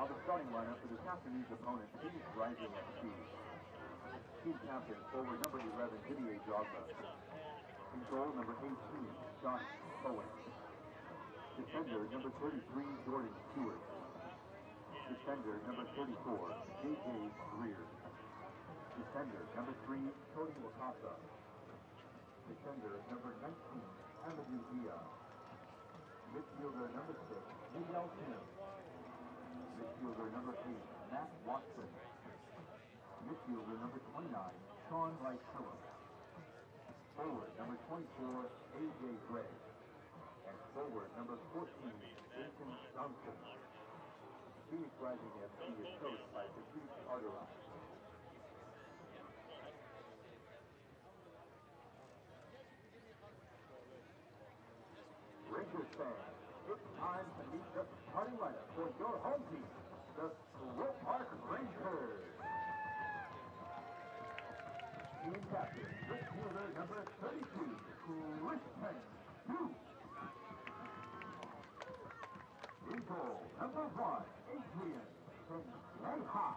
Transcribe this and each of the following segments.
Now the starting lineup for this afternoon's opponent, Phoenix Rising FC. Team captain, forward number 11, Didier Drogba. In goal, number 18, Josh Cohen. Defender, number 33, Jordan Stewart. Defender, number 34, J.J. Greer. Defender, number 3, Cody Wakasa. Defender, number 19, Amadou Dia. Midfielder, number 6, Miguel Kim. Midfielder, number 8, Matt Watson. Midfielder, number 29, Sean Wright Phillips. Forward, number 24, A.J. Gray. And forward, number 14, Jason Johnson. Phoenix Rising FC is coached by Patrice Arderas. Rangers fans, it's time to meet the starting lineup for your home team, the Swope Rangers. Team captain, midfielder number 32, Christian Hughes. In goal, number 1, Adrian Senleha.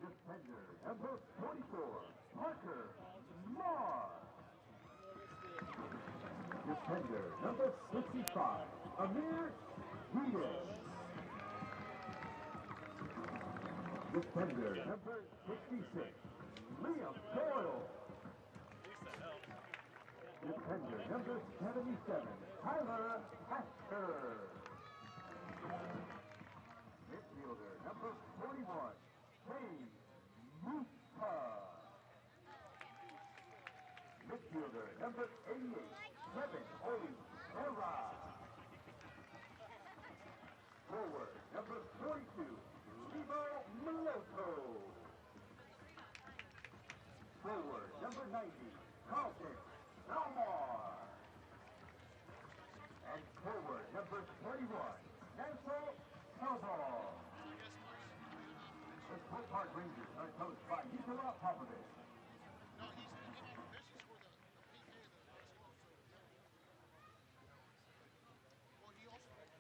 Defender, number 44, Parker Marr. Defender, number 65, Amir Hedges. Defender, number 66, Liam Doyle. Defender, number 77, Tyler Asher. Midfielder, number 41, James Musa. Midfielder, number 88, Kevin O'Hara. Forward, number 42, Lebo Maloto. Forward, number 90, Carlton Elmore. And forward, number 31, Nassau Cowball. The Swope Rangers are coached by Nikola Popovich. No, he's looking at permissions for the PK of the basketball. Well, he also had a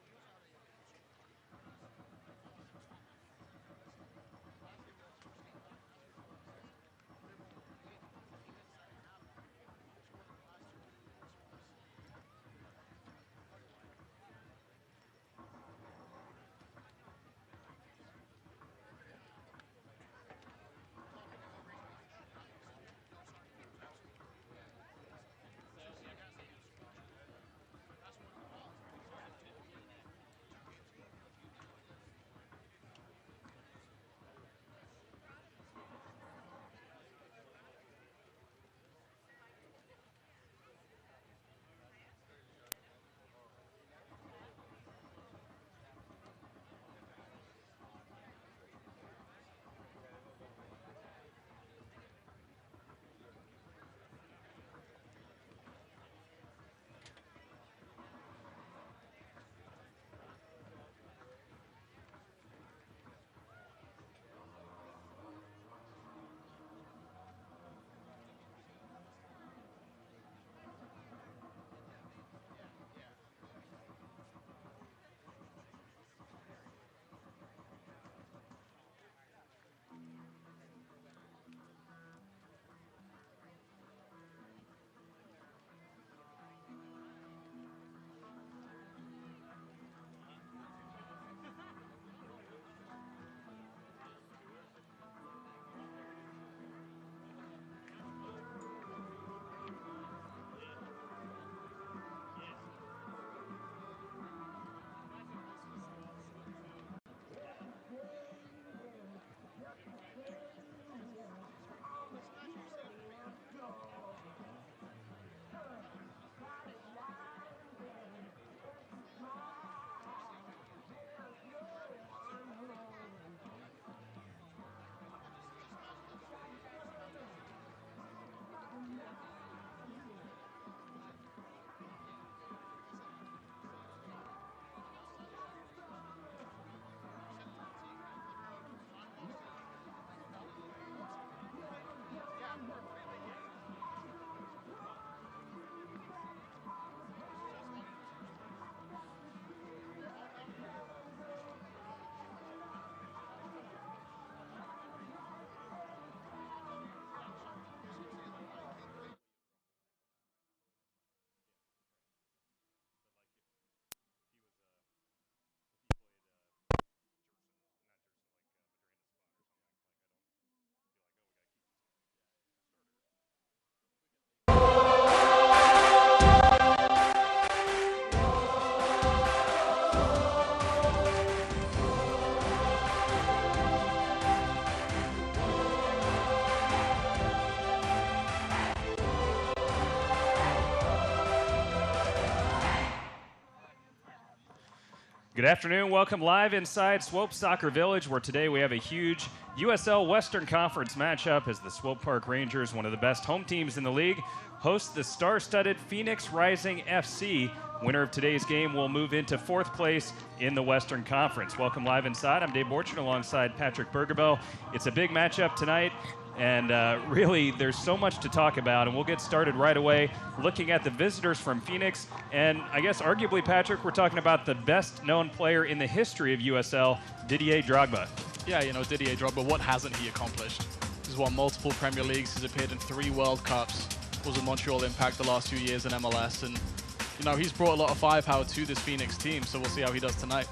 Good afternoon. Welcome live inside Swope Soccer Village, where today we have a huge USL Western Conference matchup as the Swope Park Rangers, one of the best home teams in the league, host the star-studded Phoenix Rising FC. Winner of today's game will move into fourth place in the Western Conference. Welcome live inside. I'm Dave Borchardt alongside Patrick Bergerbo. It's a big matchup tonight. And really, there's so much to talk about, and we'll get started right away looking at the visitors from Phoenix. And I guess, arguably, Patrick, we're talking about the best-known player in the history of USL, Didier Drogba. Yeah, you know, Didier Drogba, what hasn't he accomplished? He's won multiple Premier Leagues, he's appeared in 3 World Cups, was with Montreal Impact the last few years in MLS, and, you know, he's brought a lot of firepower to this Phoenix team, so we'll see how he does tonight.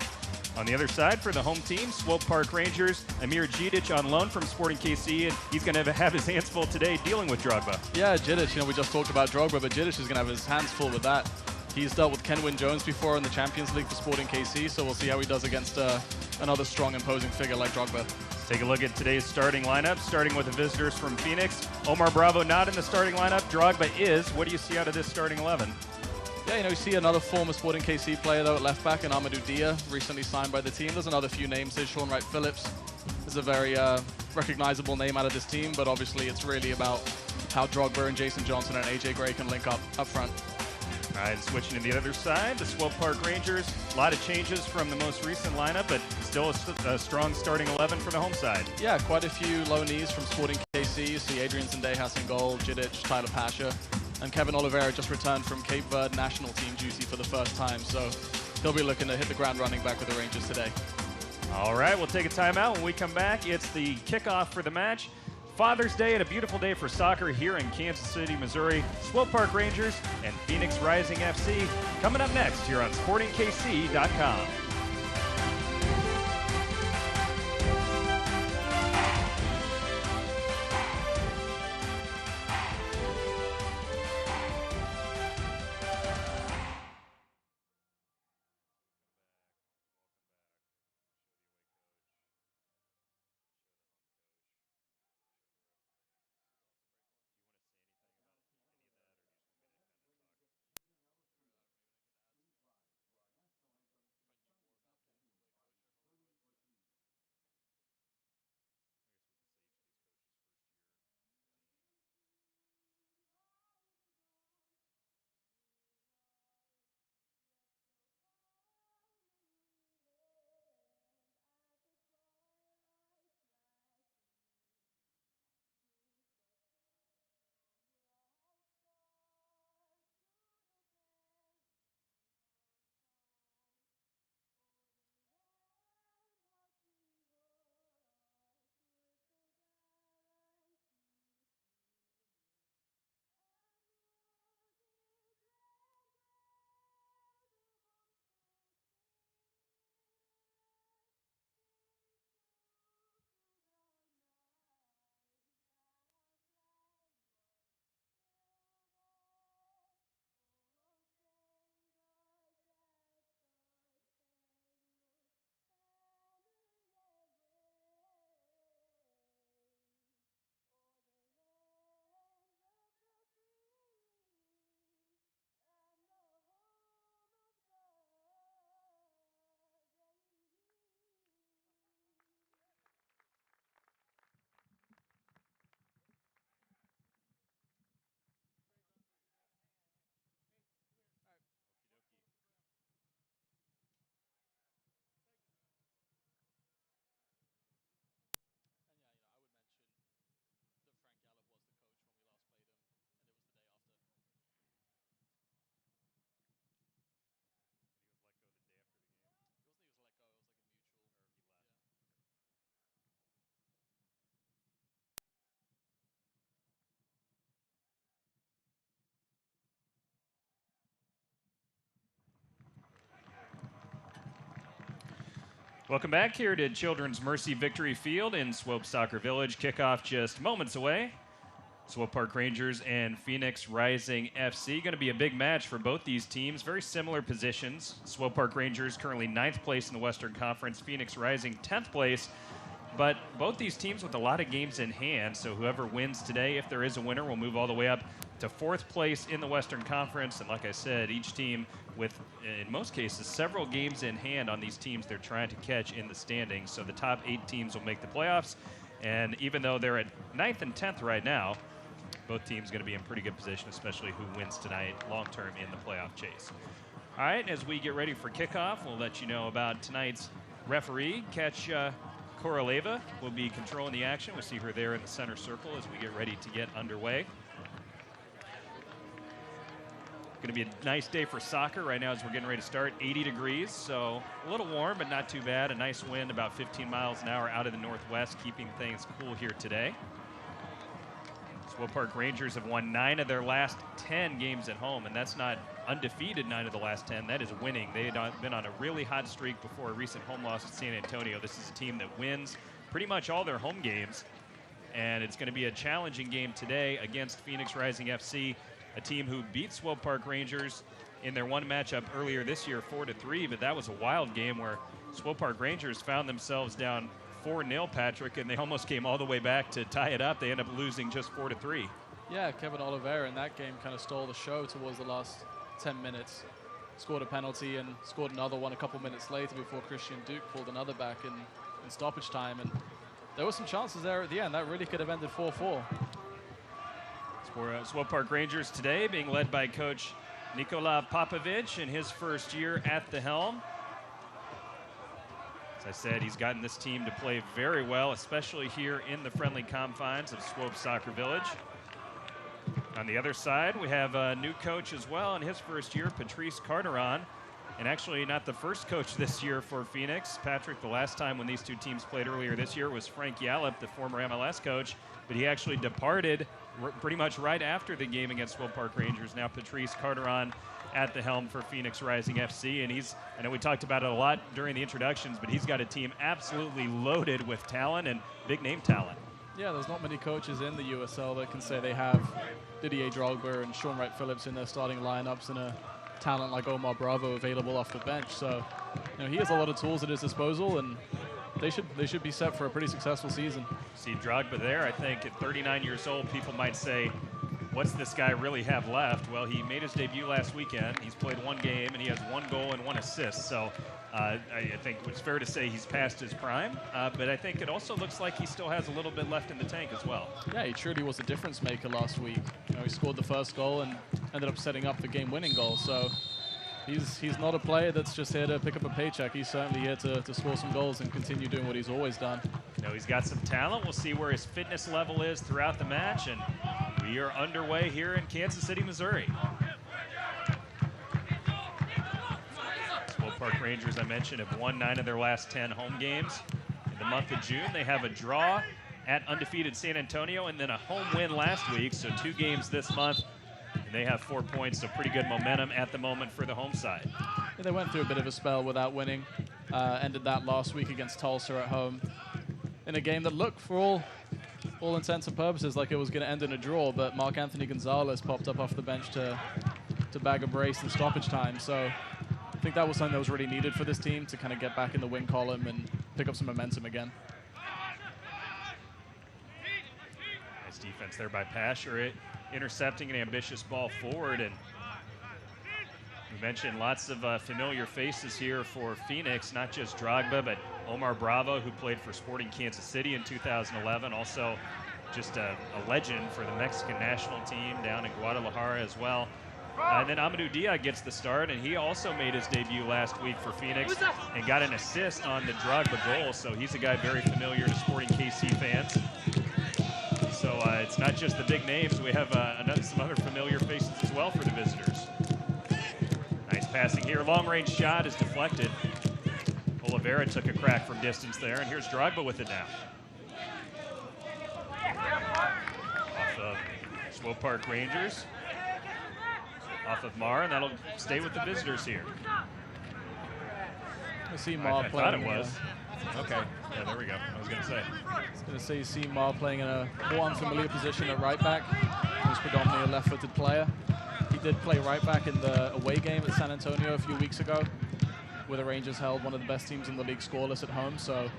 On the other side, for the home team, Swope Park Rangers, Amir Džidić on loan from Sporting KC, and he's going to have his hands full today dealing with Drogba. Yeah, Džidić, you know, we just talked about Drogba, but Džidić is going to have his hands full with that. He's dealt with Kenwyne Jones before in the Champions League for Sporting KC, so we'll see how he does against another strong, imposing figure like Drogba. Let's take a look at today's starting lineup, starting with the visitors from Phoenix. Omar Bravo not in the starting lineup. Drogba is. What do you see out of this starting 11? Yeah, you know, you see another former Sporting KC player, though, at left back, and Amadou Dia, recently signed by the team. There's another few names. There's Sean Wright-Phillips. Is a very recognizable name out of this team, but obviously it's really about how Drogba and Jason Johnson and AJ Gray can link up front. All right, switching to the other side, the Swope Park Rangers. A lot of changes from the most recent lineup, but still a strong starting 11 for the home side. Yeah, quite a few loanees from Sporting KC. You see Adrian Zendejas in goal, Džidić, Tyler Pasha. And Kevin Oliveira just returned from Cape Verde national team duty for the first time, so he'll be looking to hit the ground running back with the Rangers today. All right, we'll take a timeout. When we come back, it's the kickoff for the match. Father's Day and a beautiful day for soccer here in Kansas City, Missouri. Swope Park Rangers and Phoenix Rising FC coming up next here on SportingKC.com. Welcome back here to Children's Mercy Victory Field in Swope Soccer Village. Kickoff just moments away. Swope Park Rangers and Phoenix Rising FC. Going to be a big match for both these teams. Very similar positions. Swope Park Rangers currently 9th place in the Western Conference. Phoenix Rising 10th place. But both these teams with a lot of games in hand, so whoever wins today, if there is a winner, will move all the way up to 4th place in the Western Conference. And like I said, each team with, in most cases, several games in hand on these teams they're trying to catch in the standings. So the top 8 teams will make the playoffs. And even though they're at 9th and 10th right now, both teams going to be in pretty good position, especially who wins tonight long-term in the playoff chase. All right, as we get ready for kickoff, we'll let you know about tonight's referee. Catch Koroleva will be controlling the action. We'll see her there in the center circle as we get ready to get underway. Going to be a nice day for soccer right now as we're getting ready to start. 80 degrees, so a little warm, but not too bad. A nice wind, about 15 miles an hour out of the northwest, keeping things cool here today. Swope Park Rangers have won 9 of their last 10 games at home, and that's not undefeated 9 of the last 10. That is winning. They had been on a really hot streak before a recent home loss at San Antonio. This is a team that wins pretty much all their home games, and it's going to be a challenging game today against Phoenix Rising FC, a team who beat Swope Park Rangers in their one matchup earlier this year 4-3, but that was a wild game where Swope Park Rangers found themselves down 4-0, Patrick, and they almost came all the way back to tie it up. They end up losing just 4-3. Yeah, Kevin Oliveira in that game kind of stole the show towards the last 10 minutes. Scored a penalty and scored another one a couple minutes later before Christian Duke pulled another back in stoppage time. And there were some chances there at the end. That really could have ended 4-4. For Swope Park Rangers today, being led by coach Nikola Popovic in his first year at the helm. As I said, he's gotten this team to play very well, especially here in the friendly confines of Swope Soccer Village. On the other side, we have a new coach as well in his first year, Patrice Carteron. And actually not the first coach this year for Phoenix. Patrick, the last time when these two teams played earlier this year was Frank Yallop, the former MLS coach. But he actually departed pretty much right after the game against Swope Park Rangers. Now Patrice Carteron at the helm for Phoenix Rising FC. And I know we talked about it a lot during the introductions, but he's got a team absolutely loaded with talent and big name talent. Yeah, there's not many coaches in the USL that can say they have Didier Drogba and Sean Wright Phillips in their starting lineups and a talent like Omar Bravo available off the bench. So, he has a lot of tools at his disposal, and they should be set for a pretty successful season. See Drogba there. I think at 39 years old, people might say, what's this guy really have left? Well, he made his debut last weekend. He's played 1 game, and he has 1 goal and 1 assist. So I think it's fair to say he's past his prime. But I think it also looks like he still has a little bit left in the tank as well. Yeah, he truly was a difference maker last week. He scored the first goal and ended up setting up the game-winning goal. So he's not a player that's just here to pick up a paycheck. He's certainly here to score some goals and continue doing what he's always done. He's got some talent. We'll see where his fitness level is throughout the match. And we are underway here in Kansas City, Missouri. Swope Park Rangers, I mentioned, have won 9 of their last 10 home games. In the month of June, they have a draw at undefeated San Antonio and then a home win last week, so 2 games this month. And they have 4 points, so pretty good momentum at the moment for the home side. Yeah, they went through a bit of a spell without winning. Ended that last week against Tulsa at home in a game that looked, for all intents and purposes, like it was going to end in a draw, but Mark Anthony Gonzalez popped up off the bench to bag a brace in stoppage time. So I think that was something that was really needed for this team to kind of get back in the win column and pick up some momentum again. Nice defense there by Pasher, intercepting an ambitious ball forward. And we mentioned lots of familiar faces here for Phoenix, not just Drogba, but Omar Bravo, who played for Sporting Kansas City in 2011, also just a legend for the Mexican national team down in Guadalajara as well. And then Amadou Dia gets the start, and he also made his debut last week for Phoenix and got an assist on the Drogba goal, so he's a guy very familiar to Sporting KC fans. So it's not just the big names. We have some other familiar faces as well for the visitors. Nice passing here. Long-range shot is deflected. Oliveira took a crack from distance there, and here's Drogba with it now. Off of Swope Park Rangers. Off of Mar, and that'll stay with the visitors here. I see Mar playing. I thought it was. Okay. Yeah, there we go. I was going to say. I was going to say you see Mar playing in a more unfamiliar position at right back. He's predominantly a left-footed player. He did play right back in the away game at San Antonio a few weeks ago, where the Rangers held one of the best teams in the league scoreless at home. So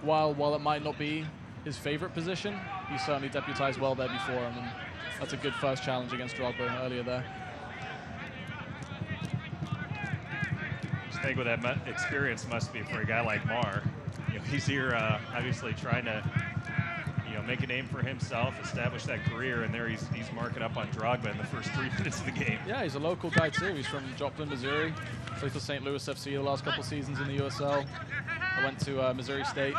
while it might not be his favorite position, he certainly deputized well there before him. And that's a good first challenge against Drogba earlier there. Just think what that experience must be for a guy like Mar. He's here obviously trying to make a name for himself, establish that career, and there he's marking up on Drogba in the first 3 minutes of the game. Yeah, he's a local guy too. He's from Joplin, Missouri. Played for St. Louis FC the last couple seasons in the USL. I went to Missouri State.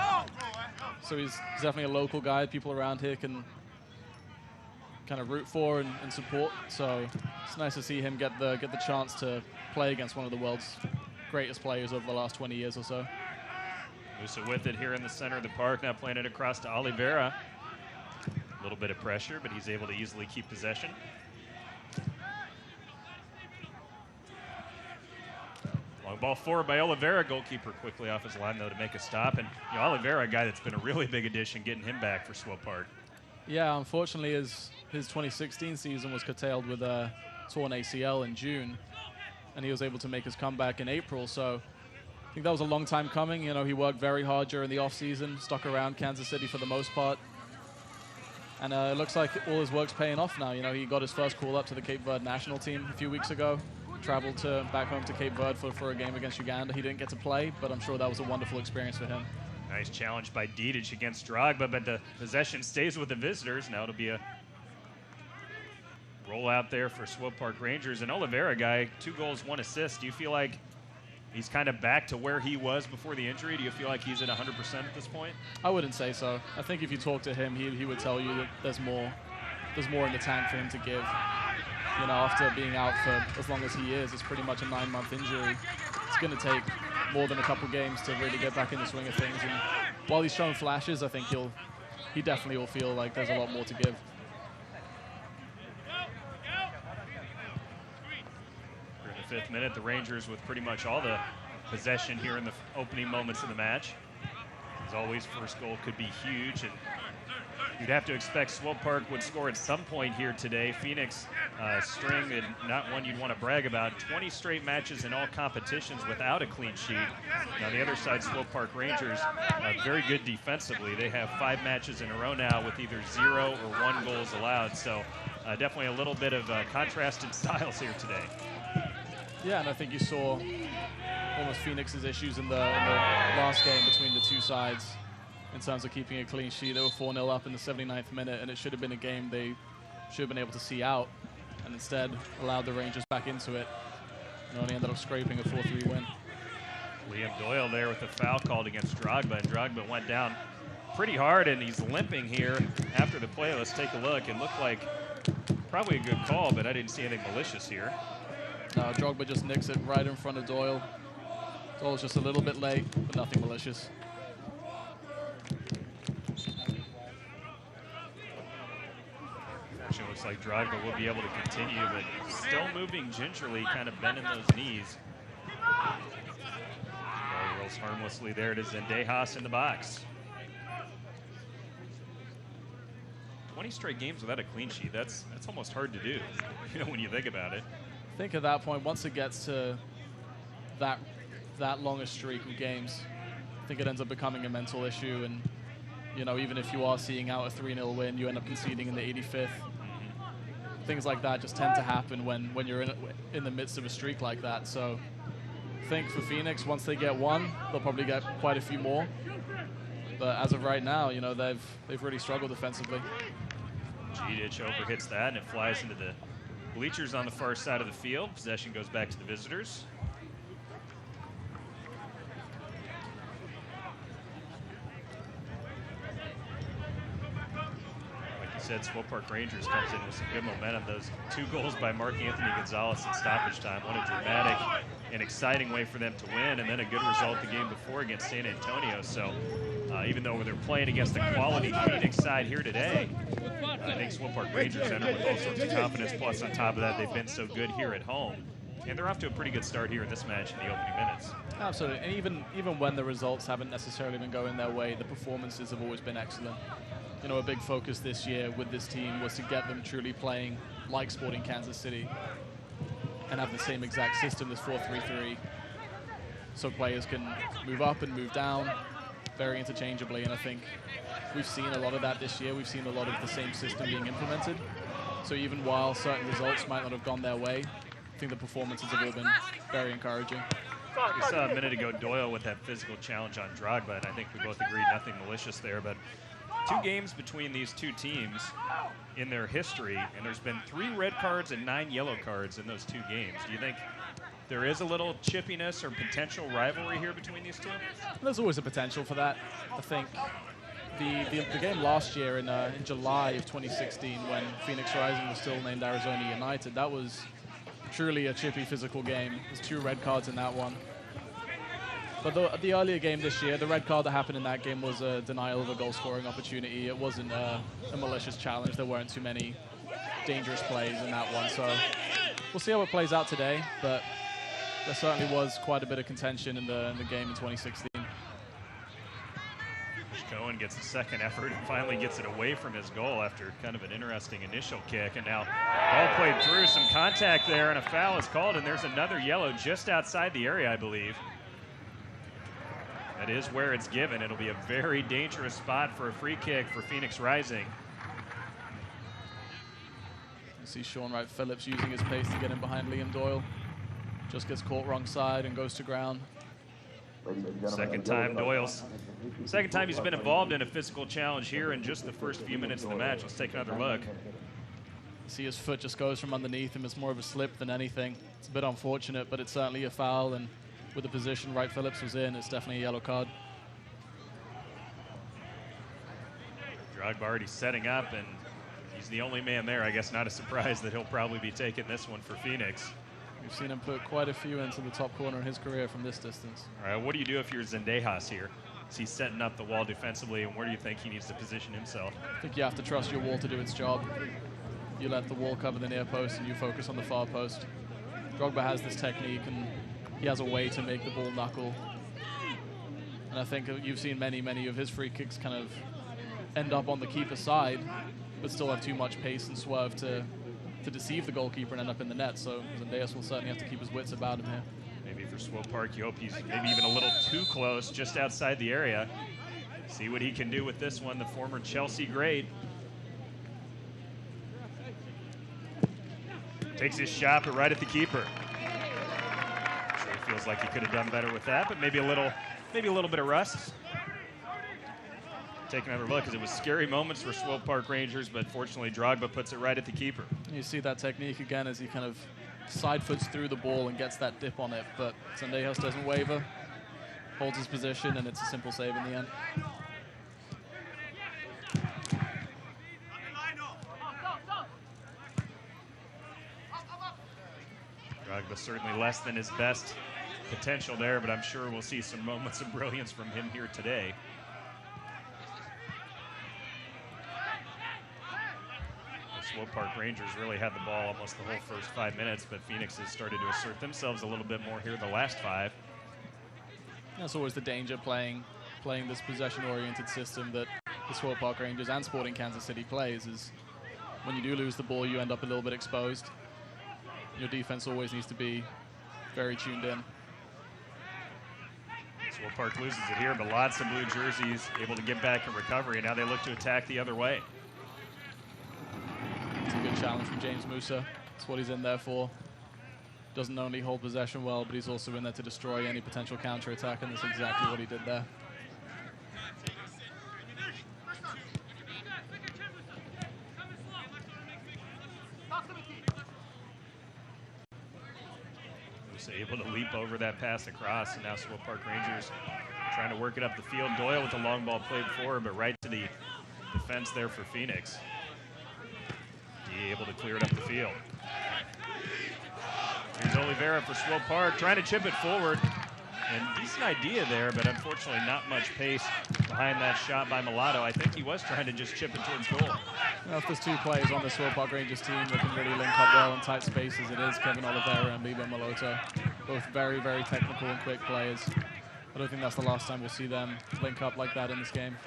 So he's definitely a local guy. People around here can kind of root for and support. So it's nice to see him get the chance to play against one of the world's greatest players over the llast 20 years or so. Musa with it here in the center of the park, now playing it across to Oliveira. A little bit of pressure, but he's able to easily keep possession. Long ball forward by Oliveira. Goalkeeper quickly off his line, though, to make a stop. And Oliveira, a guy that's been a really big addition, getting him back for Swope Park. Yeah, unfortunately, his 2016 season was curtailed with a torn ACL in June, and he was able to make his comeback in April. So I think that was a long time coming. He worked very hard during the offseason, stuck around Kansas City for the most part. And it looks like all his work's paying off now. He got his first call up to the Cape Verde national team a few weeks ago. Traveled back home to Cape Verde for a game against Uganda. He didn't get to play, but I'm sure that was a wonderful experience for him. Nice challenge by Didic against Drogba, but the possession stays with the visitors. Now it'll be a rollout there for Swope Park Rangers. And Oliveira, guy, 2 goals, 1 assist. Do you feel like he's kind of back to where he was before the injury? Do you feel like he's at 100% at this point? I wouldn't say so. I think if you talk to him, he would tell you that there's more in the tank for him to give. After being out for as long as he is, it's pretty much a 9-month injury. It's going to take more than a couple games to really get back in the swing of things. And while he's shown flashes, I think he definitely will feel like there's a lot more to give. We're in the 5th minute. The Rangers with pretty much all the possession here in the opening moments of the match. As always, first goal could be huge, and you'd have to expect Swope Park would score at some point here today. Phoenix string, and not one you'd want to brag about. 20 straight matches in all competitions without a clean sheet. And on the other side, Swope Park Rangers, very good defensively. They have 5 matches in a row now with either 0 or 1 goals allowed. So definitely a little bit of contrasted styles here today. Yeah, and I think you saw almost Phoenix's issues in the last game between the two sides in terms of keeping a clean sheet. They were 4-0 up in the 79th minute, and it should have been a game they should have been able to see out, and instead allowed the Rangers back into it, and only ended up scraping a 4-3 win. Liam Doyle there with the foul called against Drogba, and Drogba went down pretty hard, and he's limping here after the play. Let's take a look. It looked like probably a good call, but I didn't see anything malicious here. No, Drogba just nicks it right in front of Doyle. Doyle's just a little bit late, but nothing malicious. Actually looks like Drogba will be able to continue, but still moving gingerly, kind of bending those knees. Ball rolls harmlessly there to Zendejas in the box. 20 straight games without a clean sheet, that's almost hard to do, when you think about it. I think at that point, once it gets to that long a streak of games, I think it ends up becoming a mental issue. And, even if you are seeing out a 3-0 win, you end up conceding in the 85th. Things like that just tend to happen when you're in the midst of a streak like that. So I think for Phoenix, once they get one, they'll probably get quite a few more. But as of right now, they've really struggled defensively. Didic overhits that, and it flies into the bleachers on the far side of the field. Possession goes back to the visitors. Like you said, Swope Park Rangers comes in with some good momentum. Those 2 goals by Mark Anthony Gonzalez in stoppage time. What a dramatic and exciting way for them to win, and then a good result the game before against San Antonio. So even though they're playing against the quality Phoenix side here today, I think Swope Park Rangers enter with all sorts of confidence. Plus, on top of that, they've been so good here at home. And they're off to a pretty good start here in this match in the opening minutes. Absolutely. And even when the results haven't necessarily been going their way, the performances have always been excellent. A big focus this year with this team was to get them truly playing like Sporting Kansas City and have the same exact system as 4-3-3, so players can move up and move down very interchangeably. And I think we've seen a lot of that this year. We've seen a lot of the same system being implemented. So even while certain results might not have gone their way, I think the performances have all been very encouraging. We saw a minute ago Doyle with that physical challenge on Drogba, and I think we both agreed nothing malicious there. But 2 games between these 2 teams in their history, and there's been 3 red cards and 9 yellow cards in those 2 games. Do you think there is a little chippiness or potential rivalry here between these 2? There's always a potential for that. I think the game last year in July of 2016, when Phoenix Rising was still named Arizona United, that was truly a chippy physical game. There's 2 red cards in that one. But the earlier game this year, the red card that happened in that game was a denial of a goal-scoring opportunity. It wasn't a malicious challenge. There weren't too many dangerous plays in that one. So we'll see how it plays out today. But there certainly was quite a bit of contention in the game in 2016. Cohen gets a second effort and finally gets it away from his goal after kind of an interesting initial kick. And now ball played through, some contact there, and a foul is called, and there's another yellow just outside the area, I believe. That is where it's given. It'll be a very dangerous spot for a free kick for Phoenix Rising. You see Sean Wright Phillips using his pace to get in behind Liam Doyle. Just gets caught wrong side and goes to ground. Second time he's been involved in a physical challenge here in just the first few minutes of the match. Let's take another look. See his foot just goes from underneath him. It's more of a slip than anything. It's a bit unfortunate, but it's certainly a foul, and with the position Wright Phillips was in, it's definitely a yellow card. Drogba already setting up, and he's the only man there. I guess not a surprise that he'll probably be taking this one for Phoenix. We've seen him put quite a few into the top corner in his career from this distance. All right, what do you do if you're Zendejas here? Is he setting up the wall defensively, and where do you think he needs to position himself? I think you have to trust your wall to do its job. You let the wall cover the near post, and you focus on the far post. Drogba has this technique, and he has a way to make the ball knuckle. And I think you've seen many of his free kicks kind of end up on the keeper's side, but still have too much pace and swerve to deceive the goalkeeper and end up in the net. So Zendejas will certainly have to keep his wits about him here. Maybe for Swope Park, you hope he's maybe even a little too close, just outside the area. See what he can do with this one, the former Chelsea great. Takes his shot, but right at the keeper. Sure, he feels like he could have done better with that, but maybe a little bit of rust. Take another look, because it was scary moments for Swope Park Rangers, but fortunately Drogba puts it right at the keeper. You see that technique again as he kind of side foots through the ball and gets that dip on it, but Zendejas doesn't waver, holds his position, and it's a simple save in the end. Drogba certainly less than his best potential there, but I'm sure we'll see some moments of brilliance from him here today. Swope Park Rangers really had the ball almost the whole first 5 minutes, but Phoenix has started to assert themselves a little bit more here the last 5. That's always the danger playing this possession-oriented system that the Swope Park Rangers and Sporting Kansas City plays, is when you do lose the ball, you end up a little bit exposed. Your defense always needs to be very tuned in. Swope Park loses it here, but lots of blue jerseys able to get back in recovery, and now they look to attack the other way. It's a good challenge from James Musa. That's what he's in there for. Doesn't only hold possession well, but he's also in there to destroy any potential counter-attack, and that's exactly what he did there. Musa able to leap over that pass across, and now Swope Park Rangers trying to work it up the field. Doyle with the long ball played forward, but right to the defense there for Phoenix. Able to clear it up the field. Here's Oliveira for Swope Park, trying to chip it forward. And decent idea there, but unfortunately not much pace behind that shot by Mulatto. I think he was trying to just chip it towards goal. Well, if there's 2 players on the Swope Park Rangers team that can really link up well in tight spaces, it is Kevin Oliveira and Bibo Mulatto. Both very technical and quick players. I don't think that's the last time we'll see them link up like that in this game.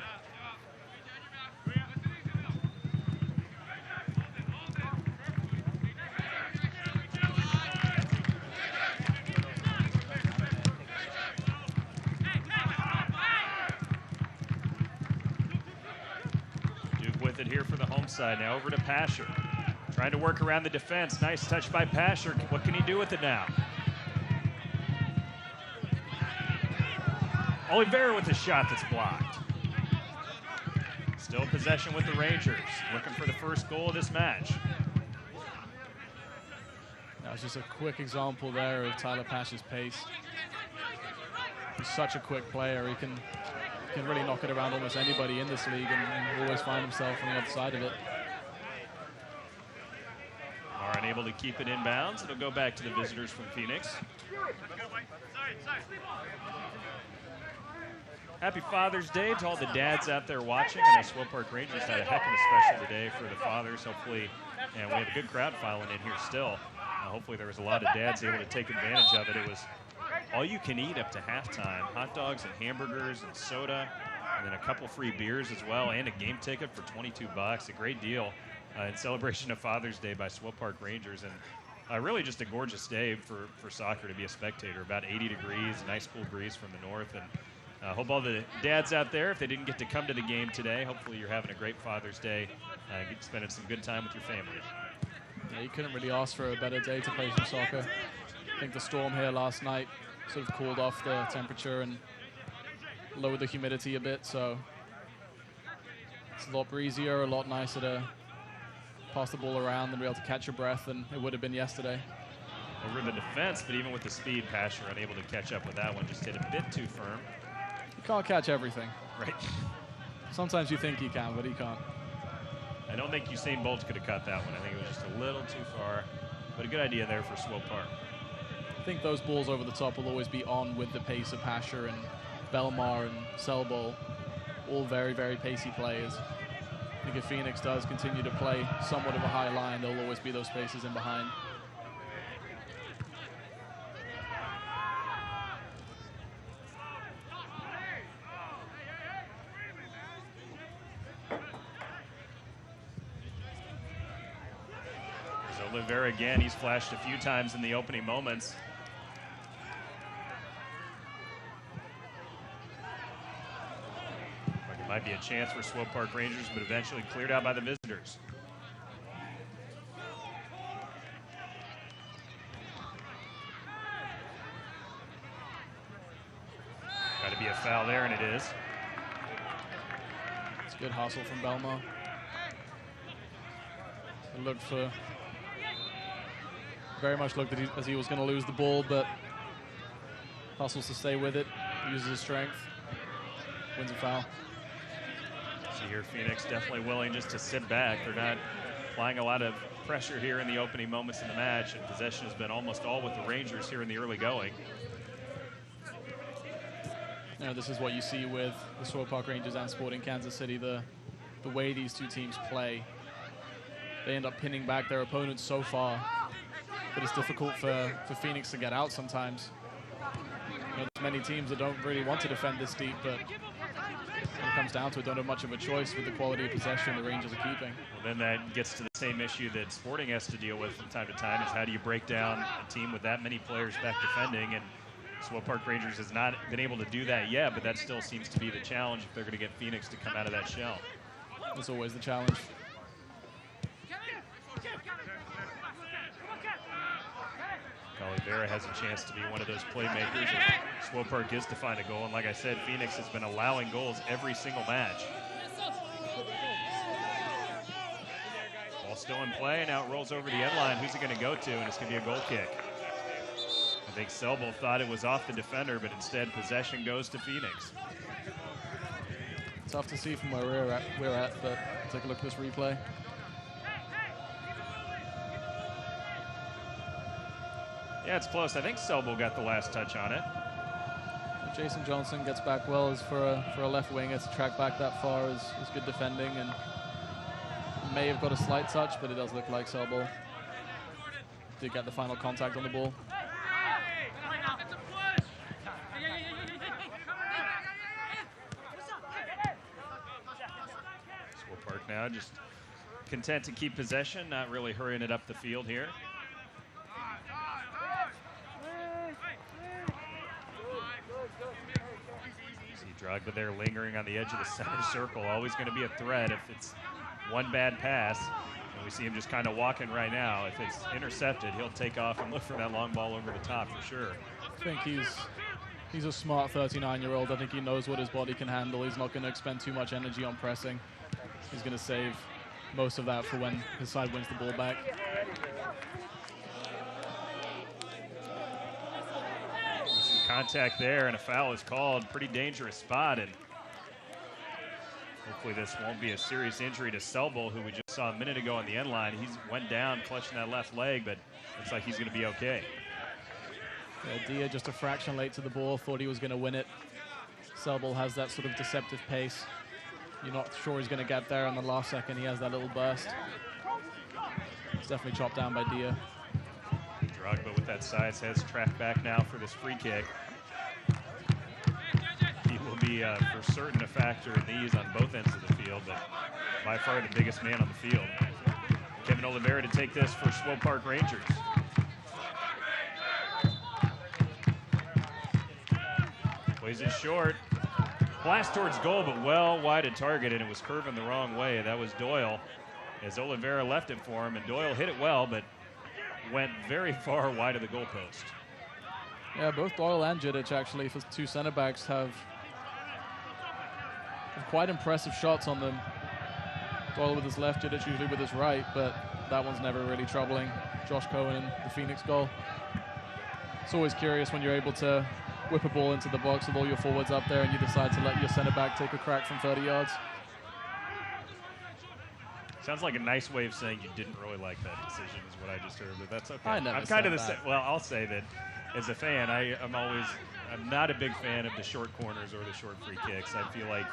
Duke with it here for the home side. Now over to Pasher. Trying to work around the defense. Nice touch by Pasher. What can he do with it now? Oliveira with a shot that's blocked. Still possession with the Rangers. Looking for the first goal of this match. That was just a quick example there of Tyler Pasher's pace. He's such a quick player. He can really knock it around almost anybody in this league and always find himself on the other side of it. Are unable to keep it inbounds. It'll go back to the visitors from Phoenix. Happy Father's Day to all the dads out there watching. I know Swope Park Rangers had a heck of a special today for the fathers. Hopefully, and we have a good crowd filing in here still. Hopefully there was a lot of dads able to take advantage of it. It was all you can eat up to halftime. Hot dogs and hamburgers and soda, and then a couple free beers as well, and a game ticket for $22. A great deal in celebration of Father's Day by Swope Park Rangers. And really just a gorgeous day for soccer to be a spectator. About 80 degrees, a nice cool breeze from the north. And I hope all the dads out there, if they didn't get to come to the game today, hopefully you're having a great Father's Day, spending some good time with your family. Yeah, you couldn't really ask for a better day to play some soccer. I think the storm here last night sort of cooled off the temperature and lowered the humidity a bit, so it's a lot breezier, a lot nicer to pass the ball around and be able to catch your breath than it would have been yesterday. Over the defense, but even with the speed, Pasher unable to catch up with that one, just hit a bit too firm. You can't catch everything. Right. Sometimes you think he can, but he can't. I don't think Usain Bolt could have cut that one. I think it was just a little too far, but a good idea there for Swope Park. I think those balls over the top will always be on with the pace of Pasher and Belmar and Selbol, all very, very pacey players. I think if Phoenix does continue to play somewhat of a high line, there'll always be those spaces in behind. Oliveira again, he's flashed a few times in the opening moments. It might be a chance for Swope Park Rangers, but eventually cleared out by the visitors. Got to be a foul there, and it is. It's a good hustle from Belmar. It looked for... very much looked as he was going to lose the ball, but hustles to stay with it, uses his strength, wins a foul. So here Phoenix definitely willing just to sit back. They're not applying a lot of pressure here in the opening moments in the match, and possession has been almost all with the Rangers here in the early going. You know, this is what you see with the Swope Park Rangers and Sporting Kansas City, the way these two teams play. They end up pinning back their opponents so far, but it's difficult for Phoenix to get out sometimes. You know, there's many teams that don't really want to defend this deep, but when it comes down to it, don't have much of a choice with the quality of possession the Rangers are keeping. Well, then that gets to the same issue that Sporting has to deal with from time to time, is how do you break down a team with that many players back defending? And Swope Park Rangers has not been able to do that yet, but that still seems to be the challenge if they're going to get Phoenix to come out of that shell. That's always the challenge. Oliveira has a chance to be one of those playmakers if Swope Park is to find a goal. And like I said, Phoenix has been allowing goals every single match. Ball still in play. Now it rolls over the end line. Who's it going to go to? And it's going to be a goal kick. I think Selbol thought it was off the defender, but instead possession goes to Phoenix. Tough to see from where we're at, but take a look at this replay. Yeah, it's close. I think Selbol got the last touch on it. Jason Johnson gets back well as for a left winger to track back that far is good defending, and may have got a slight touch, but it does look like Selbol did get the final contact on the ball. Swope Park now just content to keep possession, not really hurrying it up the field here. Drogba there lingering on the edge of the center circle. Always going to be a threat if it's one bad pass. And we see him just kind of walking right now. If it's intercepted, he'll take off and look for that long ball over the top for sure. I think he's a smart 39-year-old. I think he knows what his body can handle. He's not going to expend too much energy on pressing. He's going to save most of that for when his side wins the ball back. Some contact there, and a foul is called. Pretty dangerous spot, and hopefully this won't be a serious injury to Selbel, who we just saw a minute ago on the end line. He went down, clutching that left leg, but looks like he's going to be okay. Yeah, Dia just a fraction late to the ball, thought he was going to win it. Selbel has that sort of deceptive pace. You're not sure he's going to get there, and the last second he has that little burst. It's definitely chopped down by Dia. Drogba with that size has tracked back now for this free kick. He will be for certain a factor in these on both ends of the field, but by far the biggest man on the field. Kevin Oliveira to take this for Swope Park Rangers. Plays it short. Blast towards goal, but well wide of target, and it was curving the wrong way. That was Doyle, as Oliveira left it for him, and Doyle hit it well, but went very far wide of the goalpost. Yeah, both Doyle and Jidic, actually, for two center backs, have quite impressive shots on them. Doyle with his left, Jidic usually with his right, but that one's never really troubling Josh Cohen and the Phoenix goal. It's always curious when you're able to whip a ball into the box with all your forwards up there and you decide to let your center back take a crack from 30 yards. Sounds like a nice way of saying you didn't really like that decision is what I just heard, but that's okay. I never I'm kind of said the that. same. Well, I'll say that as a fan, I'm not a big fan of the short corners or the short free kicks. I feel like,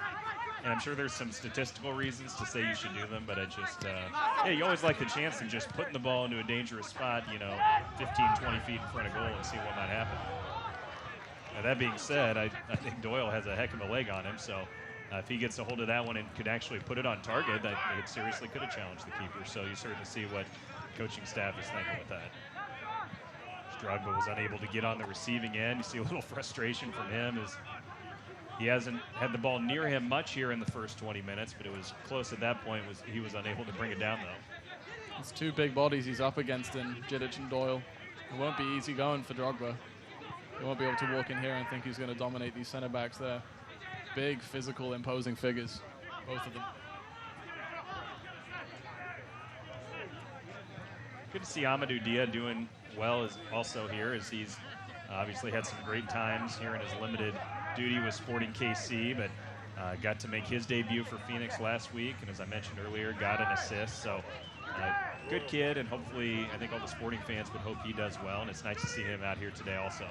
and I'm sure there's some statistical reasons to say you should do them, but I just, yeah, you always like the chance of just putting the ball into a dangerous spot, 15, 20 feet in front of goal and see what might happen. Now, that being said, I think Doyle has a heck of a leg on him, so if he gets a hold of that one and could actually put it on target, I think it seriously could have challenged the keeper. So you certainly see what coaching staff is thinking with that. Drogba was unable to get on the receiving end. You see a little frustration from him as he hasn't had the ball near him much here in the first 20 minutes, but it was close at that point. He was unable to bring it down, though. It's two big bodies he's up against in Jidic and Doyle. It won't be easy going for Drogba. He won't be able to walk in here and think he's going to dominate these center backs there. Big, physical, imposing figures, both of them. Good to see Amadou Dia doing well also here, as he's obviously had some great times here in his limited duty with Sporting KC, but got to make his debut for Phoenix last week, and as I mentioned earlier, got an assist. So good kid, and hopefully I think all the Sporting fans would hope he does well, and it's nice to see him out here today also.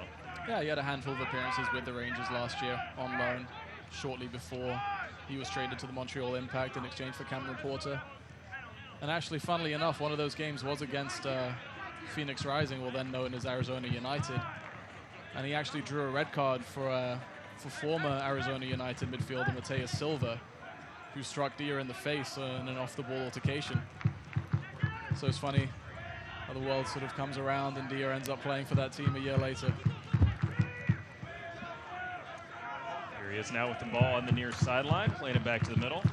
Yeah, he had a handful of appearances with the Rangers last year on loan, shortly before he was traded to the Montreal Impact in exchange for Cameron Porter. And actually, funnily enough, one of those games was against Phoenix Rising, well then known as Arizona United. And he actually drew a red card for former Arizona United midfielder Mateus Silva, who struck Dia in the face in an off-the-ball altercation. So it's funny how the world sort of comes around and Dia ends up playing for that team a year later. Here he is now with the ball on the near sideline, playing it back to the middle.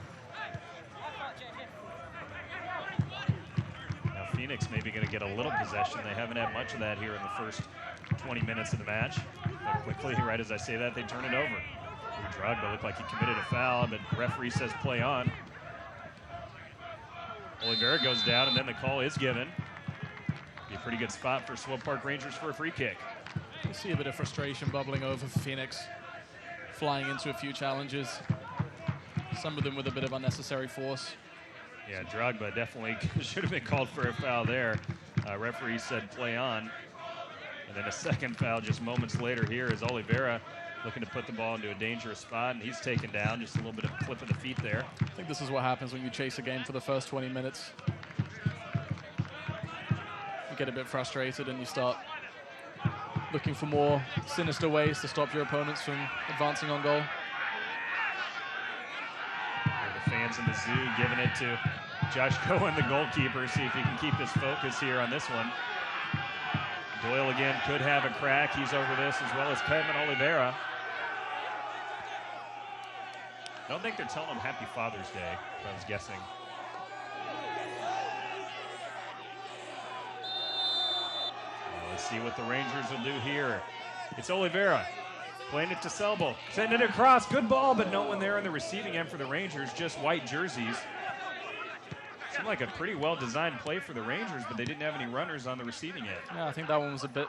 Now Phoenix maybe going to get a little possession. They haven't had much of that here in the first 20 minutes of the match. But quickly, right as I say that, they turn it over. Drogba looked like he committed a foul, but the referee says play on. Oliveira goes down, and then the call is given. Be a pretty good spot for Swope Park Rangers for a free kick. You see a bit of frustration bubbling over for Phoenix, flying into a few challenges, some of them with a bit of unnecessary force. Yeah, Drogba definitely should have been called for a foul there. Referee said play on. And then a second foul just moments later here is Oliveira looking to put the ball into a dangerous spot, and he's taken down. Just a little bit of clip of the feet there. I think this is what happens when you chase a game for the first 20 minutes. You get a bit frustrated and you start looking for more sinister ways to stop your opponents from advancing on goal. The fans in the zoo giving it to Josh Cohen, the goalkeeper, see if he can keep his focus here on this one. Doyle again could have a crack. He's over this, as well as Kevin Oliveira. I don't think they're telling him Happy Father's Day, if I was guessing. see what the Rangers will do here. It's Oliveira playing it to Selbel, sending it across. Good ball, but no one there on the receiving end for the Rangers, just white jerseys. Seemed like a pretty well-designed play for the Rangers, but they didn't have any runners on the receiving end. Yeah, I think that one was a bit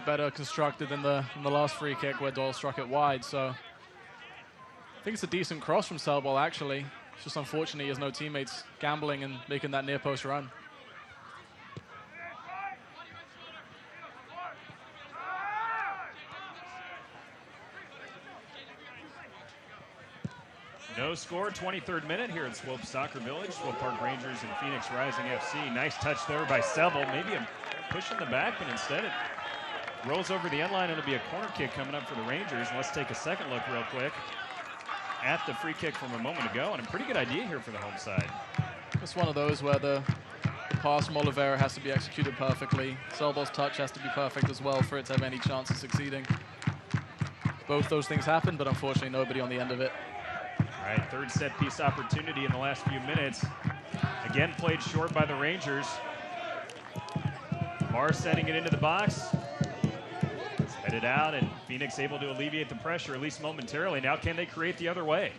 better constructed than the last free kick where Doyle struck it wide. So I think it's a decent cross from Selbel, actually. It's just unfortunate he has no teammates gambling and making that near post run. No score, 23rd minute here at Swope Soccer Village. Swope Park Rangers and Phoenix Rising FC. Nice touch there by Selbel. Maybe a push in the back, but instead it rolls over the end line. It'll be a corner kick coming up for the Rangers. Let's take a second look real quick at the free kick from a moment ago, and a pretty good idea here for the home side. It's one of those where the pass from Oliveira has to be executed perfectly. Selbel's touch has to be perfect as well for it to have any chance of succeeding. Both those things happened, but unfortunately nobody on the end of it. All right, third set piece opportunity in the last few minutes. Again played short by the Rangers. Marr sending it into the box. It's headed out, and Phoenix able to alleviate the pressure, at least momentarily. Now can they create the other way?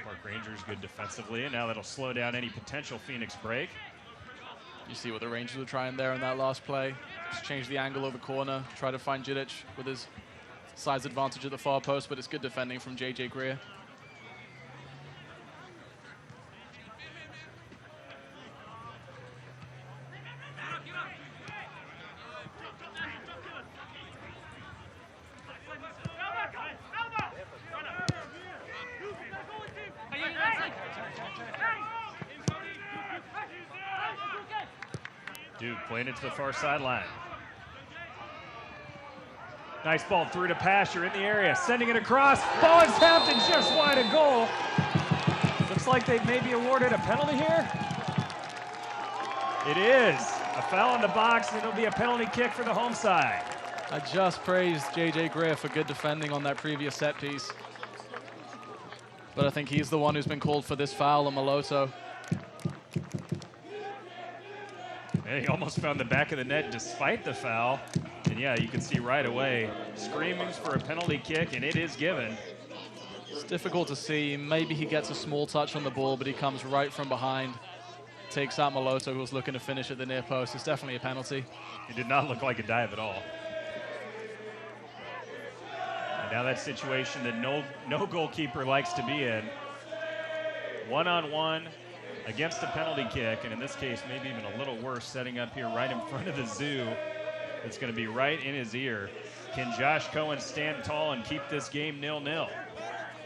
Park Rangers good defensively, and now that'll slow down any potential Phoenix break. You see what the Rangers were trying there in that last play. Just change the angle of the corner, try to find Jidic with his size advantage at the far post, but it's good defending from J.J. Greer. Duke playing it to the far sideline. Nice ball through to Pasher in the area, sending it across. Ball is tapped and just wide of goal. Looks like they've maybe awarded a penalty here. It is. A foul in the box, and it'll be a penalty kick for the home side. I just praised J.J. Greer for good defending on that previous set piece. But I think he's the one who's been called for this foul on Maloto. And he almost found the back of the net despite the foul. And yeah, you can see right away, screamings for a penalty kick, and it is given. It's difficult to see. Maybe he gets a small touch on the ball, but he comes right from behind. Takes out Maloto, who was looking to finish at the near post. It's definitely a penalty. It did not look like a dive at all. And now that situation that no goalkeeper likes to be in. One-on-one against a penalty kick, and in this case, maybe even a little worse, setting up here right in front of the zoo. It's going to be right in his ear. Can Josh Cohen stand tall and keep this game 0-0?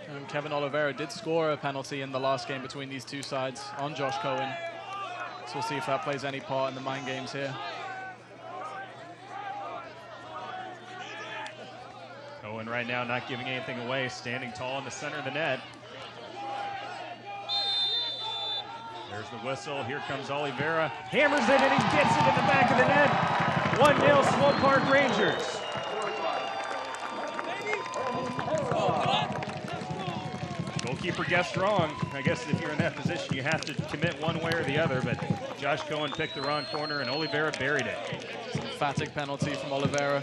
And Kevin Oliveira did score a penalty in the last game between these two sides on Josh Cohen. So we'll see if that plays any part in the mind games here. Cohen right now not giving anything away, standing tall in the center of the net. There's the whistle. Here comes Oliveira. Hammers it, and he gets it in the back of the net. 1-0 Swope Park Rangers. Goalkeeper guessed wrong. I guess if you're in that position, you have to commit one way or the other, but Josh Cohen picked the wrong corner, and Oliveira buried it. Emphatic penalty from Oliveira.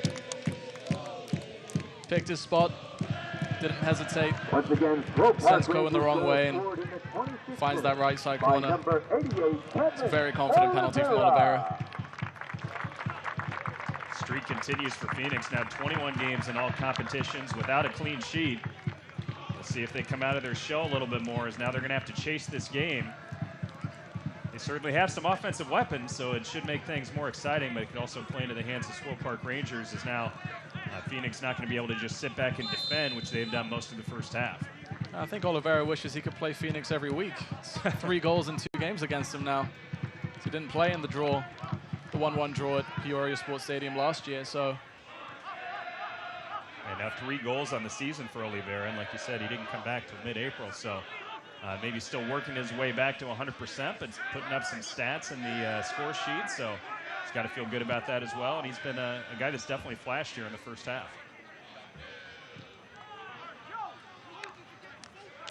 Picked his spot, didn't hesitate. Once again, Sends Cohen the wrong way and finds that right side corner. It's a very confident penalty from Oliveira. Streak continues for Phoenix, now 21 games in all competitions without a clean sheet. We'll see if they come out of their shell a little bit more, as now they're going to have to chase this game. They certainly have some offensive weapons, so it should make things more exciting, but it could also play into the hands of Swope Park Rangers, as now Phoenix not going to be able to just sit back and defend, which they've done most of the first half. I think Oliveira wishes he could play Phoenix every week. It's 3 goals in 2 games against him now. So he didn't play in the draw, the 1-1 draw at Peoria Sports Stadium last year, so. And now 3 goals on the season for Oliveira, and like you said, he didn't come back till mid-April, so maybe still working his way back to 100%, but putting up some stats in the score sheet, so he's got to feel good about that as well, and he's been a guy that's definitely flashed here in the first half.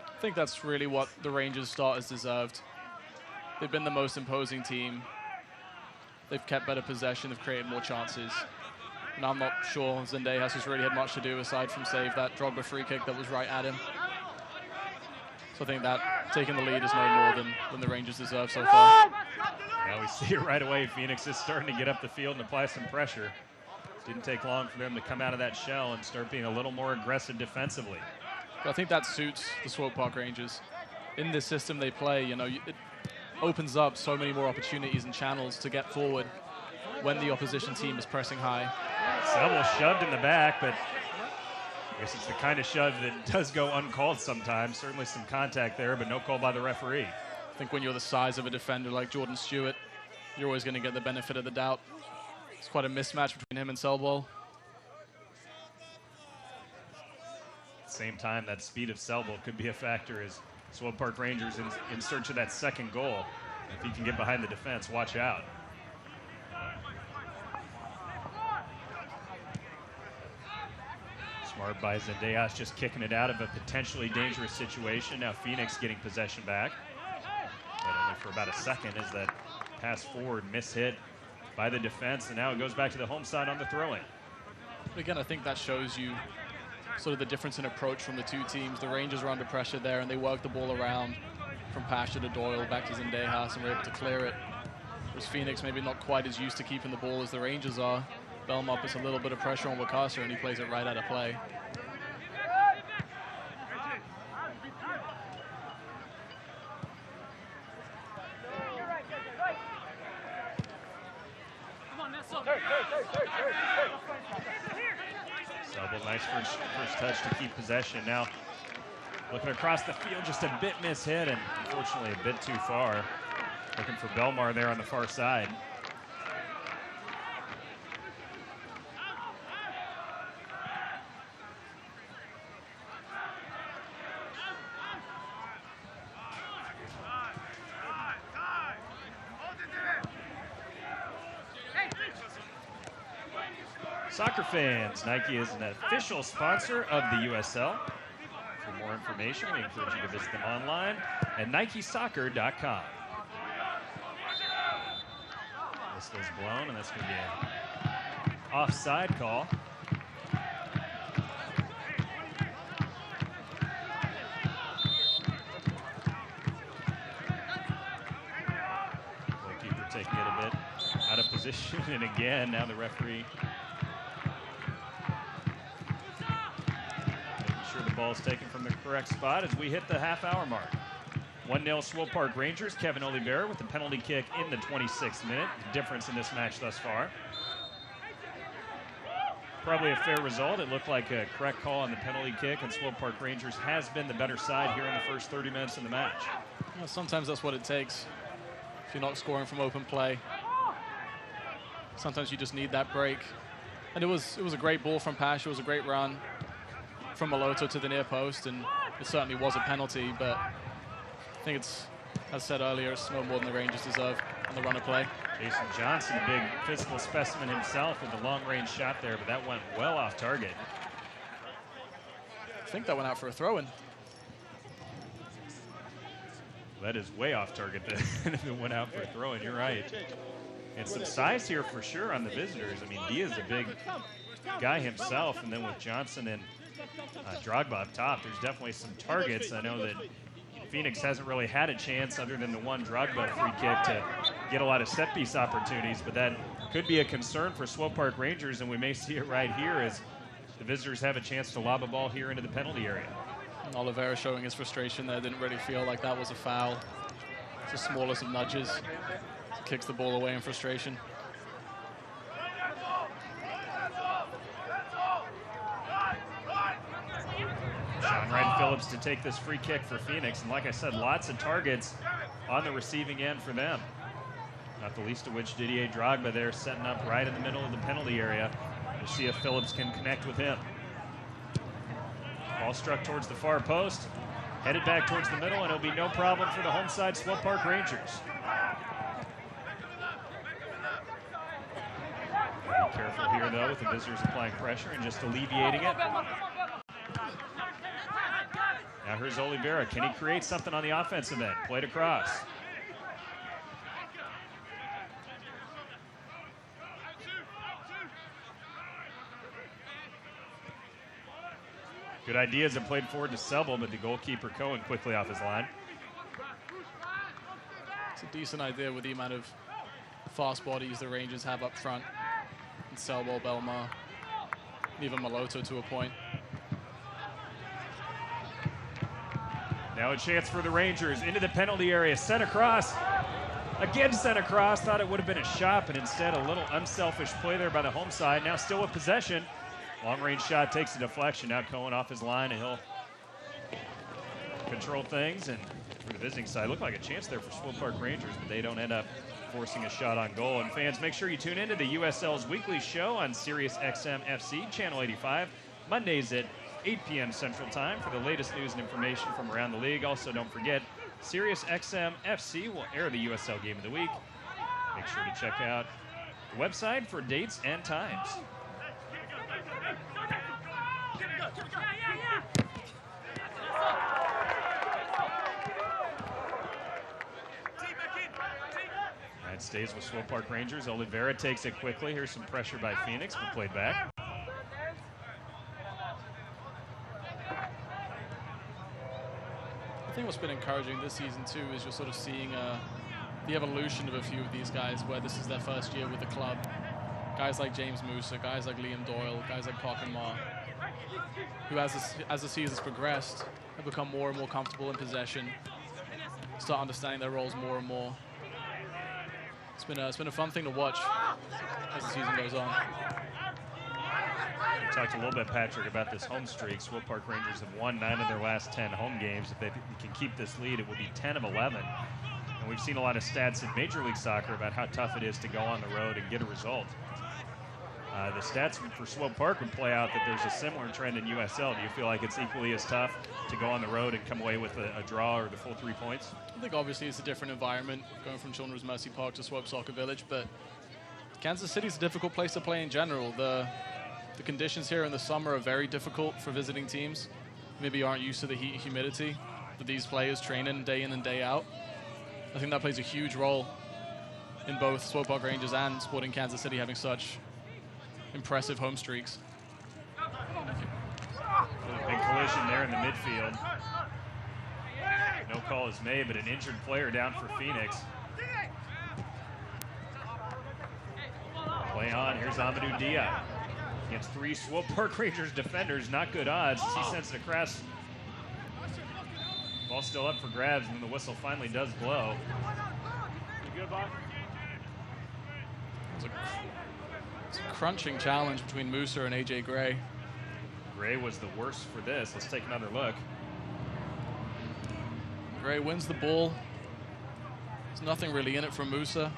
I think that's really what the Rangers starters deserved. They've been the most imposing team. They've kept better possession. They've created more chances. And I'm not sure Zendejas has really had much to do aside from save that Drogba free kick that was right at him. So I think that taking the lead is no more than the Rangers deserve so far. Now we see it right away. Phoenix is starting to get up the field and apply some pressure. Didn't take long for them to come out of that shell and start being a little more aggressive defensively. But I think that suits the Swope Park Rangers. In this system they play, you know, it opens up so many more opportunities and channels to get forward when the opposition team is pressing high. Selbel shoved in the back, but I guess it's the kind of shove that does go uncalled sometimes. Certainly some contact there, but no call by the referee. I think when you're the size of a defender like Jordan Stewart, you're always going to get the benefit of the doubt. It's quite a mismatch between him and Selbel. At the same time, that speed of Selbel could be a factor as Swope Park Rangers in search of that second goal. If he can get behind the defense, watch out. Smart by Zendejas, just kicking it out of a potentially dangerous situation. Now Phoenix getting possession back. But only for about a second as that pass forward mishit by the defense. And now it goes back to the home side on the throw-in. Again, I think that shows you sort of the difference in approach from the two teams. The Rangers are under pressure there, and they work the ball around from Pasha to Doyle back to Zendejas, and were able to clear it. Whereas Phoenix maybe not quite as used to keeping the ball as the Rangers are. Belmont puts a little bit of pressure on Wakasa, and he plays it right out of play. Selbel, nice first touch to keep possession. Now looking across the field, just a bit mishit, and unfortunately a bit too far. Looking for Belmar there on the far side. Soccer fans, Nike is an official sponsor of the USL. For more information, we encourage you to visit them online at nikesoccer.com. Whistle's blown, and that's going to be an offside call. Goalkeeper taking it a bit out of position, and again, now the referee ball's taken from the correct spot as we hit the half-hour mark. 1-0 Swope Park Rangers. Kevin Oliveira with the penalty kick in the 26th minute. The difference in this match thus far. Probably a fair result. It looked like a correct call on the penalty kick, and Swope Park Rangers has been the better side here in the first 30 minutes of the match. Well, sometimes that's what it takes. If you're not scoring from open play, sometimes you just need that break. And it was a great ball from Pasha. It was a great run from Maloto to the near post, and it certainly was a penalty, but I think it's, as said earlier, it's no more than the Rangers deserve on the run of play. Jason Johnson, a big physical specimen himself with a long-range shot there, but that went well off target. I think that went out for a throw-in. That is way off target if it went out for a throw-in, you're right. And some size here for sure on the visitors. I mean, Diaz is a big guy himself, and then with Johnson and Drogba up top, there's definitely some targets. I know that Phoenix hasn't really had a chance other than the one Drogba free kick to get a lot of set piece opportunities, but that could be a concern for Swope Park Rangers, and we may see it right here as the visitors have a chance to lob a ball here into the penalty area. And Oliveira showing his frustration there, didn't really feel like that was a foul. It's the smallest of nudges. Kicks the ball away in frustration. Sean Wright Phillips to take this free kick for Phoenix, and like I said, lots of targets on the receiving end for them. Not the least of which Didier Drogba there setting up right in the middle of the penalty area. We'll see if Phillips can connect with him. Ball struck towards the far post, headed back towards the middle, and it'll be no problem for the home side Swope Park Rangers. Be careful here though with the visitors applying pressure and just alleviating it. Now here's Oliveira. Can he create something on the offensive end? Played across. Good ideas and played forward to Sebel, but the goalkeeper Cohen quickly off his line. It's a decent idea with the amount of fast bodies the Rangers have up front. And Sebel, Belmar, even Maloto to a point. Now a chance for the Rangers into the penalty area. Sent across. Again sent across. Thought it would have been a shot, but instead a little unselfish play there by the home side. Now still with possession. Long-range shot takes a deflection. Now Cohen off his line, and he'll control things. And for the visiting side, looked like a chance there for Swope Park Rangers, but they don't end up forcing a shot on goal. And fans, make sure you tune into the USL's weekly show on Sirius XM FC, Channel 85, Mondays at 8 p.m. Central Time for the latest news and information from around the league. Also, don't forget, Sirius XM FC will air the USL Game of the Week. Make sure to check out the website for dates and times. It stays with Swope Park Rangers. Oliveira takes it quickly. Here's some pressure by Phoenix, but played back. I think what's been encouraging this season too is you're sort of seeing the evolution of a few of these guys where this is their first year with the club. Guys like James Musa, guys like Liam Doyle, guys like Park and Ma, who as the season's progressed have become more and more comfortable in possession, start understanding their roles more and more. It's been a fun thing to watch as the season goes on. We talked a little bit, Patrick, about this home streak. Swope Park Rangers have won 9 of their last 10 home games. If they can keep this lead, it will be 10 of 11. And we've seen a lot of stats in Major League Soccer about how tough it is to go on the road and get a result. The stats for Swope Park would play out that there's a similar trend in USL. Do you feel like it's equally as tough to go on the road and come away with a draw or the full 3 points? I think obviously it's a different environment going from Children's Mercy Park to Swope Soccer Village, but Kansas City's a difficult place to play in general. The conditions here in the summer are very difficult for visiting teams. Maybe aren't used to the heat and humidity that these players train in and day out. I think that plays a huge role in both Swope Park Rangers and Sporting Kansas City having such impressive home streaks. Big collision there in the midfield. No call is made, but an injured player down for Phoenix. Play on. Here's Amadou Dia against 3 Swope Park Rangers defenders. Not good odds as he sends it across. Ball still up for grabs, and then the whistle finally does blow. You good, Bob? It's a crunching challenge between Musa and AJ Gray. Gray was the worst for this. Let's take another look. Gray wins the ball. There's nothing really in it for Musa.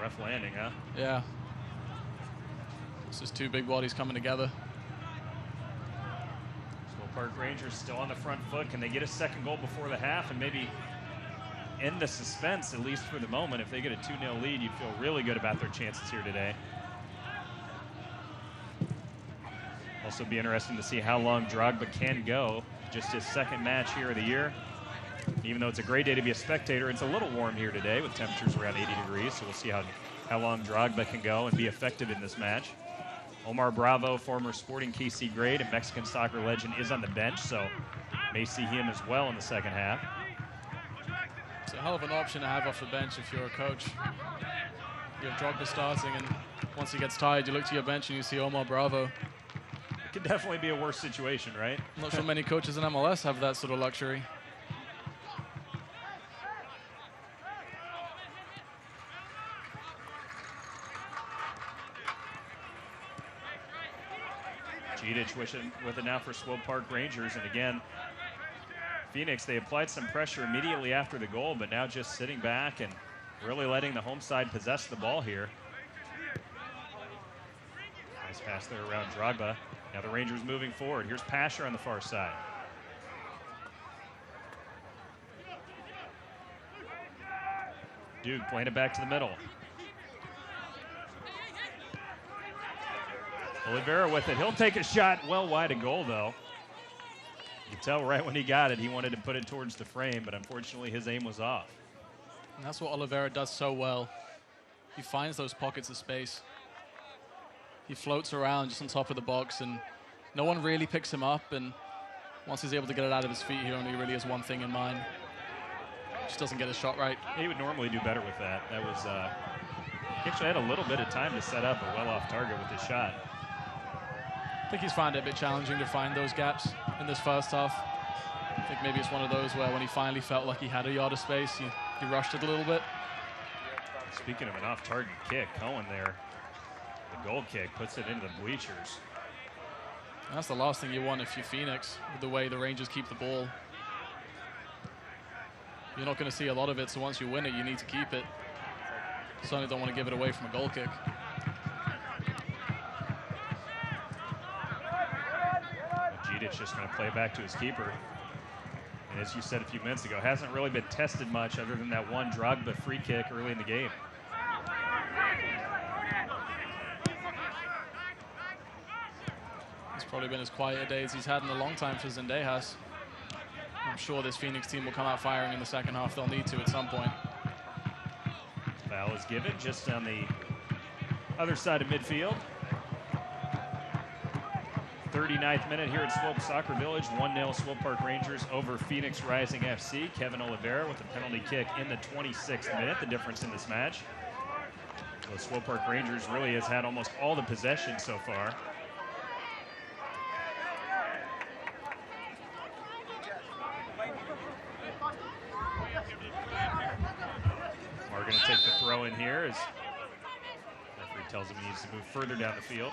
Rough landing, huh? Yeah. It's just 2 big bodies coming together. Swope Park Rangers still on the front foot. Can they get a second goal before the half and maybe end the suspense, at least for the moment? If they get a 2-0 lead, you'd feel really good about their chances here today. Also be interesting to see how long Drogba can go. Just his 2nd match here of the year. Even though it's a great day to be a spectator, it's a little warm here today with temperatures around 80 degrees. So we'll see how long Drogba can go and be effective in this match. Omar Bravo, former Sporting KC great and Mexican soccer legend, is on the bench, so may see him as well in the second half. It's a hell of an option to have off the bench if you're a coach. You have Drogba starting, and once he gets tired, you look to your bench and you see Omar Bravo. It could definitely be a worse situation, right? I'm not sure many coaches in MLS have that sort of luxury. Gidic with it now for Swope Park Rangers. And again, Phoenix, they applied some pressure immediately after the goal, but now just sitting back and really letting the home side possess the ball here. Nice pass there around Drogba. Now the Rangers moving forward. Here's Pasher on the far side. Duke playing it back to the middle. Oliveira with it. He'll take a shot well wide of goal, though. You can tell right when he got it, he wanted to put it towards the frame, but unfortunately his aim was off. And that's what Oliveira does so well. He finds those pockets of space. He floats around just on top of the box, and no one really picks him up, and Once he's able to get it out of his feet, he only really has one thing in mind. Just doesn't get his shot right. He would normally do better with that. That was, he actually had a little bit of time to set up a well-off target with his shot. I think he's found it a bit challenging to find those gaps in this first half. I think maybe it's one of those where when he finally felt like he had a yard of space, he rushed it a little bit. Speaking of an off-target kick, Cohen there, the goal kick, puts it into the bleachers. And that's the last thing you want if you're Phoenix, with the way the Rangers keep the ball. You're not going to see a lot of it, so once you win it, you need to keep it. Certainly don't want to give it away from a goal kick. Gidic just going to play back to his keeper. And as you said a few minutes ago, hasn't really been tested much other than that one Drogba free kick early in the game. It's probably been as quiet a day as he's had in a long time for Zendejas. I'm sure this Phoenix team will come out firing in the second half. They'll need to at some point. Foul is given just on the other side of midfield. 39th minute here at Swope Soccer Village. 1-0 Swope Park Rangers over Phoenix Rising FC. Kevin Oliveira with a penalty kick in the 26th minute, the difference in this match. The Swope Park Rangers really has had almost all the possession so far. We're going to take the throw in here as referee tells him he needs to move further down the field.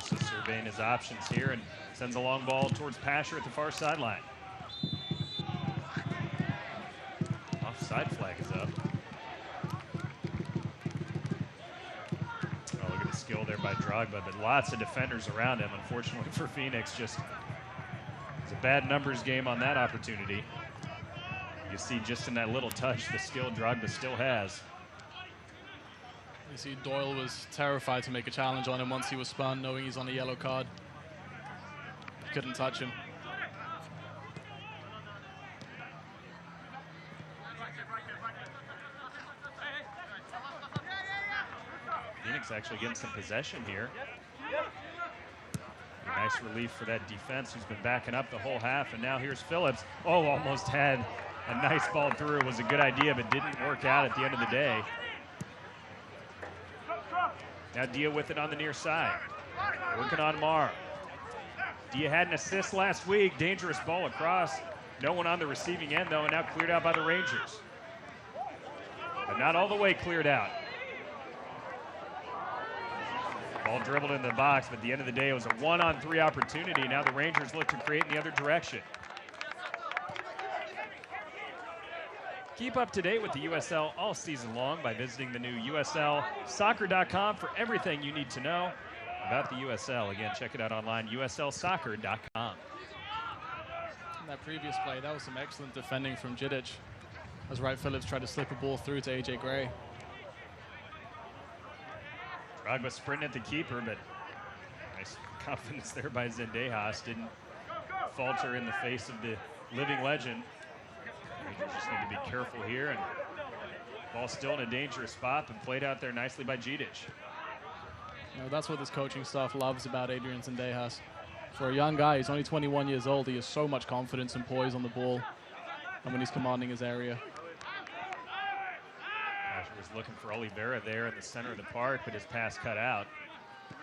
Just surveying his options here and sends a long ball towards Pasher at the far sideline. Offside flag is up. Oh, look at the skill there by Drogba, but lots of defenders around him. Unfortunately for Phoenix, just it's a bad numbers game on that opportunity. You see just in that little touch the skill Drogba still has. You see Doyle was terrified to make a challenge on him once he was spun, knowing he's on a yellow card. Couldn't touch him. Phoenix actually getting some possession here. A nice relief for that defense who's been backing up the whole half. And now here's Phillips. Oh, almost had a nice ball through. It was a good idea, but didn't work out at the end of the day. Now Dia with it on the near side. Working on Mar. Dia had an assist last week. Dangerous ball across. No one on the receiving end, though, and now cleared out by the Rangers. But not all the way cleared out. Ball dribbled into the box, but at the end of the day, it was a 1-on-3 opportunity. Now the Rangers look to create in the other direction. Keep up to date with the USL all season long by visiting the new USLsoccer.com for everything you need to know about the USL. Again, check it out online, USLsoccer.com. In that previous play, that was some excellent defending from Gidic as Wright Phillips tried to slip a ball through to AJ Gray. Drogba sprinting at the keeper, but nice confidence there by Zendejas. Didn't falter in the face of the living legend. Rangers just need to be careful here, and ball still in a dangerous spot, and played out there nicely by Gidic. You know, that's what this coaching staff loves about Adrian Zendejas. For a young guy, he's only 21 years old, he has so much confidence and poise on the ball, and when he's commanding his area. Asher was looking for Oliveira there in the center of the park, but his pass cut out.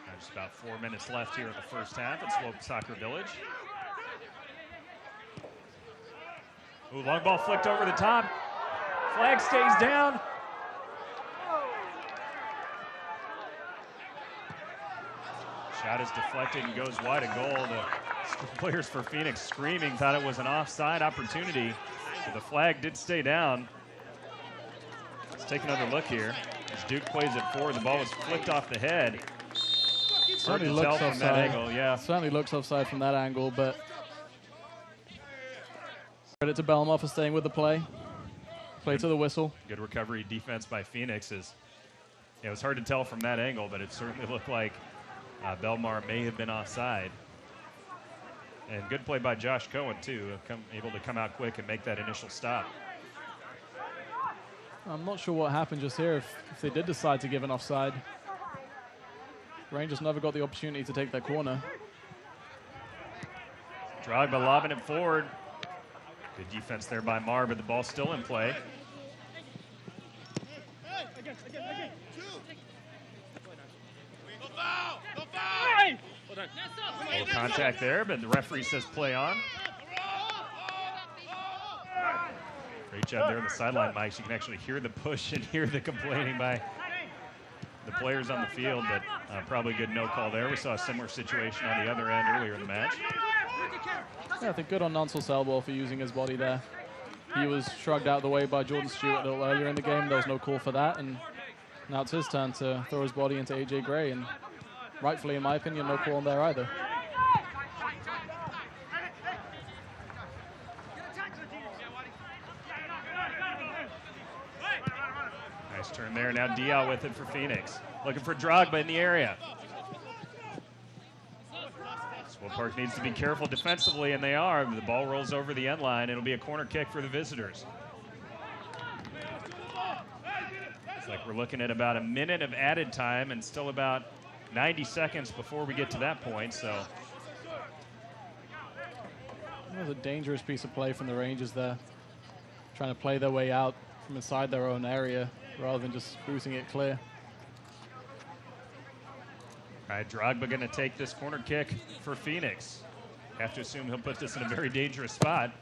Now just about 4 minutes left here in the first half at Swope Soccer Village. Ooh, long ball flicked over the top. Flag stays down. Shot is deflected and goes wide of goal. The players for Phoenix screaming, thought it was an offside opportunity. So the flag did stay down. Let's take another look here. As Duke plays it forward, the ball was flicked off the head. Hard to tell from that angle, yeah. Certainly looks offside from that angle, but credit to Belmar for staying with the play. Play to the whistle. Good recovery defense by Phoenix. It was hard to tell from that angle, but it certainly looked like Belmar may have been offside. And good play by Josh Cohen, too, able to come out quick and make that initial stop. I'm not sure what happened just here if they did decide to give an offside. Rangers never got the opportunity to take that corner. Drogba lobbing it forward. Good defense there by Mar, but the ball's still in play. A little contact there, but the referee says play on. Great job there on the sideline, Mike. You can actually hear the push and hear the complaining by the players on the field, but probably a good no call there. We saw a similar situation on the other end earlier in the match. Yeah, I think good on Nonsel's elbow for using his body there. He was shrugged out of the way by Jordan Stewart a little earlier in the game. There was no call for that, and now it's his turn to throw his body into AJ Gray, and rightfully, in my opinion, no call on there either. Nice turn there. Now Dial with it for Phoenix. Looking for Drogba in the area. Swope Park needs to be careful defensively, and they are. The ball rolls over the end line. It'll be a corner kick for the visitors. It's like we're looking at about a minute of added time and still about 90 seconds before we get to that point, so. That was a dangerous piece of play from the Rangers there. Trying to play their way out from inside their own area rather than just cruising it clear. All right, Drogba going to take this corner kick for Phoenix. Have to assume he'll put this in a very dangerous spot.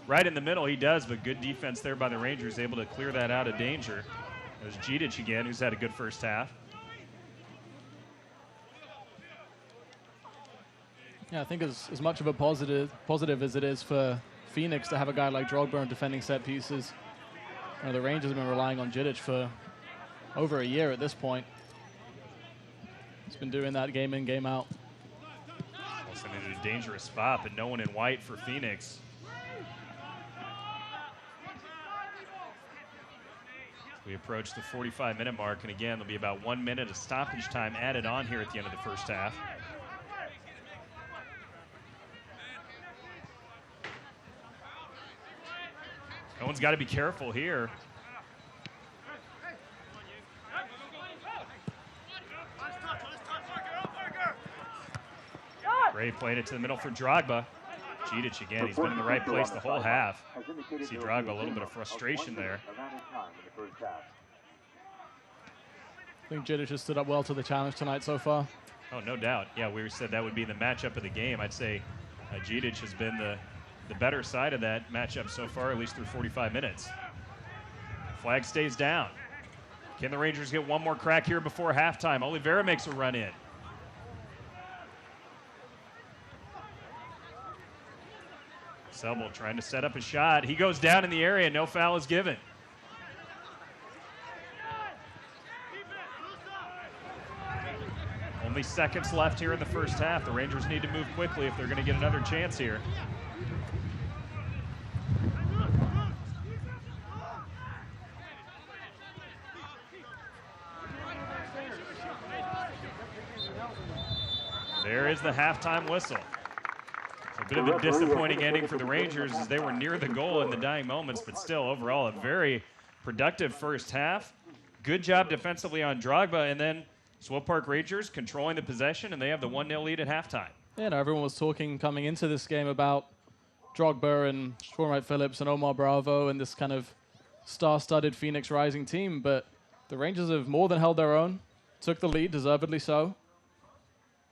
Right in the middle, he does, but good defense there by the Rangers, able to clear that out of danger. There's Djidic again, who's had a good first half. Yeah, I think as much of a positive as it is for Phoenix to have a guy like Drogba in defending set pieces, the Rangers have been relying on Djidic for over a year at this point. He's been doing that game in, game out. Also in a dangerous spot, but no one in white for Phoenix. We approach the 45-minute mark, and again, there'll be about 1 minute of stoppage time added on here at the end of the first half. Cohen's got to be careful here. Gray playing it to the middle for Drogba. Djidic again, he's been in the right place the whole half. See Drogba, a little bit of frustration there. I think Djidic has stood up well to the challenge tonight so far. Oh, no doubt. Yeah, we said that would be the matchup of the game. I'd say Djidic has been the better side of that matchup so far, at least through 45 minutes. Flag stays down. Can the Rangers get one more crack here before halftime? Oliveira makes a run in. Selbel trying to set up a shot. He goes down in the area. No foul is given. Only seconds left here in the first half. The Rangers need to move quickly if they're going to get another chance here. There is the halftime whistle. A bit of a disappointing ending for the Rangers as they were near the goal in the dying moments, but still overall a very productive first half. Good job defensively on Drogba, and then Swope Park Rangers controlling the possession, and they have the 1-0 lead at halftime. Yeah, everyone was talking coming into this game about Drogba and Sean Phillips and Omar Bravo and this kind of star-studded Phoenix Rising team, but the Rangers have more than held their own, took the lead, deservedly so.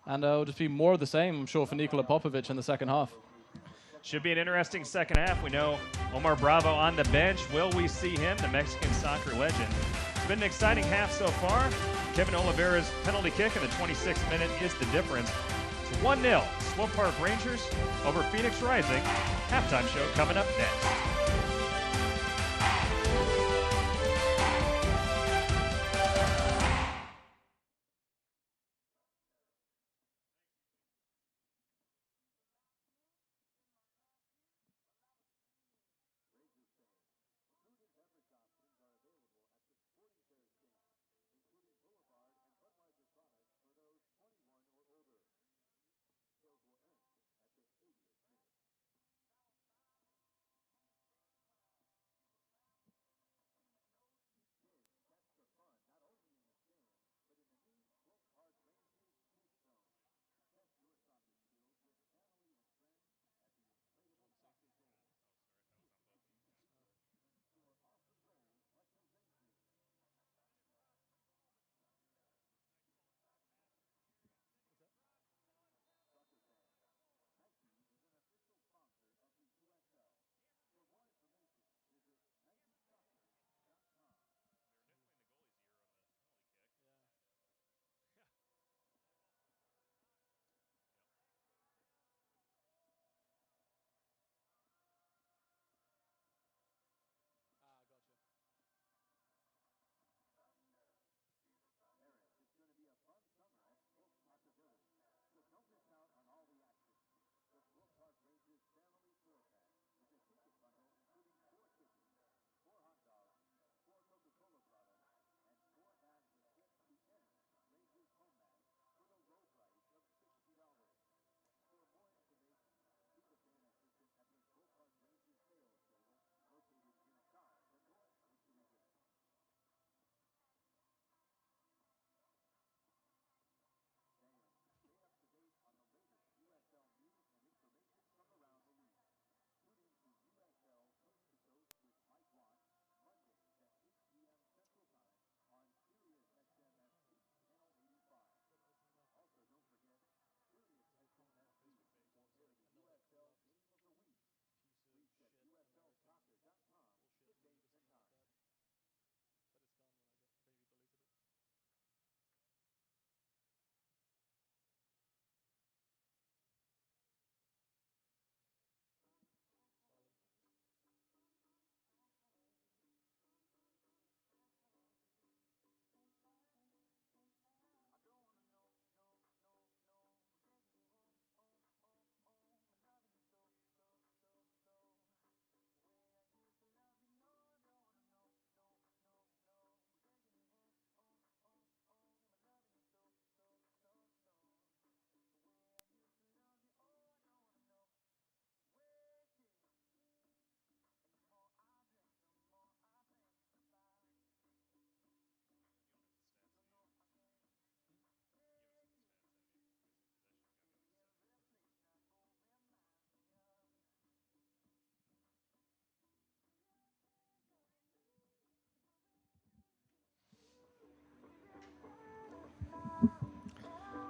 And it'll just be more of the same, I'm sure, for Nikola Popovic in the second half. Should be an interesting second half. We know Omar Bravo on the bench. Will we see him, the Mexican soccer legend? It's been an exciting half so far. Kevin Oliveira's penalty kick in the 26th minute is the difference. It's 1-0. Swope Park Rangers over Phoenix Rising. Halftime show coming up next.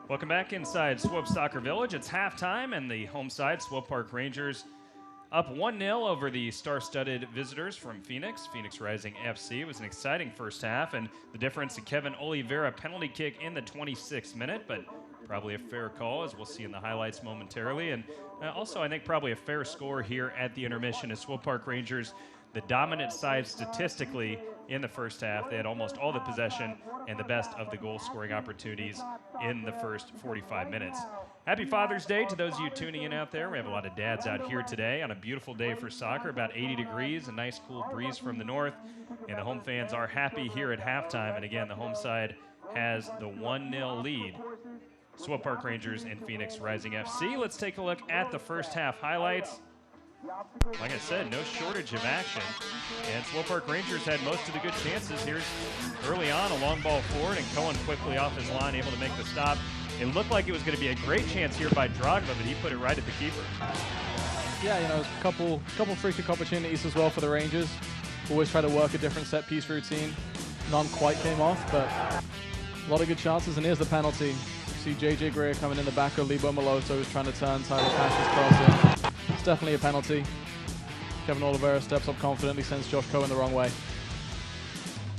Welcome back inside Swope Soccer Village. It's halftime, and the home side, Swope Park Rangers, up 1-0 over the star-studded visitors from Phoenix Rising FC. It was an exciting first half, and the difference, a Kevin Oliveira penalty kick in the 26th minute, but probably a fair call, as we'll see in the highlights momentarily. And also, I think probably a fair score here at the intermission as Swope Park Rangers, the dominant side statistically in the first half. They had almost all the possession and the best of the goal-scoring opportunities in the first 45 minutes. Happy Father's Day to those of you tuning in out there. We have a lot of dads out here today on a beautiful day for soccer, about 80 degrees, a nice cool breeze from the north, and the home fans are happy here at halftime. And again, the home side has the 1-0 lead. Swope Park Rangers and Phoenix Rising FC. Let's take a look at the first half highlights. Like I said, no shortage of action. And Swope Park Rangers had most of the good chances. Here's early on a long ball forward, and Cohen quickly off his line, able to make the stop. It looked like it was going to be a great chance here by Drogba, but he put it right at the keeper. Yeah, you know, a couple free kick opportunities as well for the Rangers. Always try to work a different set piece routine. None quite came off, but a lot of good chances. And here's the penalty. You see JJ Greer coming in the back of Lebo Maloto, who's trying to turn Tyler Cash's cross in. It's definitely a penalty. Kevin Oliveira steps up confidently, sends Josh Cohen the wrong way.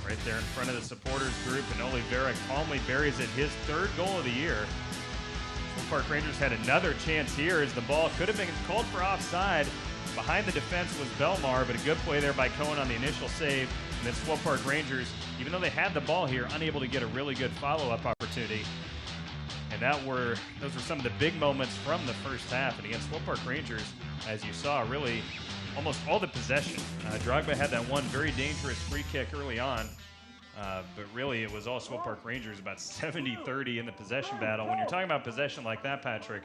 Right there in front of the supporters group, and Oliveira calmly buries it, his third goal of the year. Swope Park Rangers had another chance here as the ball could have been called for offside. Behind the defense was Belmar, but a good play there by Cohen on the initial save. And then Swope Park Rangers, even though they had the ball here, unable to get a really good follow-up opportunity. And those were some of the big moments from the first half. And again, Swope Park Rangers, as you saw, really almost all the possession. Drogba had that one very dangerous free kick early on, but really it was all Swope Park Rangers, about 70-30 in the possession battle. When you're talking about possession like that, Patrick,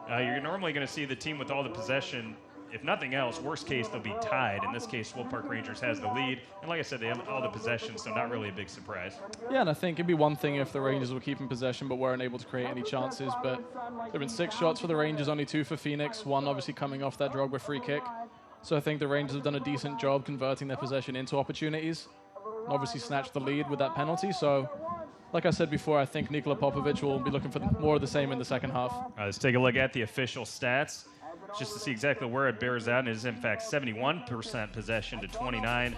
you're normally going to see the team with all the possession. If nothing else, worst case, they'll be tied. In this case, Swope Park Rangers has the lead. And like I said, they have all the possession, so not really a big surprise. Yeah, and I think it'd be one thing if the Rangers were keeping possession but weren't able to create any chances. But there have been 6 shots for the Rangers, only 2 for Phoenix, 1 obviously coming off that Drogba free kick. So I think the Rangers have done a decent job converting their possession into opportunities. And obviously snatched the lead with that penalty. So, like I said before, I think Nikola Popovic will be looking for more of the same in the second half. Let's take a look at the official stats, just to see exactly where it bears out. It is, in fact, 71% possession to 29.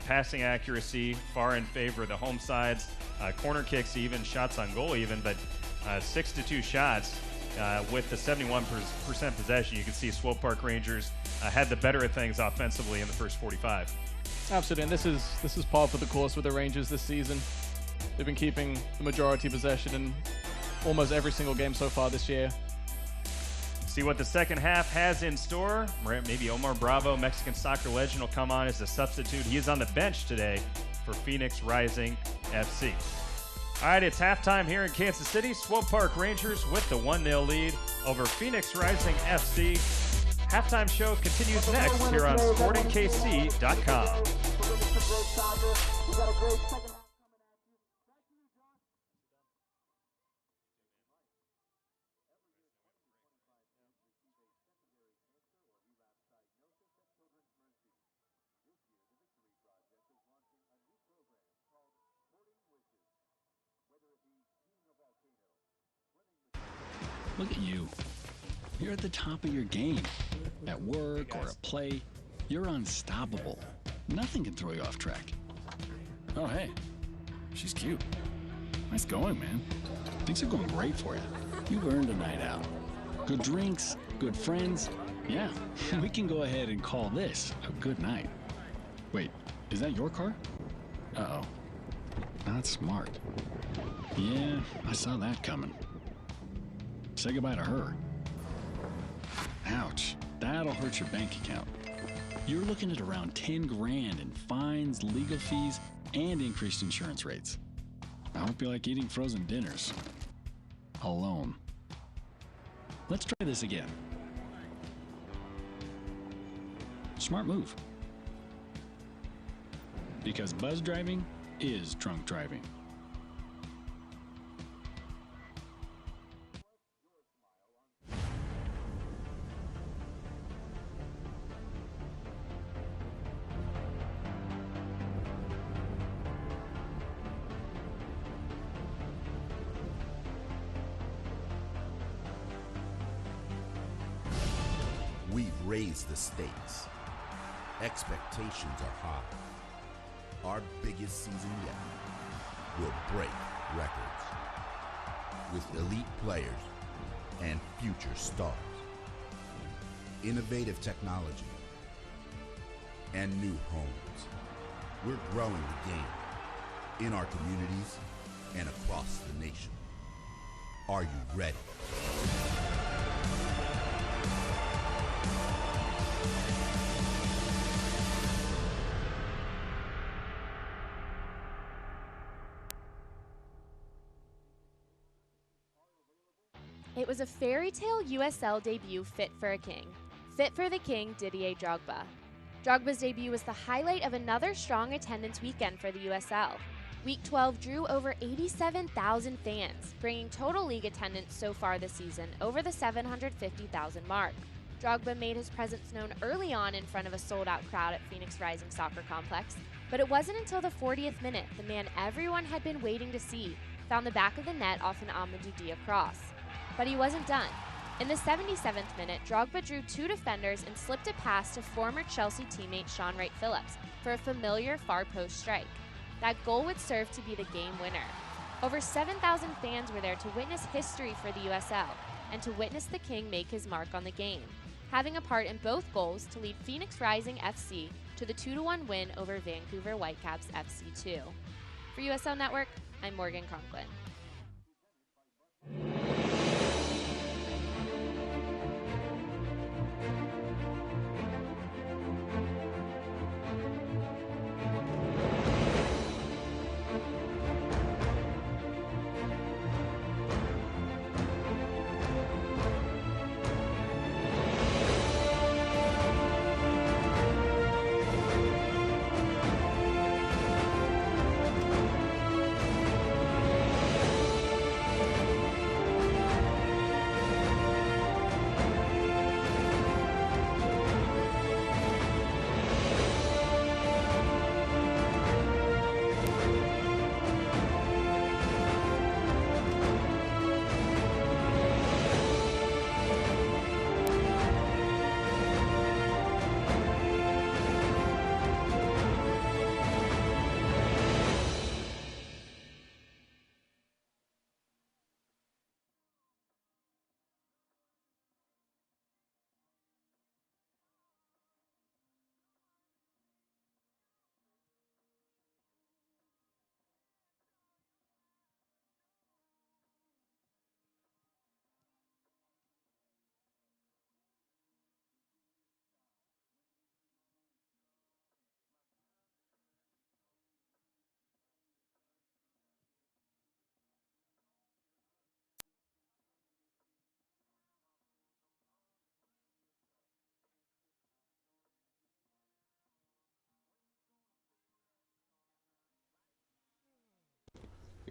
Passing accuracy far in favor of the home sides. Corner kicks even, shots on goal even, but 6-2 shots with the 71% possession. You can see Swope Park Rangers had the better of things offensively in the first 45. Absolutely, and this is par for the course with the Rangers this season. They've been keeping the majority possession in almost every single game so far this year. See what the second half has in store. Maybe Omar Bravo, Mexican soccer legend, will come on as a substitute. He is on the bench today for Phoenix Rising FC. All right, it's halftime here in Kansas City. Swope Park Rangers with the 1-0 lead over Phoenix Rising FC. Halftime show continues next here on SportingKC.com. Look at you. You're at the top of your game. At work or at play, you're unstoppable. Nothing can throw you off track. Oh, hey. She's cute. Nice going, man. Things are going great for you. You've earned a night out. Good drinks, good friends. Yeah, we can go ahead and call this a good night. Wait, is that your car? Uh-oh. Not smart. Yeah, I saw that coming. Say goodbye to her. Ouch, that'll hurt your bank account. You're looking at around 10 grand in fines, legal fees, and increased insurance rates. I hope you like eating frozen dinners. Alone. Let's try this again. Smart move. Because buzz driving is drunk driving. raise the stakes. Expectations are high. Our biggest season yet will break records with elite players and future stars. Innovative technology and new homes. We're growing the game in our communities and across the nation. Are you ready? It was a fairy tale USL debut fit for a king. Fit for the king, Didier Drogba. Drogba's debut was the highlight of another strong attendance weekend for the USL. Week 12 drew over 87,000 fans, bringing total league attendance so far this season over the 750,000 mark. Drogba made his presence known early on in front of a sold-out crowd at Phoenix Rising Soccer Complex, but it wasn't until the 40th minute the man everyone had been waiting to see found the back of the net off an Amadou Dia cross. But he wasn't done. In the 77th minute, Drogba drew two defenders and slipped a pass to former Chelsea teammate Sean Wright-Phillips for a familiar far post strike. That goal would serve to be the game winner. Over 7,000 fans were there to witness history for the USL and to witness the King make his mark on the game, having a part in both goals to lead Phoenix Rising FC to the 2-1 win over Vancouver Whitecaps FC2. For USL Network, I'm Morgan Conklin.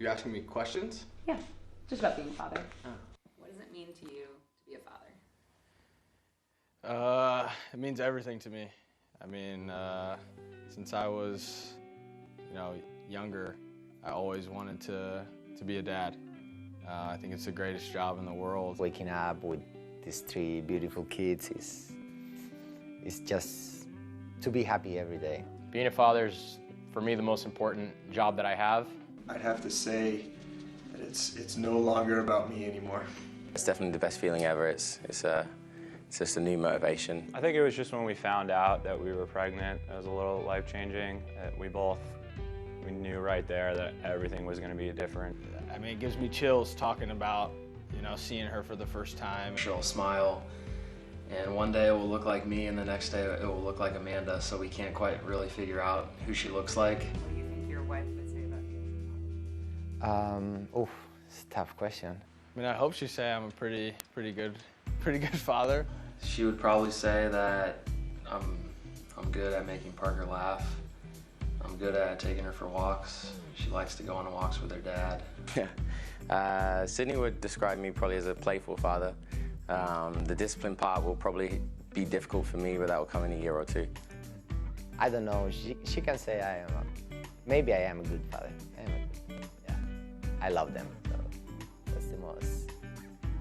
You're asking me questions? Yeah, just about being a father. Oh. What does it mean to you to be a father? It means everything to me. I mean, since I was, younger, I always wanted to be a dad. I think it's the greatest job in the world. Waking up with these three beautiful kids is just to be happy every day. Being a father is, for me, the most important job that I have. I'd have to say that it's no longer about me anymore. It's definitely the best feeling ever. It's just a new motivation. I think it was just when we found out that we were pregnant, it was a little life-changing. We knew right there that everything was going to be different. I mean, it gives me chills talking about, seeing her for the first time. She'll smile, and one day it will look like me, and the next day it will look like Amanda, so we can't quite really figure out who she looks like. What do you think your wife would say about you? It's a tough question. I mean, I hope she'd say I'm a pretty good father. She would probably say that I'm good at making Parker laugh. I'm good at taking her for walks. She likes to go on walks with her dad. Sydney would describe me probably as a playful father. The discipline part will probably be difficult for me, but that will come in a year or two. I don't know. She can say maybe I am a good father. I love them. So that's the most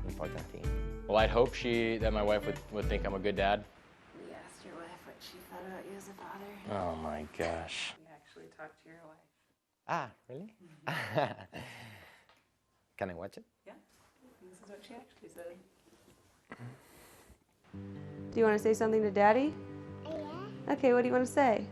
important thing. Well, I'd hope that my wife would think I'm a good dad. about you as a father. Oh my gosh. We actually talked to your wife. Ah, really? Can I watch it? Yeah. This is what she actually said. Do you want to say something to Daddy? Yeah. Okay, what do you want to say?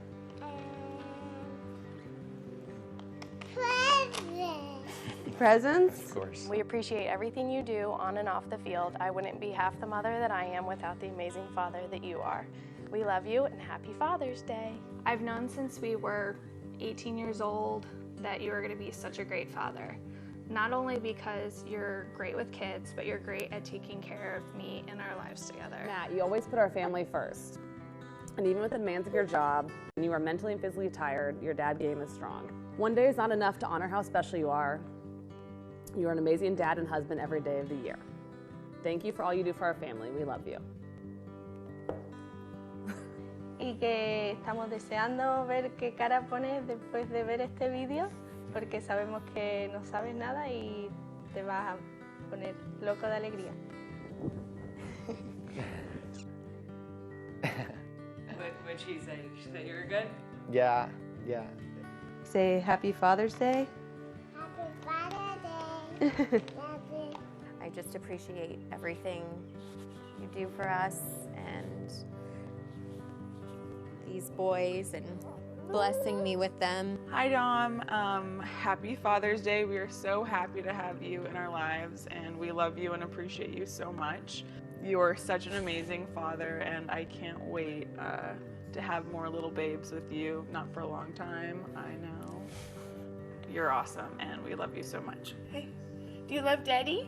Presents? Of course. We appreciate everything you do on and off the field. I wouldn't be half the mother that I am without the amazing father that you are. We love you and happy Father's Day. I've known since we were 18 years old that you are going to be such a great father. Not only because you're great with kids, but you're great at taking care of me and our lives together. Matt, you always put our family first. And even with the demands of your job, when you are mentally and physically tired, your dad game is strong. One day is not enough to honor how special you are. You are an amazing dad and husband every day of the year. Thank you for all you do for our family. We love you. Y que estamos deseando ver qué cara pones después de ver este vídeo, porque sabemos que no sabes nada y te vas a poner loco de alegría. What'd she say? She said you were good? Yeah. Say Happy Father's Day. I just appreciate everything you do for us and these boys and blessing me with them. Hi Dom, happy Father's Day. We are so happy to have you in our lives and we love you and appreciate you so much. You are such an amazing father and I can't wait to have more little babes with you. Not for a long time, I know. You're awesome and we love you so much. Hey, do you love Daddy?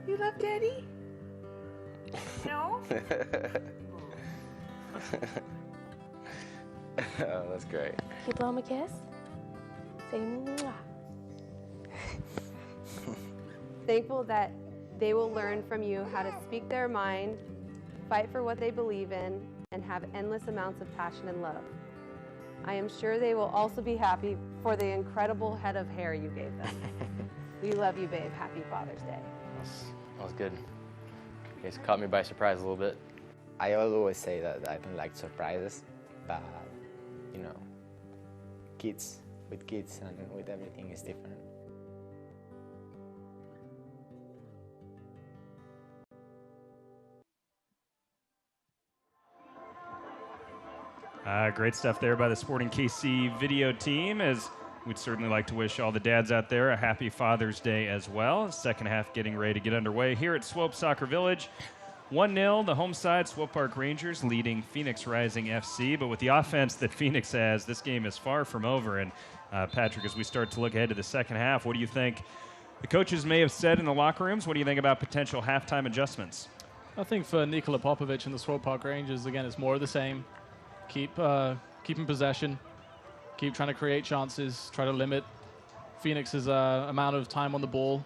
You love Daddy? No? Oh, that's great. Can you blow him a kiss? Say mwah. Thankful that they will learn from you how to speak their mind, fight for what they believe in, and have endless amounts of passion and love. I am sure they will also be happy for the incredible head of hair you gave them. We love you, babe. Happy Father's Day. That was good. You guys caught me by surprise a little bit. I always say that I don't like surprises, but you know, with kids and with everything is different. Great stuff there by the Sporting KC video team, as we'd certainly like to wish all the dads out there a happy Father's Day as well. Second half getting ready to get underway here at Swope Soccer Village. 1-0, the home side, Swope Park Rangers leading Phoenix Rising FC. But with the offense that Phoenix has, this game is far from over. And Patrick, as we start to look ahead to the second half, what do you think the coaches may have said in the locker rooms? What do you think about potential halftime adjustments? I think for Nikola Popovic and the Swope Park Rangers, again, it's more of the same. Keep in possession, keep trying to create chances, try to limit Phoenix's amount of time on the ball.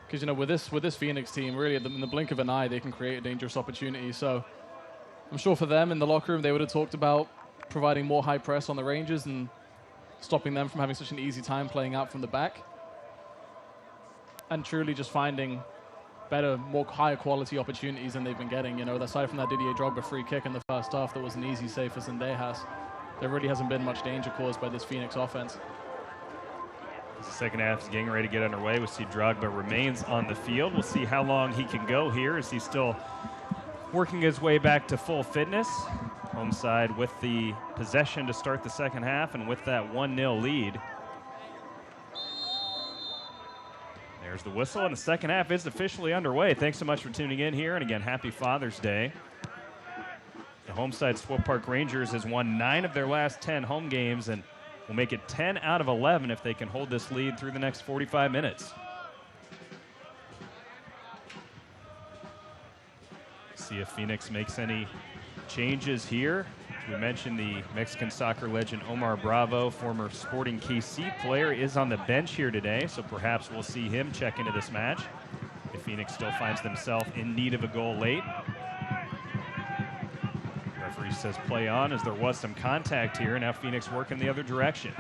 Because, you know, with this Phoenix team, really, in the blink of an eye, they can create a dangerous opportunity. So I'm sure for them in the locker room, they would have talked about providing more high press on the Rangers and stopping them from having such an easy time playing out from the back. And truly just finding better, more higher quality opportunities than they've been getting. You know, aside from that Didier Drogba free kick in the first half that was an easy save for Zendejas, there really hasn't been much danger caused by this Phoenix offense. The second half is getting ready to get underway. We'll see Drogba remains on the field. We'll see how long he can go here as he's still working his way back to full fitness. Home side with the possession to start the second half, and with that 1-0 lead. There's the whistle, and the second half is officially underway. Thanks so much for tuning in here, and again, happy Father's Day. The home side, Swope Park Rangers, has won 9 of their last 10 home games, and will make it 10 out of 11 if they can hold this lead through the next 45 minutes. See if Phoenix makes any changes here. We mentioned the Mexican soccer legend Omar Bravo, former Sporting KC player, is on the bench here today, so perhaps we'll see him check into this match if Phoenix still finds themselves in need of a goal late. Referee says play on, as there was some contact here. Now Phoenix working the other direction.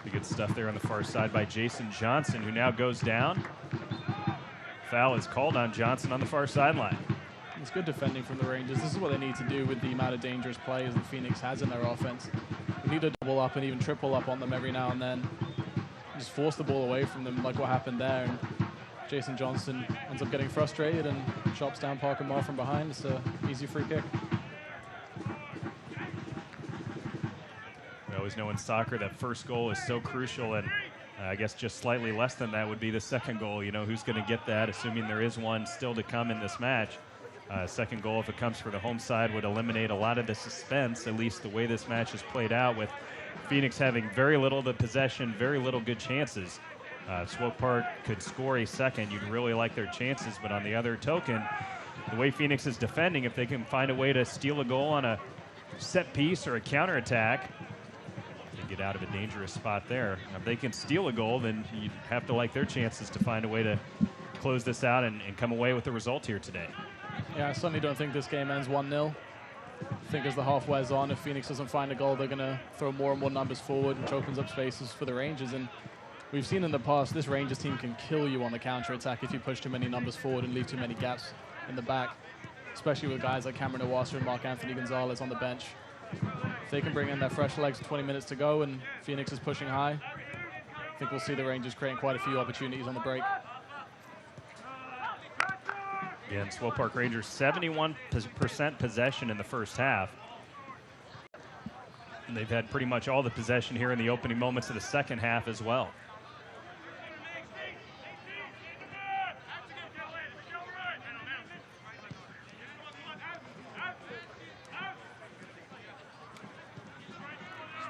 Pretty good stuff there on the far side by Jason Johnson, who now goes down. foul is called on Johnson on the far sideline. It's good defending from the Rangers. This is what they need to do with the amount of dangerous players that Phoenix has in their offense. We need to double up and even triple up on them every now and then. Just force the ball away from them like what happened there. And Jason Johnson ends up getting frustrated and chops down Parker Moore from behind. It's an easy free kick. We always know in soccer that first goal is so crucial, and I guess just slightly less than that would be the second goal. You know, who's going to get that, assuming there is one still to come in this match. Second goal, if it comes for the home side, would eliminate a lot of the suspense, at least the way this match is played out, with Phoenix having very little of the possession, very little good chances. Swope Park could score a second. You'd really like their chances, but on the other token, the way Phoenix is defending, if they can find a way to steal a goal on a set piece or a counterattack, they get out of a dangerous spot there. If they can steal a goal, then you'd have to like their chances to find a way to close this out and come away with the result here today. Yeah, I certainly don't think this game ends 1-0. I think as the half wears on, if Phoenix doesn't find a goal, they're going to throw more and more numbers forward, which opens up spaces for the Rangers. And we've seen in the past, this Rangers team can kill you on the counter-attack if you push too many numbers forward and leave too many gaps in the back, especially with guys like Cameron Iwasa and Marc-Anthony Gonzalez on the bench. If they can bring in their fresh legs with 20 minutes to go and Phoenix is pushing high, I think we'll see the Rangers creating quite a few opportunities on the break. Again, Swope Park Rangers 71% possession in the first half. And they've had pretty much all the possession here in the opening moments of the second half as well.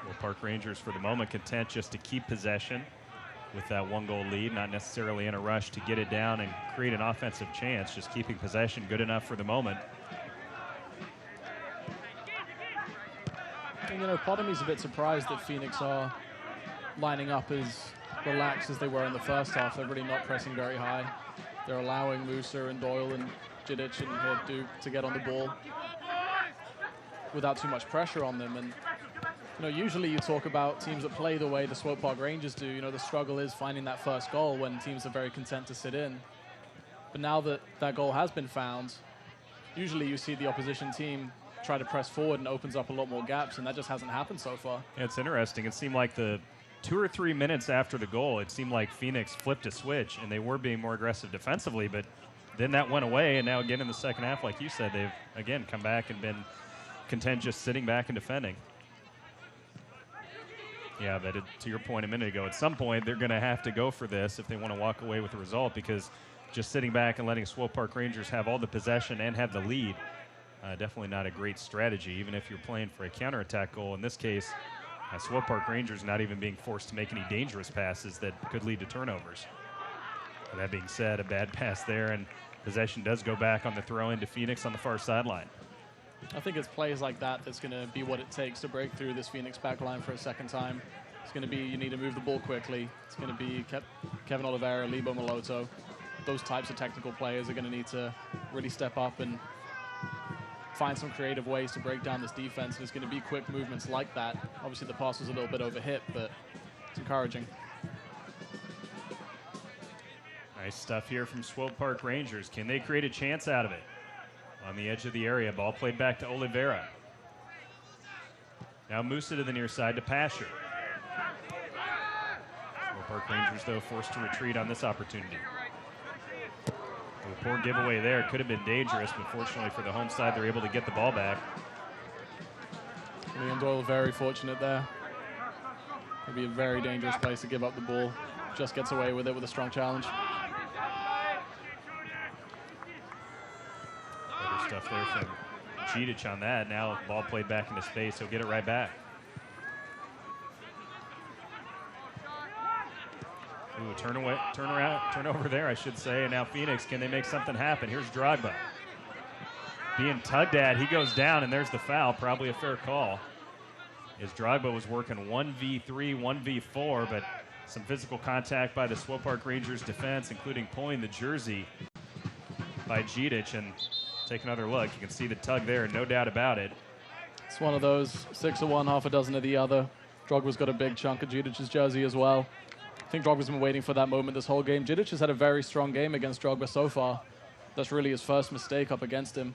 Swope Park Rangers for the moment content just to keep possession with that 1-goal lead, not necessarily in a rush to get it down and create an offensive chance, just keeping possession good enough for the moment. And, you know, part of me is a bit surprised that Phoenix are lining up as relaxed as they were in the first half. They're really not pressing very high. They're allowing Musa and Doyle and Jidic and here Duke to get on the ball without too much pressure on them. And you know, usually you talk about teams that play the way the Swope Park Rangers do. You know, the struggle is finding that first goal when teams are very content to sit in. But now that that goal has been found, usually you see the opposition team try to press forward and opens up a lot more gaps, and that just hasn't happened so far. Yeah, it's interesting. It seemed like the 2 or 3 minutes after the goal, it seemed like Phoenix flipped a switch, and they were being more aggressive defensively, but then that went away, and now again in the second half, like you said, they've, again, come back and been content just sitting back and defending. Yeah, but to your point a minute ago, at some point they're going to have to go for this if they want to walk away with the result, because just sitting back and letting Swope Park Rangers have all the possession and have the lead, definitely not a great strategy, even if you're playing for a counterattack goal. In this case, Swope Park Rangers not even being forced to make any dangerous passes that could lead to turnovers. But that being said, a bad pass there, and possession does go back on the throw-in to Phoenix on the far sideline. I think it's plays like that that's going to be what it takes to break through this Phoenix back line for a second time. It's going to be you need to move the ball quickly. It's going to be Kevin Oliveira, Libo Maloto. Those types of technical players are going to need to really step up and find some creative ways to break down this defense. And it's going to be quick movements like that. Obviously, the pass was a little bit overhit, but it's encouraging. Nice stuff here from Swope Park Rangers. Can they create a chance out of it? On the edge of the area, ball played back to Oliveira. Now Musa to the near side to Pasher. Swope Park Rangers, though, forced to retreat on this opportunity. A poor giveaway there. Could have been dangerous, but fortunately for the home side, they're able to get the ball back. Leon Doyle very fortunate there. It'd be a very dangerous place to give up the ball. Just gets away with it with a strong challenge. Stuff there from Jidic on that. Now ball played back into space. He'll get it right back. Ooh, turnover there, I should say. And now Phoenix, can they make something happen? Here's Drogba. Being tugged at, he goes down, and there's the foul. Probably a fair call. As Drogba was working 1v3, 1v4, but some physical contact by the Swope Park Rangers defense, including pulling the jersey by Jidic. And take another look. You can see the tug there, no doubt about it. It's one of those 6 of one, half a dozen of the other. Drogba's got a big chunk of Judic's jersey as well. I think Drogba's been waiting for that moment this whole game. Djidic has had a very strong game against Drogba so far. That's really his first mistake up against him.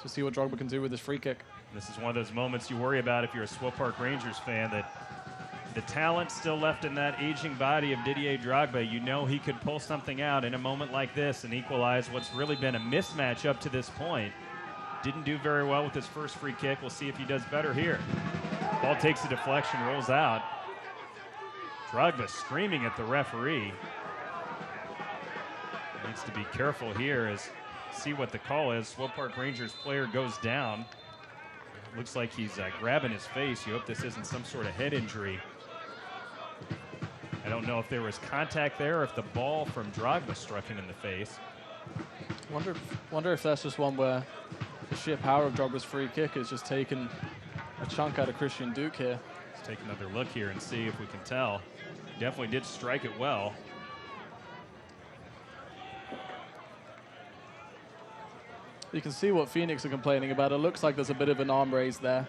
So see what Drogba can do with his free kick. This is one of those moments you worry about if you're a Swope Park Rangers fan, that the talent still left in that aging body of Didier Drogba. You know he could pull something out in a moment like this and equalize what's really been a mismatch up to this point. Didn't do very well with his first free kick. We'll see if he does better here. Ball takes a deflection, rolls out. Drogba screaming at the referee. Needs to be careful here as see what the call is. Swope Park Rangers player goes down. Looks like he's grabbing his face. You hope this isn't some sort of head injury. I don't know if there was contact there or if the ball from Drogba struck him in the face. Wonder if that's just one where the sheer power of Drogba's free kick is just taking a chunk out of Christian Duke here. Let's take another look here and see if we can tell. Definitely did strike it well. You can see what Phoenix are complaining about. It looks like there's a bit of an arm raise there.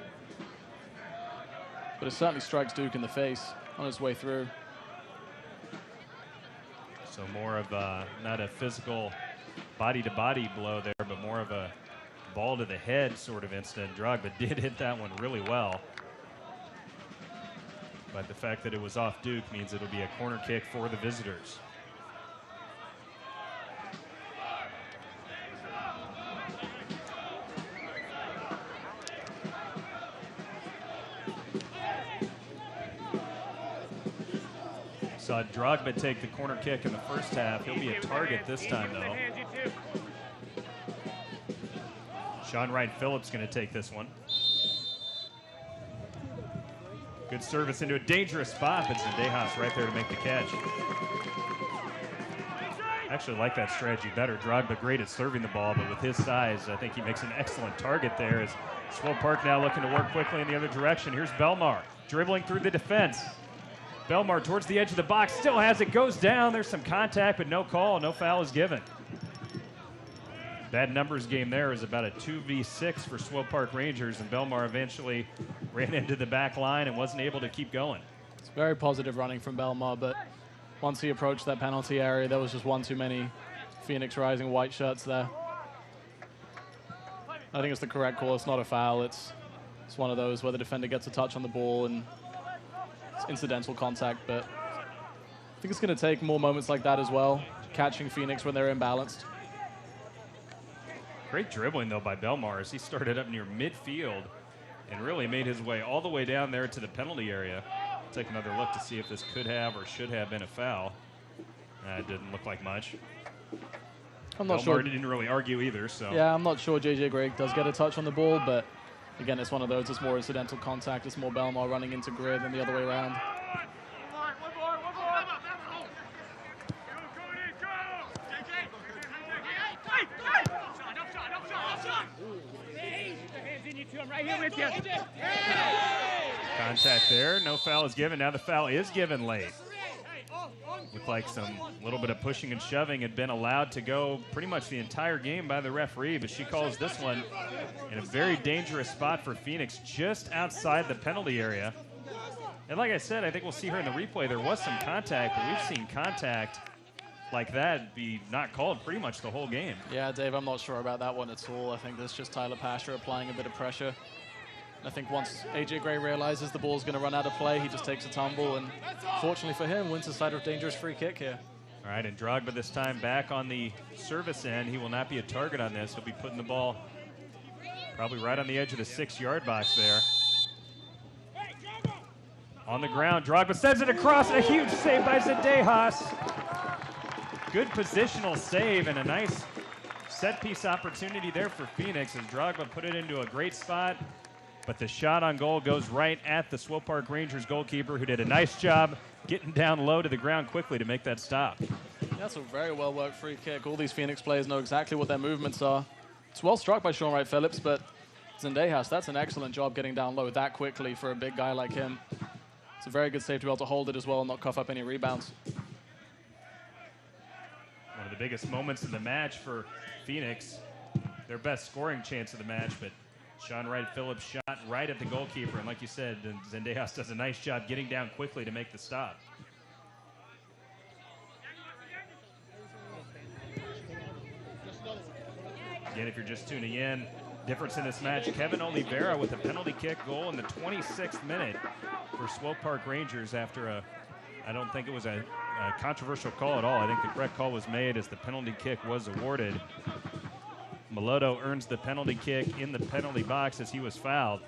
But it certainly strikes Duke in the face on his way through. So more of not a physical body-to-body blow there, but more of a ball to the head sort of incident. Drogba did hit that one really well. But the fact that it was off Duke means it'll be a corner kick for the visitors. Saw Drogba take the corner kick in the first half. He'll be a target this time, though. Sean Wright Phillips going to take this one. Good service into a dangerous spot, but Zendejas right there to make the catch. I actually like that strategy better. Drogba great at serving the ball, but with his size, I think he makes an excellent target there. As Swope Park now looking to work quickly in the other direction. Here's Belmar dribbling through the defense. Belmar towards the edge of the box, still has it, goes down. There's some contact, but no call, no foul is given. Bad numbers game there is about a 2v6 for Swope Park Rangers, and Belmar eventually ran into the back line and wasn't able to keep going. It's very positive running from Belmar, but once he approached that penalty area, there was just one too many Phoenix Rising white shirts there. I think it's the correct call. It's not a foul. It's one of those where the defender gets a touch on the ball and it's incidental contact, but I think it's going to take more moments like that as well, catching Phoenix when they're imbalanced. Great dribbling, though, by Belmar as he started up near midfield and really made his way all the way down there to the penalty area. Take another look to see if this could have or should have been a foul. It didn't look like much. I'm not Belmar sure. Didn't really argue either, so. Yeah, I'm not sure JJ Gregg does get a touch on the ball, but again, it's one of those. It's more incidental contact. It's more Belmar running into Greer than the other way around. Contact there. No foul is given. Now the foul is given late. Looked like some little bit of pushing and shoving had been allowed to go pretty much the entire game by the referee, but she calls this one in a very dangerous spot for Phoenix, just outside the penalty area. And like I said, I think we'll see her in the replay. There was some contact, but we've seen contact like that be not called pretty much the whole game. Yeah, Dave, I'm not sure about that one at all. I think that's just Tyler Pasher applying a bit of pressure. I think once AJ Gray realizes the ball's going to run out of play, he just takes a tumble, and fortunately for him, wins the side of dangerous free kick here. All right, and Drogba this time back on the service end. He will not be a target on this. He'll be putting the ball probably right on the edge of the 6-yard box there. On the ground, Drogba sends it across, and a huge save by Zendejas. Good positional save and a nice set-piece opportunity there for Phoenix as Drogba put it into a great spot. But the shot on goal goes right at the Swope Park Rangers goalkeeper, who did a nice job getting down low to the ground quickly to make that stop. That's a very well-worked free kick. All these Phoenix players know exactly what their movements are. It's well struck by Sean Wright Phillips, but Zendejas, that's an excellent job getting down low that quickly for a big guy like him. It's a very good save to be able to hold it as well and not cough up any rebounds. One of the biggest moments in the match for Phoenix. Their best scoring chance of the match, but Sean Wright Phillips shot right at the goalkeeper, and like you said, Zendejas does a nice job getting down quickly to make the stop. Again, if you're just tuning in, difference in this match, Kevin Oliveira with a penalty kick goal in the 26th minute for Swope Park Rangers after I don't think it was a controversial call at all. I think the correct call was made as the penalty kick was awarded. Melotto earns the penalty kick in the penalty box as he was fouled.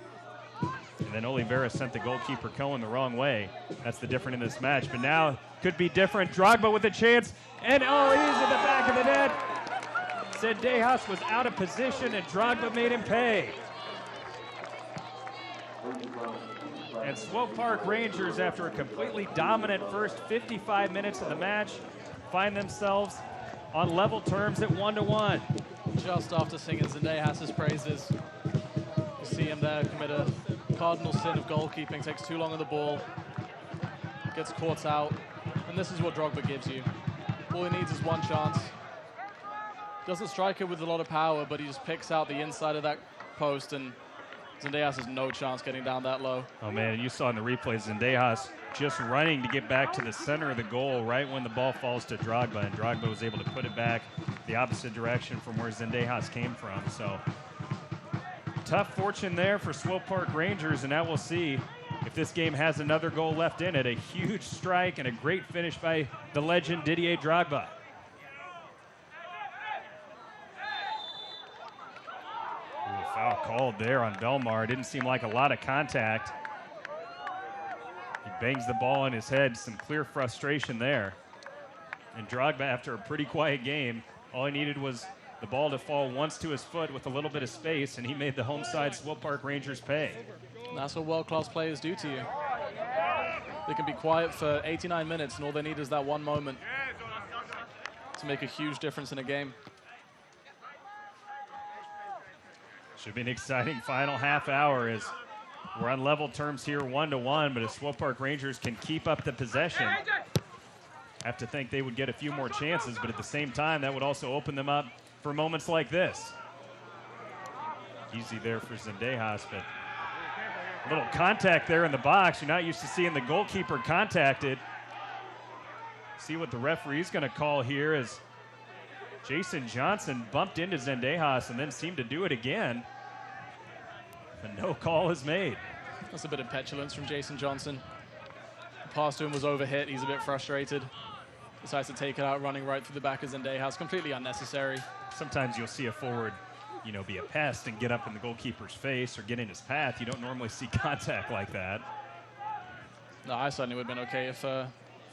And then Oliveira sent the goalkeeper Cohen the wrong way. That's the difference in this match. But now could be different. Drogba with a chance. And he's in the back of the net. Zendejas was out of position and Drogba made him pay. And Swope Park Rangers, after a completely dominant first 55 minutes of the match, find themselves on level terms at 1-1. Just after singing Zendejas' praises, you see him there commit a cardinal sin of goalkeeping, takes too long on the ball, gets caught out, and this is what Drogba gives you. All he needs is one chance. Doesn't strike it with a lot of power, but he just picks out the inside of that post, and Zendejas has no chance getting down that low. Oh man, you saw in the replay Zendejas just running to get back to the center of the goal right when the ball falls to Drogba, and Drogba was able to put it back the opposite direction from where Zendejas came from. So tough fortune there for Swope Park Rangers, and now we'll see if this game has another goal left in it. A huge strike and a great finish by the legend Didier Drogba. Ooh, foul called there on Belmar. Didn't seem like a lot of contact. He bangs the ball on his head. Some clear frustration there. And Drogba, after a pretty quiet game, all he needed was the ball to fall once to his foot with a little bit of space, and he made the home side Swope Park Rangers pay. And that's what world-class players do to you. They can be quiet for 89 minutes, and all they need is that one moment to make a huge difference in a game. Should be an exciting final half hour as we're on level terms here, 1-1, but if Swope Park Rangers can keep up the possession, I have to think they would get a few more chances, but at the same time, that would also open them up for moments like this. Easy there for Zendejas, but a little contact there in the box. You're not used to seeing the goalkeeper contacted. See what the referee's going to call here as Jason Johnson bumped into Zendejas and then seemed to do it again. And no call is made. That's a bit of petulance from Jason Johnson. The pass to him was overhit. He's a bit frustrated. Decides to take it out, running right through the back of Zendejas. Completely unnecessary. Sometimes you'll see a forward, be a pest and get up in the goalkeeper's face or get in his path. You don't normally see contact like that. No, I certainly would have been okay if the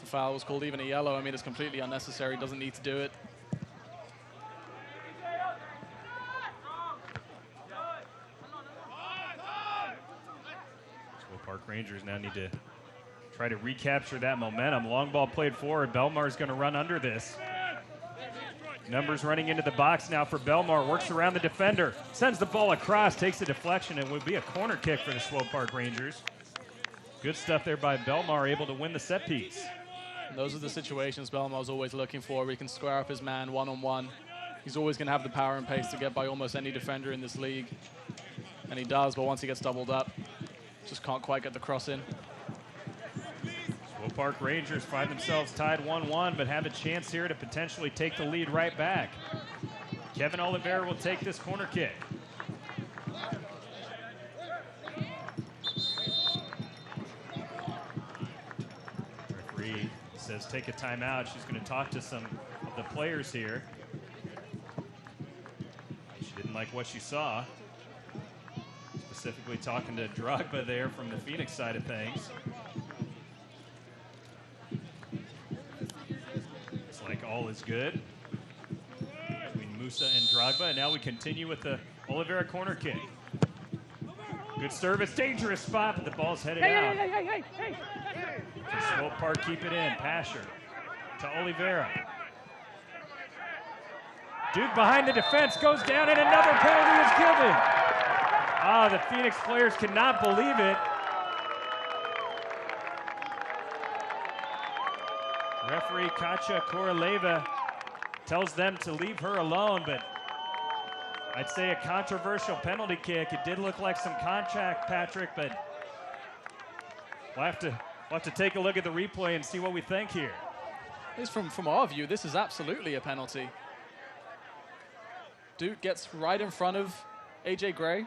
foul was called, even a yellow. I mean, it's completely unnecessary. Doesn't need to do it. Swope Park Rangers now need to try to recapture that momentum. Long ball played forward. Belmar's going to run under this. Numbers running into the box now for Belmar. Works around the defender. Sends the ball across. Takes a deflection and would be a corner kick for the Swope Park Rangers. Good stuff there by Belmar, able to win the set piece. And those are the situations Belmar's always looking for, where he can square up his man one-on-one. He's always going to have the power and pace to get by almost any defender in this league. And he does, but once he gets doubled up, just can't quite get the cross in. Swope Park Rangers find themselves tied 1-1, but have a chance here to potentially take the lead right back. Kevin Oliveira will take this corner kick. Referee says take a timeout. She's going to talk to some of the players here. She didn't like what she saw. Specifically talking to Drogba there from the Phoenix side of things. Looks like all is good between Musa and Drogba. And now we continue with the Oliveira corner kick. Good service, dangerous spot, but the ball's headed out. For Swope Park, keep it in. Pasher to Oliveira. Duke behind the defense, goes down, and another penalty is given. Ah, the Phoenix players cannot believe it. Referee Katja Koroleva tells them to leave her alone, but I'd say a controversial penalty kick. It did look like some contact, Patrick, but we'll have to take a look at the replay and see what we think here. From our view, this is absolutely a penalty. Duke gets right in front of AJ Gray,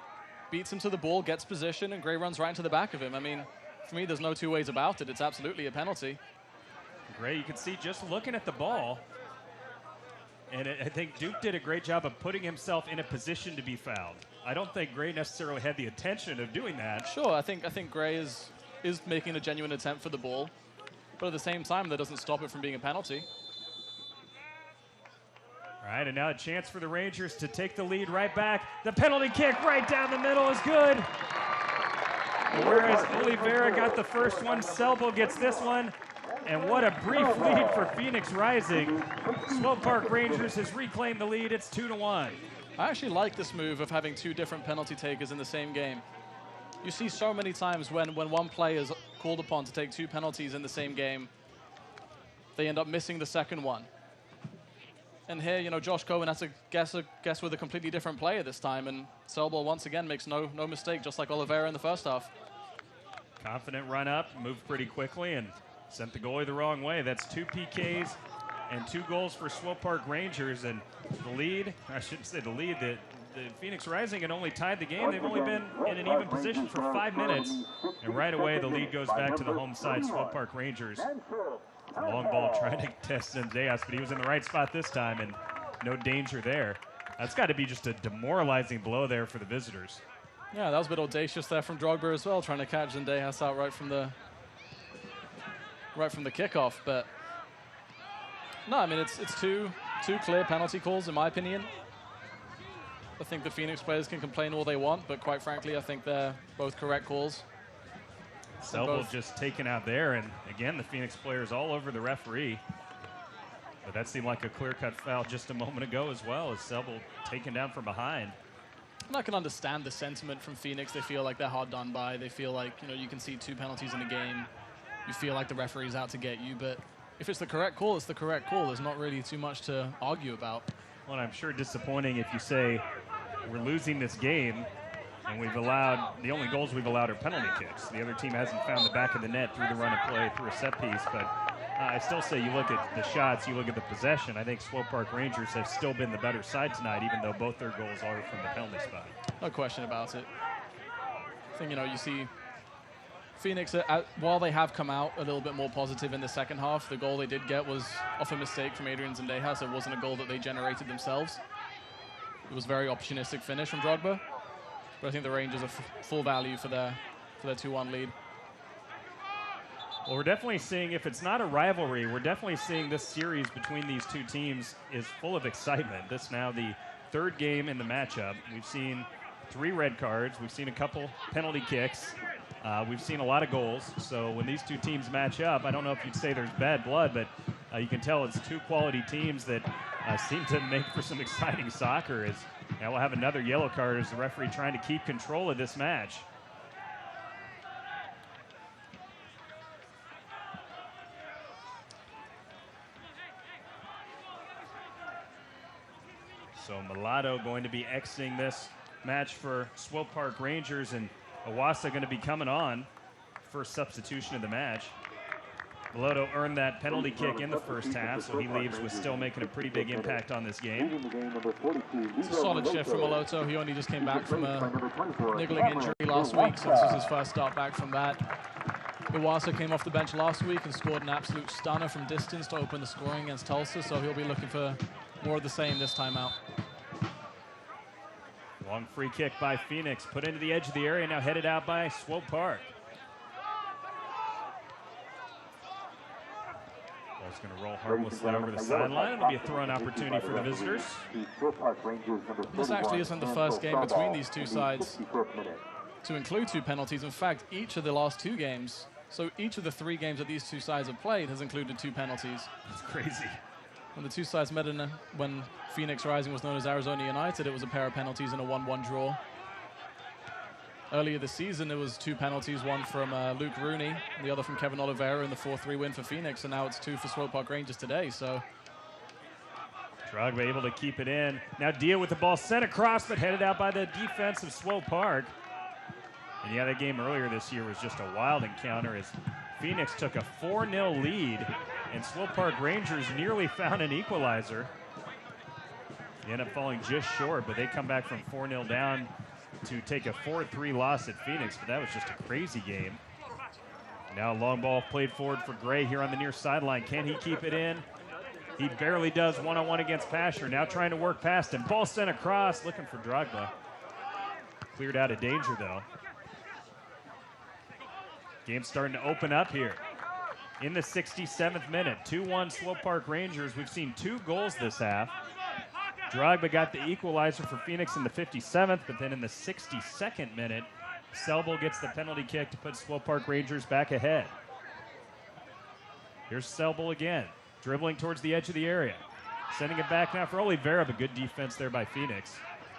beats him to the ball, gets position, and Gray runs right into the back of him. I mean, for me, there's no two ways about it. It's absolutely a penalty. Gray, you can see just looking at the ball, and I think Duke did a great job of putting himself in a position to be fouled. I don't think Gray necessarily had the intention of doing that. Sure, I think Gray is making a genuine attempt for the ball, but at the same time, that doesn't stop it from being a penalty. All right, and now a chance for the Rangers to take the lead right back. The penalty kick right down the middle is good. Whereas Oliveira got the first one, Selbo gets this one. And what a brief lead for Phoenix Rising. Swope Park Rangers has reclaimed the lead. It's 2-1. I actually like this move of having two different penalty takers in the same game. You see so many times when one player is called upon to take two penalties in the same game, they end up missing the second one. And here, you know, Josh Cohen has to guess with a completely different player this time, and Selbel once again makes no mistake, just like Oliveira in the first half. Confident run up, moved pretty quickly, and sent the goalie the wrong way. That's 2 PKs and 2 goals for Swope Park Rangers, and the lead, I shouldn't say the lead, the Phoenix Rising had only tied the game. They've only been in an even position for 5 minutes, and right away the lead goes back to the home side, Swope Park Rangers. Long ball trying to test Zendejas, but he was in the right spot this time, and no danger there. That's got to be just a demoralizing blow there for the visitors. Yeah, that was a bit audacious there from Drogba as well, trying to catch Zendejas out right from the kickoff. But no, I mean it's two clear penalty calls in my opinion. I think the Phoenix players can complain all they want, but quite frankly, I think they're both correct calls. Selbel just taken out there, and again, the Phoenix players all over the referee. But that seemed like a clear-cut foul just a moment ago as well, as Selbel taken down from behind. And I can understand the sentiment from Phoenix. They feel like they're hard done by. They feel like, you know, you can see 2 penalties in a game. You feel like the referee's out to get you, but if it's the correct call, it's the correct call. There's not really too much to argue about. Well, I'm sure disappointing if you say we're losing this game, and we've allowed, the only goals we've allowed are penalty kicks. The other team hasn't found the back of the net through the run of play, through a set piece. But I still say you look at the shots, you look at the possession. I think Swope Park Rangers have still been the better side tonight, even though both their goals are from the penalty spot. No question about it. I think, you know, you see Phoenix, while they have come out a little bit more positive in the second half, the goal they did get was off a mistake from Adrian Zendejas. It wasn't a goal that they generated themselves. It was a very opportunistic finish from Drogba. But I think the Rangers are full value for their 2-1 lead. Well, we're definitely seeing, if it's not a rivalry, we're definitely seeing this series between these two teams is full of excitement. This is now the 3rd game in the matchup. We've seen 3 red cards. We've seen a couple penalty kicks. We've seen a lot of goals. So when these two teams match up, I don't know if you'd say there's bad blood, but you can tell it's 2 quality teams that seem to make for some exciting soccer. Now we'll have another yellow card as the referee trying to keep control of this match. So Mulatto going to be exiting this match for Swope Park Rangers, and Iwasa going to be coming on. First substitution of the match. Mulatto earned that penalty kick in the first half, so he leaves with still making a pretty big impact on this game. It's a solid shift from Mulatto. He only just came back from a niggling injury last week, so this is his first start back from that. Iwasa came off the bench last week and scored an absolute stunner from distance to open the scoring against Tulsa, so he'll be looking for more of the same this time out. Long free kick by Phoenix, put into the edge of the area, now headed out by Swope Park. Ball's going to roll harmlessly over the sideline. It'll be a throw-in opportunity for the visitors. This actually isn't the first game between these two sides to include 2 penalties. In fact, each of the last 2 games, so each of the 3 games that these two sides have played has included 2 penalties. That's crazy. When the two sides met when Phoenix Rising was known as Arizona United, it was a pair of penalties and a 1-1 draw. Earlier this season, there was 2 penalties, one from Luke Rooney, and the other from Kevin Oliveira in the 4-3 win for Phoenix, and now it's 2 for Swope Park Rangers today. So Drogba able to keep it in. Now Dia with the ball sent across, but headed out by the defense of Swope Park. And yeah, that game earlier this year was just a wild encounter as Phoenix took a 4-0 lead, and Swope Park Rangers nearly found an equalizer. They end up falling just short, but they come back from 4-0 down to take a 4-3 loss at Phoenix, but that was just a crazy game. Now long ball played forward for Gray here on the near sideline. Can he keep it in? He barely does one-on-one against Pasher. Now trying to work past him. Ball sent across, looking for Drogba. Cleared out of danger, though. Game's starting to open up here. In the 67th minute, 2-1 Swope Park Rangers. We've seen 2 goals this half. Drogba got the equalizer for Phoenix in the 57th, but then in the 62nd minute, Selbel gets the penalty kick to put Swope Park Rangers back ahead. Here's Selbel again, dribbling towards the edge of the area. Sending it back now for Oliveira, but good defense there by Phoenix.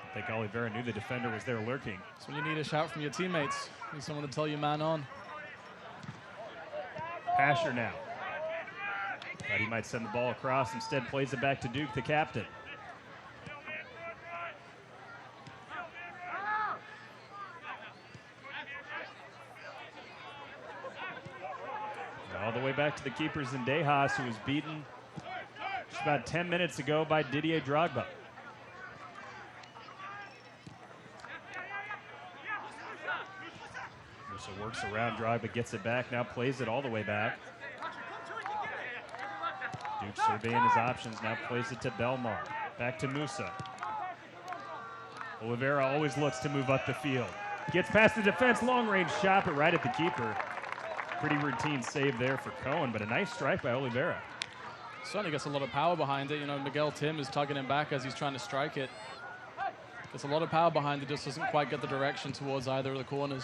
I think Oliveira knew the defender was there lurking. That's when you need a shout from your teammates. Need someone to tell you man on. Pasher now. Thought he might send the ball across. Instead plays it back to Duke, the captain. All the way back to the keeper Zendejas, who was beaten just about 10 minutes ago by Didier Drogba. Musa works around Drogba, gets it back, now plays it all the way back. Duke surveying his options, now plays it to Belmar. Back to Musa. Oliveira always looks to move up the field. Gets past the defense, long-range shot, but right at the keeper. Pretty routine save there for Cohen, but a nice strike by Oliveira. Certainly gets a lot of power behind it. You know, Miguel Tim is tugging him back as he's trying to strike it. Gets a lot of power behind it, just doesn't quite get the direction towards either of the corners.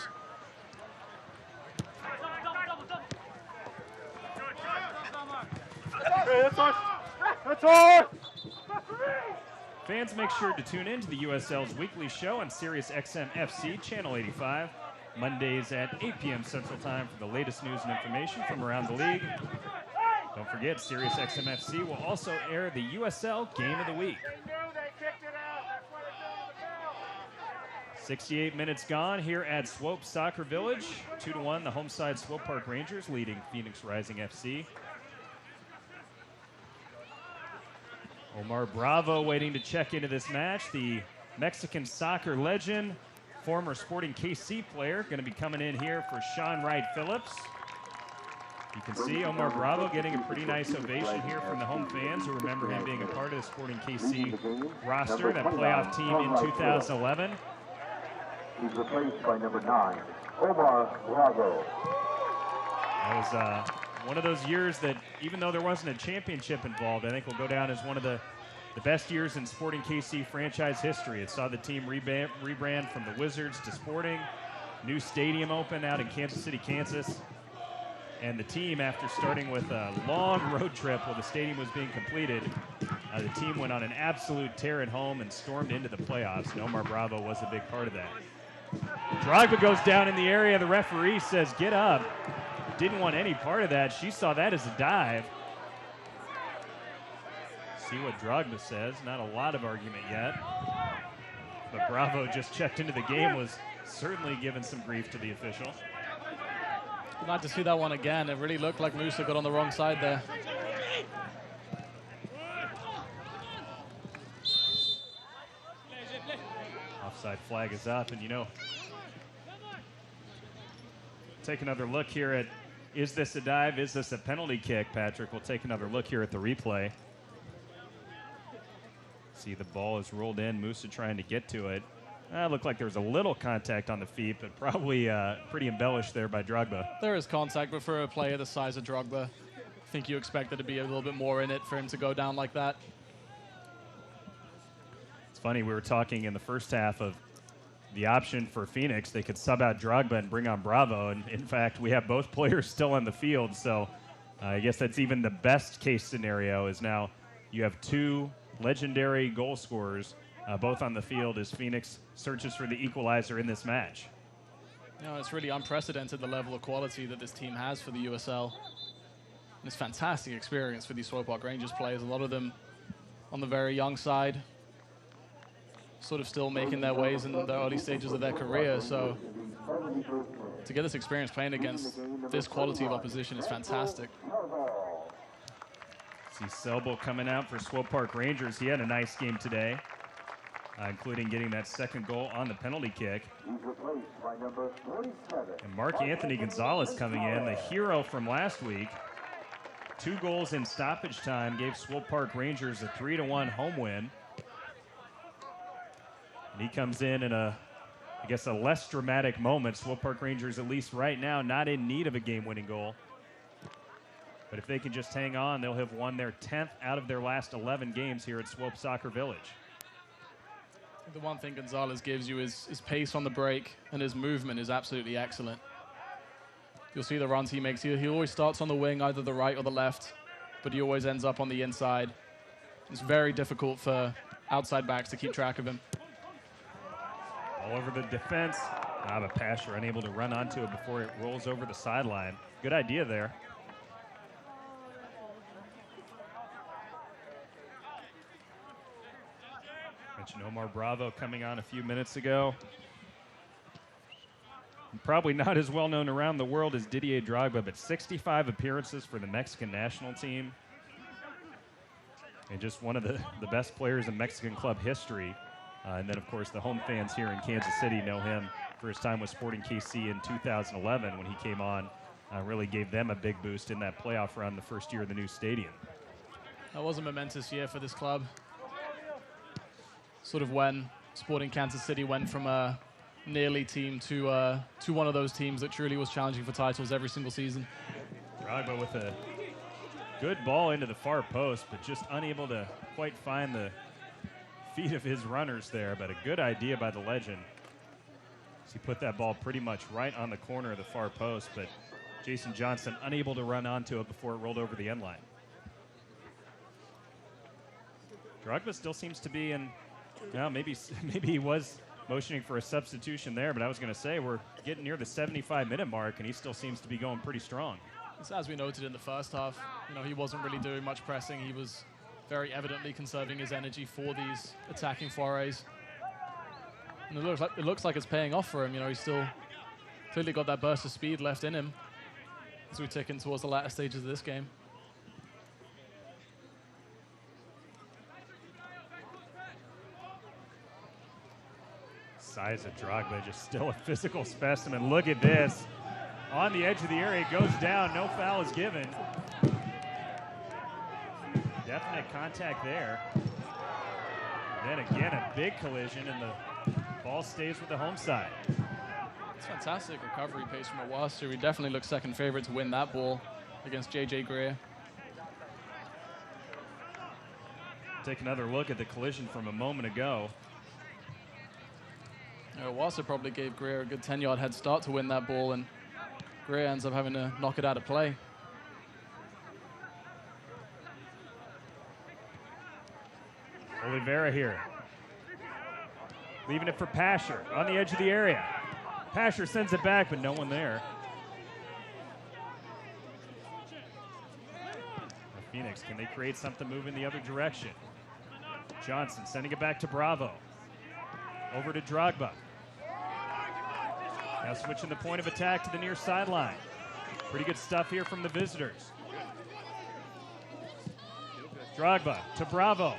That's all. Fans, make sure to tune in to the USL's weekly show on Sirius XM FC Channel 85. Mondays at 8 p.m. Central Time for the latest news and information from around the league. Don't forget, Sirius XM FC will also air the USL Game of the Week. 68 minutes gone here at Swope Soccer Village. 2-1, the home side Swope Park Rangers leading Phoenix Rising FC. Omar Bravo waiting to check into this match. The Mexican soccer legend, former Sporting KC player, going to be coming in here for Sean Wright Phillips. You can see Omar Bravo getting a pretty nice ovation here from the home fans who remember him being a part of the Sporting KC roster, that playoff team in 2011. He's replaced by number 9, Omar Bravo. That was one of those years that, even though there wasn't a championship involved, I think will go down as one of the best years in Sporting KC franchise history. It saw the team rebrand from the Wizards to Sporting. New stadium open out in Kansas City, Kansas. And the team, after starting with a long road trip while the stadium was being completed, the team went on an absolute tear at home and stormed into the playoffs, and Omar Bravo was a big part of that. Drogba goes down in the area. The referee says, get up. Didn't want any part of that. She saw that as a dive. See what Drogba says. Not a lot of argument yet. But Bravo just checked into the game, was certainly giving some grief to the official. I'd like to see that one again. It really looked like Musa got on the wrong side there. Offside flag is up, and you know, take another look here at, is this a dive? Is this a penalty kick, Patrick? We'll take another look here at the replay. See, the ball is rolled in. Musa trying to get to it. Looked like there was a little contact on the feet, but probably pretty embellished there by Drogba. There is contact, but for a player the size of Drogba, I think you expect there to be a little bit more in it for him to go down like that. It's funny, we were talking in the first half of the option for Phoenix. They could sub out Drogba and bring on Bravo, and in fact, we have both players still on the field, so I guess that's even the best case scenario, is now you have two legendary goal scorers both on the field as Phoenix searches for the equalizer in this match. You know, it's really unprecedented, the level of quality that this team has for the USL. And it's a fantastic experience for these Swope Park Rangers players, a lot of them on the very young side, sort of still making their ways in the early stages of their career. So to get this experience playing against this quality of opposition is fantastic. See Selbel coming out for Swope Park Rangers. He had a nice game today, including getting that second goal on the penalty kick. He's replaced by number 47. And Mark Anthony Gonzalez coming in, the hero from last week. 2 goals in stoppage time gave Swope Park Rangers a 3-1 home win. And he comes in a less dramatic moment. Swope Park Rangers, at least right now, not in need of a game-winning goal. But if they can just hang on, they'll have won their 10th out of their last 11 games here at Swope Soccer Village. The one thing Gonzalez gives you is his pace on the break, and his movement is absolutely excellent. You'll see the runs he makes. He always starts on the wing, either the right or the left, but he always ends up on the inside. It's very difficult for outside backs to keep track of him. All over the defense. But Pasher unable to run onto it before it rolls over the sideline. Good idea there. Mentioned Omar Bravo coming on a few minutes ago. Probably not as well known around the world as Didier Drogba, but 65 appearances for the Mexican national team. And just one of the best players in Mexican club history. And then, of course, the home fans here in Kansas City know him for his time with Sporting KC in 2011 when he came on. Really gave them a big boost in that playoff run the first year of the new stadium. That was a momentous year for this club. Sort of when Sporting Kansas City went from a nearly team to one of those teams that truly was challenging for titles every single season. Drogba with a good ball into the far post, but just unable to quite find the feet of his runners there, but a good idea by the legend. So he put that ball pretty much right on the corner of the far post, but Jason Johnson unable to run onto it before it rolled over the end line. Drogba still seems to be in, well, maybe he was motioning for a substitution there, but I was going to say we're getting near the 75-minute mark, and he still seems to be going pretty strong. As we noted in the first half, he wasn't really doing much pressing. He was very evidently conserving his energy for these attacking forays. And it looks like it's paying off for him. He's still clearly got that burst of speed left in him as we tick in towards the latter stages of this game. Size of Drogba, just still a physical specimen. Look at this. On the edge of the area, it goes down. No foul is given. Definite contact there. Then again, a big collision, and the ball stays with the home side. It's fantastic recovery pace from Owasu. He definitely looks second favorite to win that ball against J.J. Greer. Take another look at the collision from a moment ago. Owasu probably gave Greer a good 10-yard head start to win that ball, and Greer ends up having to knock it out of play. Oliveira here. Leaving it for Pasher on the edge of the area. Pasher sends it back, but no one there. Phoenix, can they create something moving the other direction? Johnson sending it back to Bravo. Over to Drogba. Now switching the point of attack to the near sideline. Pretty good stuff here from the visitors. Drogba to Bravo.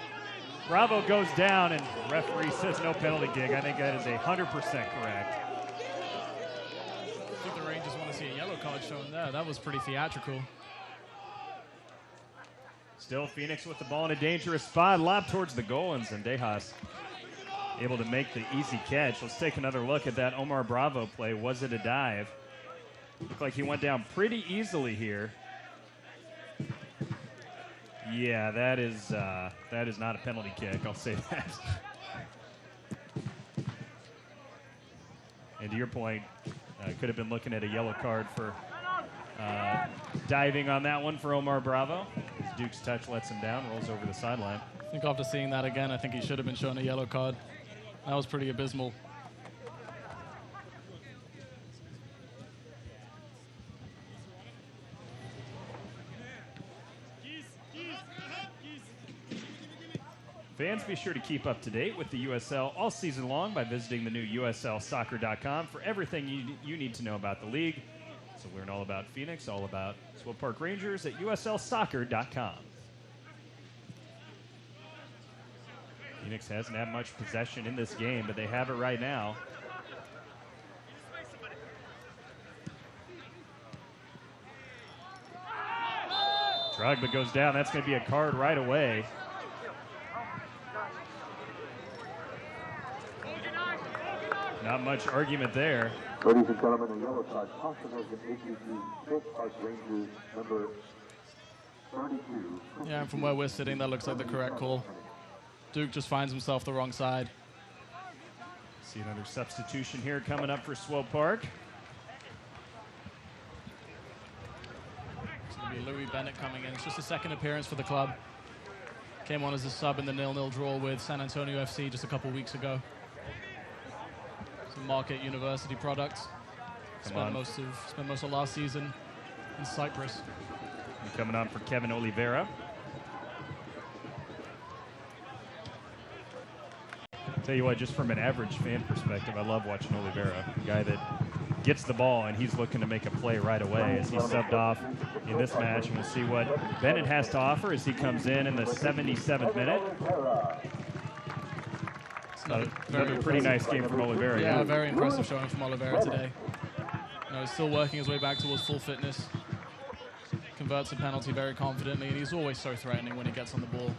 Bravo goes down, and the referee says no penalty gig. I think that is 100% correct. I think the Rangers want to see a yellow card shown there. That was pretty theatrical. Still Phoenix with the ball in a dangerous spot. Lob towards the goal, and Zendejas able to make the easy catch. Let's take another look at that Omar Bravo play. Was it a dive? Looked like he went down pretty easily here. Yeah, that is not a penalty kick, I'll say that. And to your point, could have been looking at a yellow card for diving on that one for Omar Bravo. As Duke's touch lets him down, rolls over the sideline. I think after seeing that again, I think he should have been shown a yellow card. That was pretty abysmal. Fans, be sure to keep up to date with the USL all season long by visiting the new USLsoccer.com for everything you need to know about the league. So learn all about Phoenix, all about Swope Park Rangers at USLsoccer.com. Phoenix hasn't had much possession in this game, but they have it right now. Drogba goes down. That's going to be a card right away. Not much argument there. Ladies and gentlemen, the yellow card, Possible ACC Swope Park Rangers, number 32. Yeah, and from where we're sitting, that looks like the correct call. Duke just finds himself the wrong side. See another substitution here coming up for Swope Park. It's going to be Louis Bennett coming in. It's just a second appearance for the club. Came on as a sub in the 0-0 draw with San Antonio FC just a couple weeks ago. Some Marquette University products. Spent most of last season in Cyprus. And coming on for Kevin Oliveira. Tell you what, just from an average fan perspective, I love watching Oliveira, a guy that gets the ball and he's looking to make a play right away as he's subbed off in this match. And we'll see what Bennett has to offer as he comes in the 77th minute. Another pretty nice game from Oliveira. Yeah, very impressive showing from Oliveira today. He's still working his way back towards full fitness. Converts a penalty very confidently, and he's always so threatening when he gets on the ball.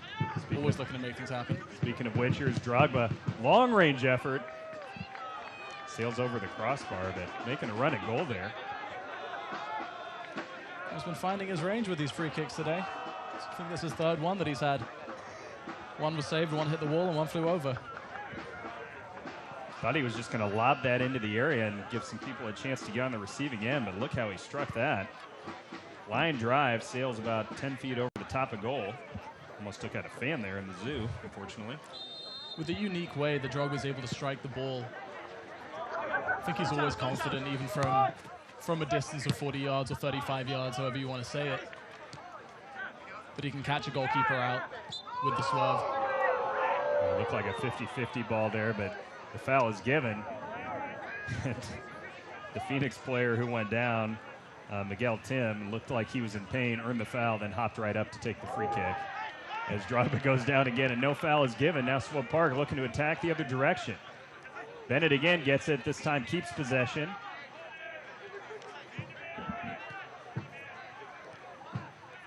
Always looking to make things happen. Speaking of which, here's Drogba. Long-range effort. Sails over the crossbar, but making a run at goal there. He's been finding his range with these free kicks today. I think this is his third one that he's had. One was saved, one hit the wall, and one flew over. Thought he was just going to lob that into the area and give some people a chance to get on the receiving end, but look how he struck that. Line drive, sails about 10 feet over the top of goal. Almost took out a fan there in the zoo, unfortunately. With the unique way that Drogba was able to strike the ball, I think he's always confident, even from a distance of 40 yards or 35 yards, however you want to say it. But he can catch a goalkeeper out with the swerve. It looked like a 50-50 ball there, but the foul is given. The Phoenix player who went down, Miguel Tim, looked like he was in pain, earned the foul, then hopped right up to take the free kick. As Drogba goes down again and no foul is given, now Swope Park looking to attack the other direction. Bennett again gets it, this time keeps possession.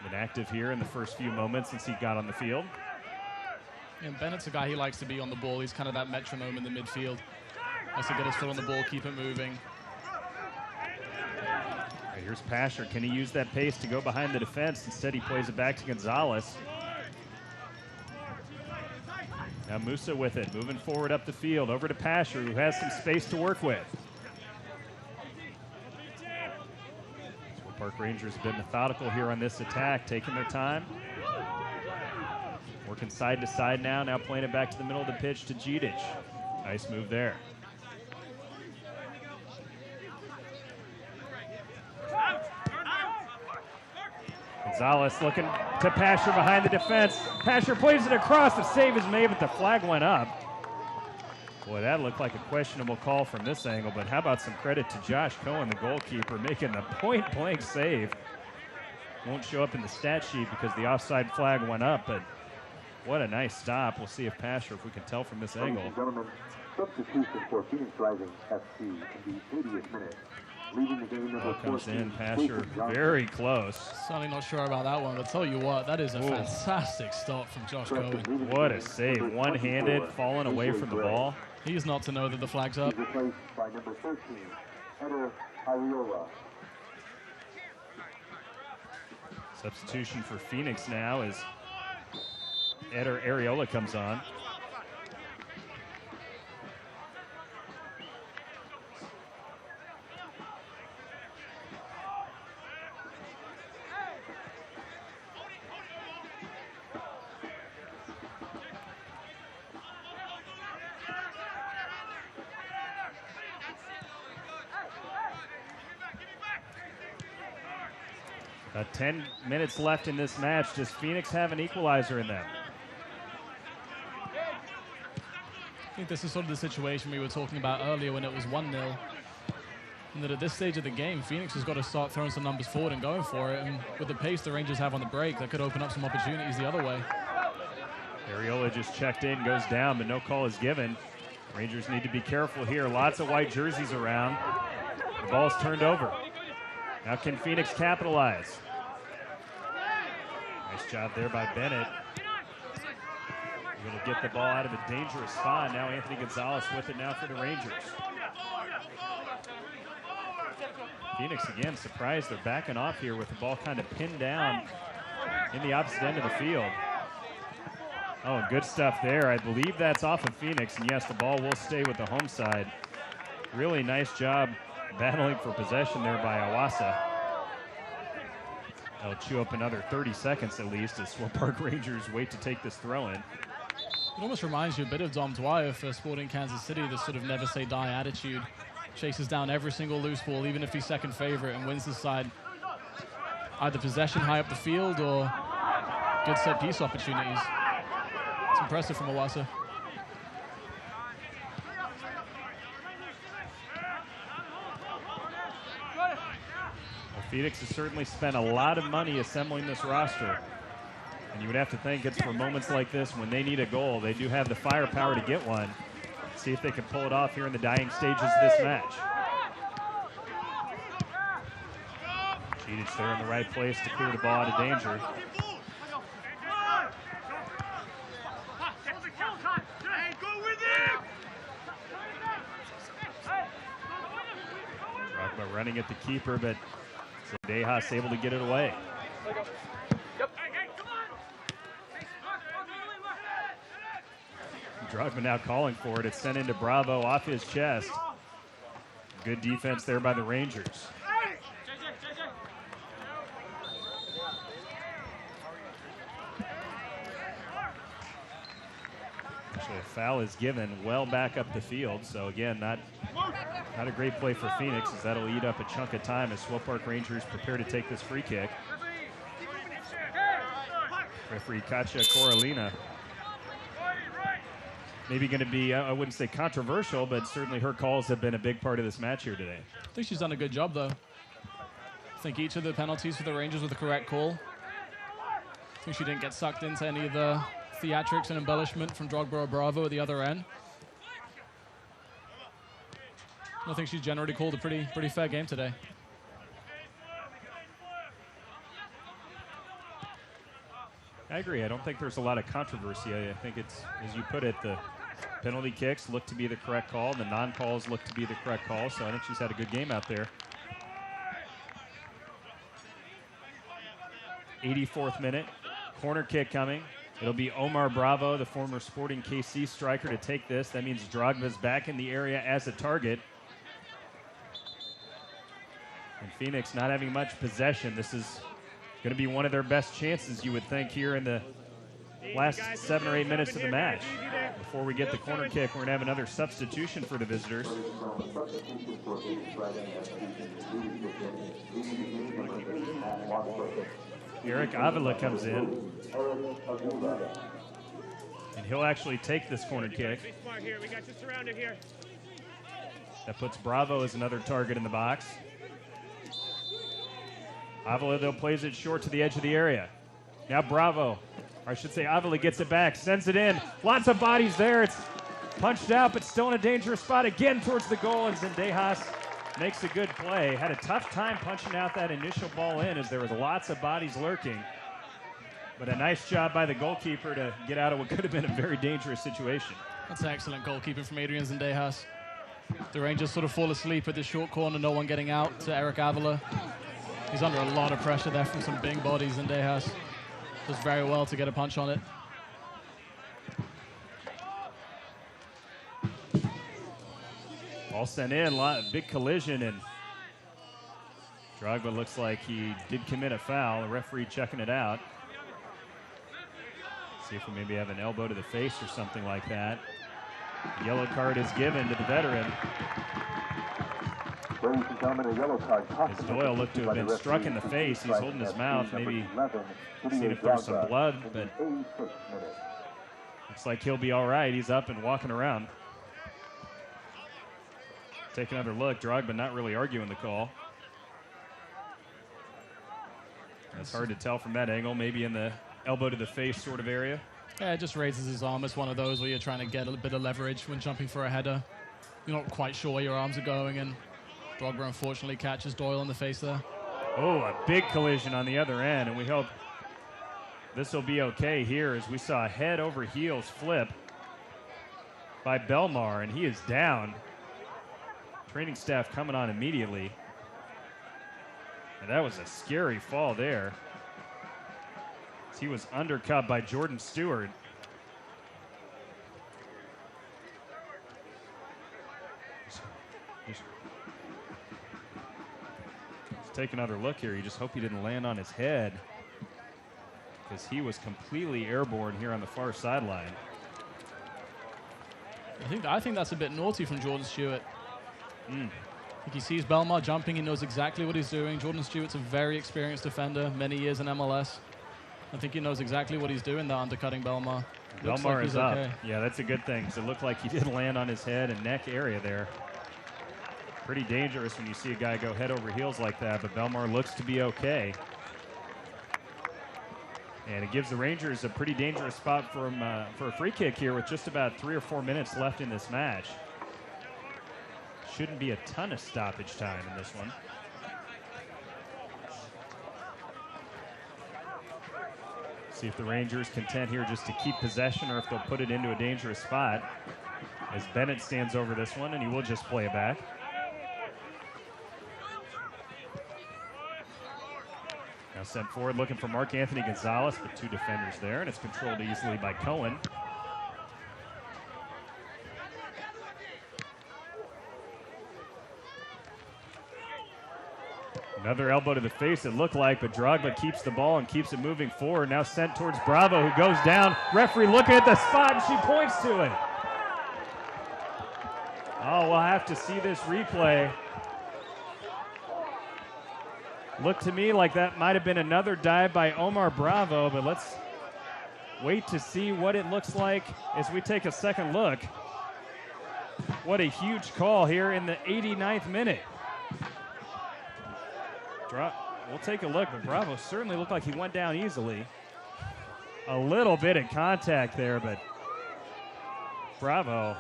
Been active here in the first few moments since he got on the field. And Bennett's a guy, he likes to be on the ball. He's kind of that metronome in the midfield. Has to get his foot on the ball, keep it moving. Right, here's Pasher. Can he use that pace to go behind the defense? Instead, he plays it back to Gonzalez. Now Musa with it, moving forward up the field, over to Pasher, who has some space to work with. Swope Park Rangers have been methodical here on this attack, taking their time. Working side to side now playing it back to the middle of the pitch to Djidic. Nice move there. Gonzalez looking to Pasher behind the defense. Pasher plays it across. The save is made, but the flag went up. Boy, that looked like a questionable call from this angle, but how about some credit to Josh Cohen, the goalkeeper, making the point-blank save. Won't show up in the stat sheet because the offside flag went up, but what a nice stop. We'll see if Pasher, if we can tell from this angle. Ladies and gentlemen, substitution for Phoenix Rising FC in the 80th minute. Leading the game number 14. Comes in, Pasher very close. Certainly not sure about that one, but tell you what, that is a fantastic stop from Josh Cohen. What a save. One-handed, falling away from the ball. He's not to know that the flag's up. He's replaced by number 13, Eder Ariola. Substitution for Phoenix now as Eder Ariola comes on. About 10 minutes left in this match. Does Phoenix have an equalizer in them? I think this is sort of the situation we were talking about earlier when it was 1-0. And that at this stage of the game, Phoenix has got to start throwing some numbers forward and going for it. And with the pace the Rangers have on the break, that could open up some opportunities the other way. Ariola just checked in, goes down, but no call is given. Rangers need to be careful here. Lots of white jerseys around. The ball's turned over. Now can Phoenix capitalize? Nice job there by Bennett. Able to get the ball out of a dangerous spot. Now Anthony Gonzalez with it now for the Rangers. Phoenix again surprised. They're backing off here with the ball kind of pinned down in the opposite end of the field. Oh, good stuff there. I believe that's off of Phoenix. And yes, the ball will stay with the home side. Really nice job battling for possession there by Awasa. They'll chew up another 30 seconds at least as Swope Park Rangers wait to take this throw in. It almost reminds you a bit of Dom Dwyer for Sporting Kansas City, this sort of never say die attitude. Chases down every single loose ball, even if he's second favorite, and wins the side. Either possession high up the field or good set piece opportunities. It's impressive from Awasa. Well, Phoenix has certainly spent a lot of money assembling this roster. And you would have to think it's for moments like this when they need a goal. They do have the firepower to get one. See if they can pull it off here in the dying stages of this match. Cheetich there in the right place to clear the ball out of danger. Drogba running at the keeper, but Dejas able to get it away. Drogba now calling for it. It's sent into Bravo off his chest. Good defense there by the Rangers. Actually, a foul is given well back up the field. So again, not a great play for Phoenix, as that'll eat up a chunk of time as Swope Park Rangers prepare to take this free kick. Referee Katja Coralina. Maybe going to be, I wouldn't say controversial, but certainly her calls have been a big part of this match here today. I think she's done a good job, though. I think each of the penalties for the Rangers were the correct call. I think she didn't get sucked into any of the theatrics and embellishment from Drogba or Bravo at the other end. I think she's generally called a pretty fair game today. I agree. I don't think there's a lot of controversy. I think it's, as you put it, the penalty kicks look to be the correct call. The non-calls look to be the correct call. So I think she's had a good game out there. 84th minute. Corner kick coming. It'll be Omar Bravo, the former Sporting KC striker, to take this. That means Drogba's back in the area as a target. And Phoenix not having much possession. This is going to be one of their best chances, you would think, here in the last 7 or 8 minutes of the match. Before we get the corner kick, we're going to have another substitution for the visitors. Eric Avila comes in. And he'll actually take this corner kick. That puts Bravo as another target in the box. Avila, though, plays it short to the edge of the area. Now Bravo, or I should say Avila, gets it back, sends it in. Lots of bodies there. It's punched out, but still in a dangerous spot again towards the goal, and Zendejas makes a good play. Had a tough time punching out that initial ball in as there was lots of bodies lurking. But a nice job by the goalkeeper to get out of what could have been a very dangerous situation. That's excellent goalkeeping from Adrian Zendejas. The Rangers sort of fall asleep at the short corner, no one getting out to Eric Avila. He's under a lot of pressure there from some big bodies, and Dejas does very well to get a punch on it. Ball sent in, big collision, and Drogba looks like he did commit a foul. The referee checking it out. See if we maybe have an elbow to the face or something like that. Yellow card is given to the veteran. As Doyle looked to have been struck in the face. He's holding his mouth, maybe seeing if there's some blood, but looks like he'll be all right. He's up and walking around. Take another look. Drogba not really arguing the call. It's hard to tell from that angle, maybe in the elbow to the face sort of area. Yeah, it just raises his arm. It's one of those where you're trying to get a bit of leverage when jumping for a header. You're not quite sure where your arms are going, and Drogba unfortunately catches Doyle in the face there. Oh, a big collision on the other end, and we hope this will be okay here as we saw a head over heels flip by Belmar, and he is down. Training staff coming on immediately. And that was a scary fall there. He was undercut by Jordan Stewart. Just take another look here. You just hope he didn't land on his head, because he was completely airborne here on the far sideline. I think that's a bit naughty from Jordan Stewart. I think he sees Belmar jumping. He knows exactly what he's doing. Jordan Stewart's a very experienced defender, many years in MLS. I think he knows exactly what he's doing there, undercutting Belmar. Belmar like is up. Okay. Yeah, that's a good thing, because it looked like he did land on his head and neck area there. Pretty dangerous when you see a guy go head over heels like that, but Belmar looks to be okay. And it gives the Rangers a pretty dangerous spot for a free kick here with just about 3 or 4 minutes left in this match. Shouldn't be a ton of stoppage time in this one. See if the Rangers content here just to keep possession, or if they'll put it into a dangerous spot, as Bennett stands over this one, and he will just play it back. Now sent forward looking for Mark Anthony Gonzalez, but 2 defenders there, and it's controlled easily by Cohen. Another elbow to the face, it looked like, but Drogba keeps the ball and keeps it moving forward. Now sent towards Bravo, who goes down. Referee looking at the spot, and she points to it. Oh, we'll have to see this replay. Looked to me like that might have been another dive by Omar Bravo, but let's wait to see what it looks like as we take a second look. What a huge call here in the 89th minute. We'll take a look, but Bravo certainly looked like he went down easily. A little bit of contact there, but Bravo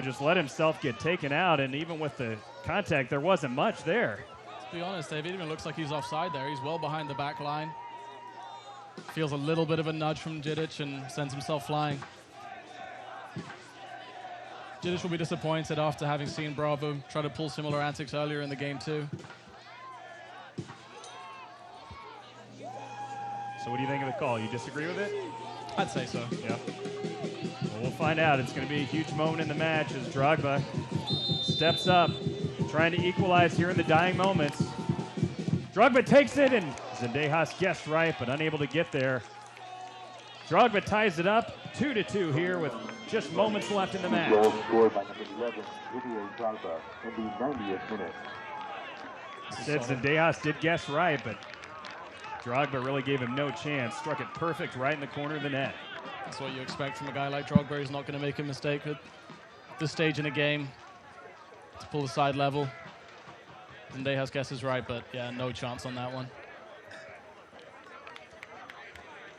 just let himself get taken out, and even with the contact, there wasn't much there. To be honest, Dave, it even looks like he's offside there. He's well behind the back line. Feels a little bit of a nudge from Jidic and sends himself flying. Jidic will be disappointed after having seen Bravo try to pull similar antics earlier in the game too. So what do you think of the call? You disagree with it? I'd say so. Yeah. Well, we'll find out. It's going to be a huge moment in the match as Drogba steps up, trying to equalize here in the dying moments. Drogba takes it, and Zendejas guessed right, but unable to get there. Drogba ties it up, 2-2 here with just moments left in the match. Goal scored by number 11, Didier Drogba, in the 90th minute. Said Zendejas did guess right, but Drogba really gave him no chance. Struck it perfect right in the corner of the net. That's what you expect from a guy like Drogba. He's not going to make a mistake at this stage in a game to pull the side level. Zendejas guesses right, but yeah, no chance on that one.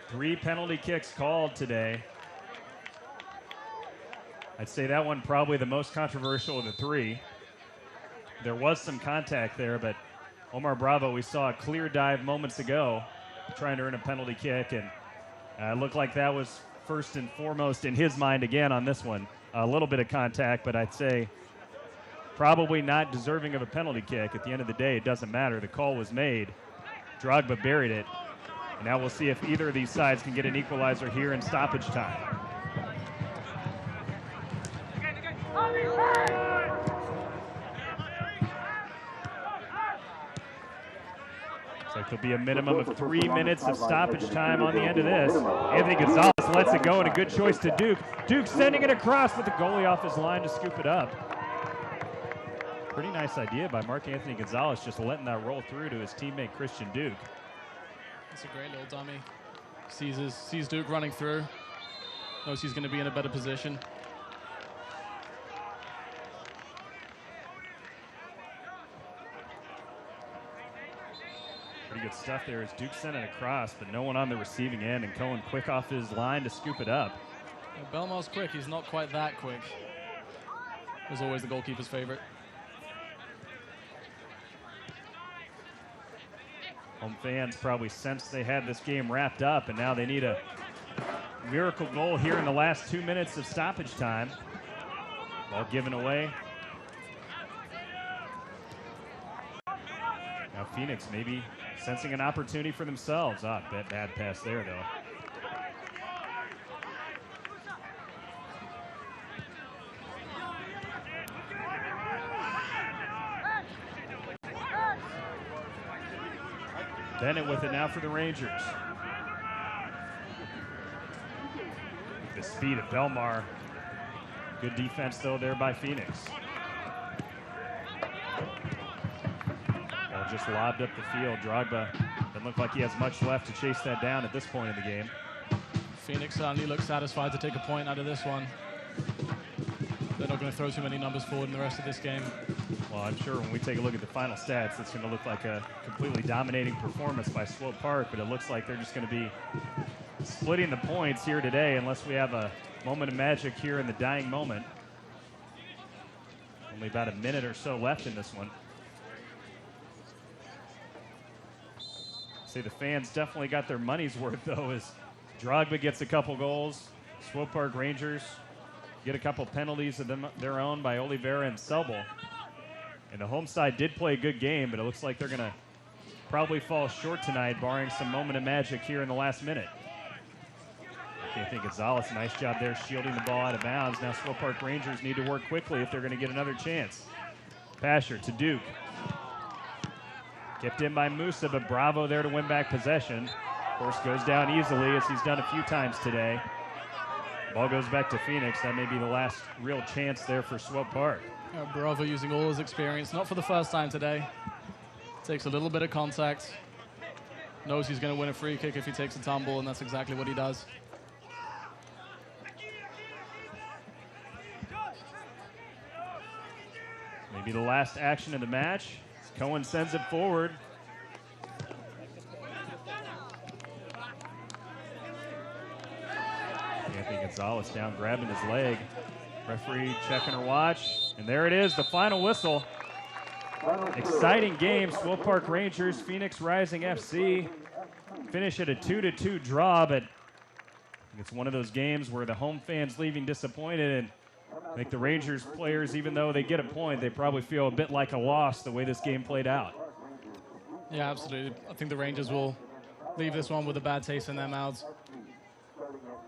3 penalty kicks called today. I'd say that one probably the most controversial of the 3. There was some contact there, but Omar Bravo, we saw a clear dive moments ago trying to earn a penalty kick, and it looked like that was first and foremost in his mind again on this one. A little bit of contact, but I'd say probably not deserving of a penalty kick. At the end of the day, it doesn't matter. The call was made. Drogba buried it. And now we'll see if either of these sides can get an equalizer here in stoppage time. Looks like there'll be a minimum of 3 minutes of stoppage time on the end of this. Anthony Gonzalez lets it go, and a good choice to Duke. Duke sending it across with the goalie off his line to scoop it up. Pretty nice idea by Mark Anthony Gonzalez, just letting that roll through to his teammate Christian Duke. That's a great little dummy. Sees Duke running through. Knows he's going to be in a better position. Pretty good stuff there as Duke sent it across, but no one on the receiving end, and Cohen quick off his line to scoop it up. Yeah, Belmar's quick. He's not quite that quick. As always, the goalkeeper's favorite. Home fans probably sensed they had this game wrapped up, and now they need a miracle goal here in the last 2 minutes of stoppage time. Ball given away. Now Phoenix maybe sensing an opportunity for themselves. Bad pass there, though. Bennett with it now for the Rangers. The speed of Belmar. Good defense, though, there by Phoenix. Ball just lobbed up the field. Drogba doesn't look like he has much left to chase that down at this point in the game. Phoenix certainly looks satisfied to take a point out of this one. They're not going to throw too many numbers forward in the rest of this game. Well, I'm sure when we take a look at the final stats, it's going to look like a completely dominating performance by Swope Park, but it looks like they're just going to be splitting the points here today unless we have a moment of magic here in the dying moment. Only about a minute or so left in this one. Say the fans definitely got their money's worth, though, as Drogba gets a couple goals. Swope Park Rangers get a couple penalties of their own by Oliveira and Selbel. And the home side did play a good game, but it looks like they're going to probably fall short tonight, barring some moment of magic here in the last minute. I think Gonzalez, nice job there shielding the ball out of bounds. Now Swope Park Rangers need to work quickly if they're going to get another chance. Pasher to Duke. Kept in by Musa, but Bravo there to win back possession. Of course, goes down easily as he's done a few times today. Ball goes back to Phoenix. That may be the last real chance there for Swope Park. Bravo using all his experience, not for the first time today. Takes a little bit of contact. Knows he's going to win a free kick if he takes a tumble, and that's exactly what he does. Maybe the last action of the match. Cohen sends it forward. Anthony Gonzalez down grabbing his leg. Referee checking her watch. And there it is, the final whistle. Exciting game. Swope Park Rangers, Phoenix Rising FC. Finish at a 2-2 draw, but it's one of those games where the home fans leaving disappointed, and I think the Rangers players, even though they get a point, they probably feel a bit like a loss the way this game played out. Yeah, absolutely. I think the Rangers will leave this one with a bad taste in their mouths.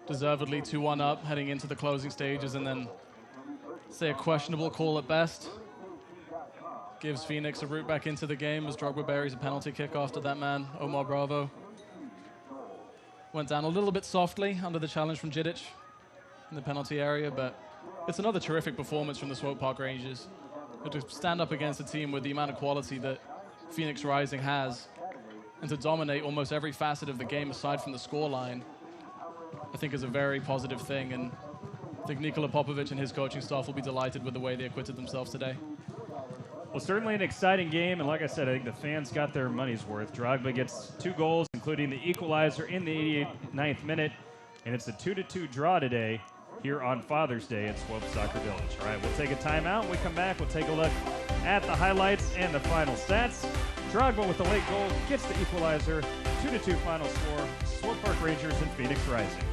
Deservedly 2-1 up heading into the closing stages, and then say a questionable call at best. Gives Phoenix a route back into the game as Drogba buries a penalty kick after that man, Omar Bravo. Went down a little bit softly under the challenge from Jidic in the penalty area, but it's another terrific performance from the Swope Park Rangers. But to stand up against a team with the amount of quality that Phoenix Rising has, and to dominate almost every facet of the game aside from the scoreline, I think is a very positive thing, and I think Nikola Popovic and his coaching staff will be delighted with the way they acquitted themselves today. Well, certainly an exciting game, and like I said, I think the fans got their money's worth. Drogba gets 2 goals, including the equalizer in the 89th minute, and it's a 2-2 draw today here on Father's Day at Swope Soccer Village. All right, we'll take a timeout. When we come back, we'll take a look at the highlights and the final stats. Drogba with the late goal gets the equalizer. 2-2 final score. Swope Park Rangers and Phoenix Rising.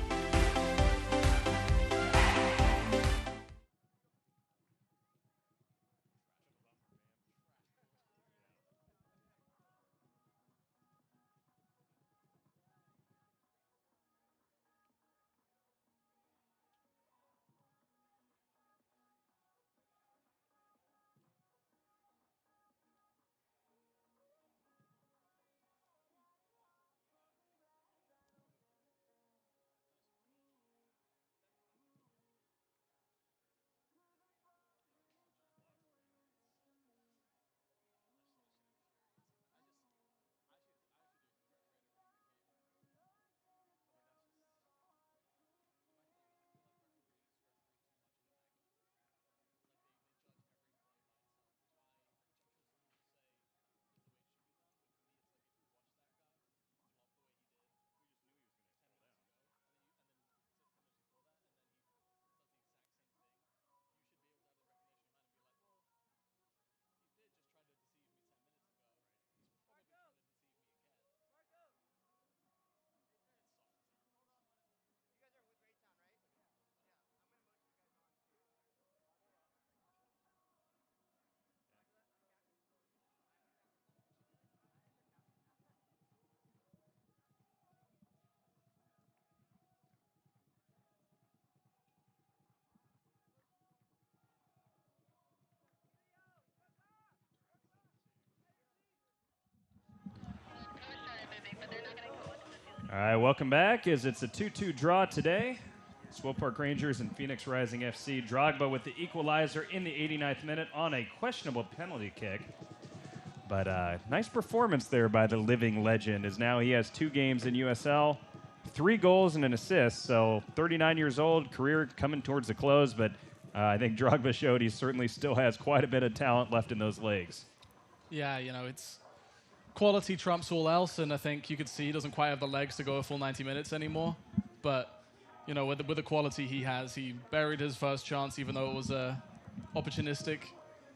All right, welcome back. It's a 2-2 draw today. Swope Park Rangers and Phoenix Rising FC. Drogba with the equalizer in the 89th minute on a questionable penalty kick. But nice performance there by the living legend, as now he has 2 games in USL, 3 goals and an assist. So 39 years old, career coming towards the close, but I think Drogba showed he certainly still has quite a bit of talent left in those legs. Yeah, you know, it's quality trumps all else, and I think you could see he doesn't quite have the legs to go a full 90 minutes anymore. But, you know, with the quality he has, he buried his first chance, even though it was a opportunistic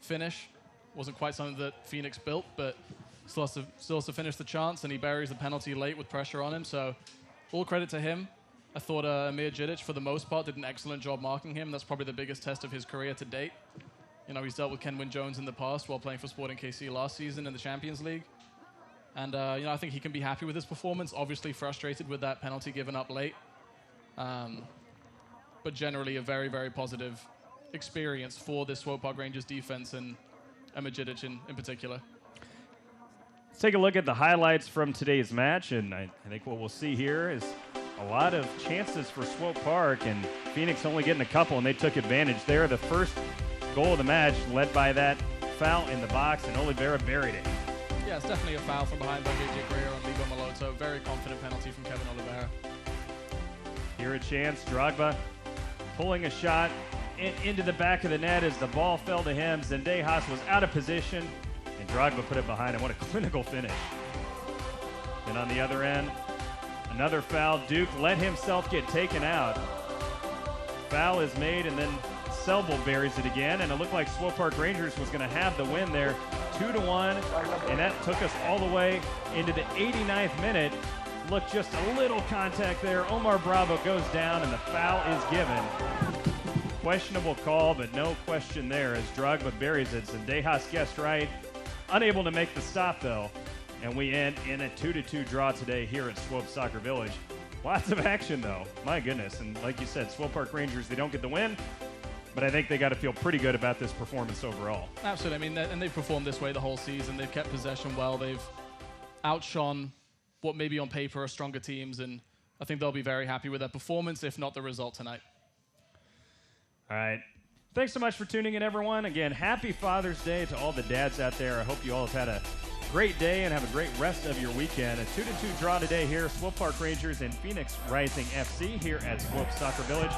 finish. Wasn't quite something that Phoenix built, but still has to finish the chance, and he buries the penalty late with pressure on him. So all credit to him. I thought Amir Djidic, for the most part, did an excellent job marking him. That's probably the biggest test of his career to date. You know, he's dealt with Kenwyne Jones in the past while playing for Sporting KC last season in the Champions League. And, you know, I think he can be happy with his performance. Obviously frustrated with that penalty given up late. But generally a very, very positive experience for this Swope Park Rangers defense and Amir Djidic in particular. Let's take a look at the highlights from today's match. And I think what we'll see here is a lot of chances for Swope Park, and Phoenix only getting a couple, and they took advantage there. The first goal of the match led by that foul in the box, and Oliveira buried it. Yeah, it's definitely a foul from behind by JJ Greer on Ligo Maloto. Very confident penalty from Kevin Oliveira. Here a chance, Drogba pulling a shot into the back of the net as the ball fell to him. Zendejas was out of position, and Drogba put it behind him. What a clinical finish. And on the other end, another foul. Duke let himself get taken out. Foul is made, and then Selbel buries it again, and it looked like Swope Park Rangers was going to have the win there, 2-1, and that took us all the way into the 89th minute. Look, just a little contact there. Omar Bravo goes down, and the foul is given. Questionable call, but no question there as Drogba buries it. Zendejas guessed right. Unable to make the stop, though, and we end in a 2-2 draw today here at Swope Soccer Village. Lots of action, though. My goodness. And like you said, Swope Park Rangers, they don't get the win, but I think they got to feel pretty good about this performance overall. Absolutely. I mean, and they've performed this way the whole season. They've kept possession well. They've outshone what maybe on paper are stronger teams, and I think they'll be very happy with their performance, if not the result tonight. All right. Thanks so much for tuning in, everyone. Again, happy Father's Day to all the dads out there. I hope you all have had a great day and have a great rest of your weekend. A 2-2 draw today here. Swope Park Rangers and Phoenix Rising FC here at Swope Soccer Village.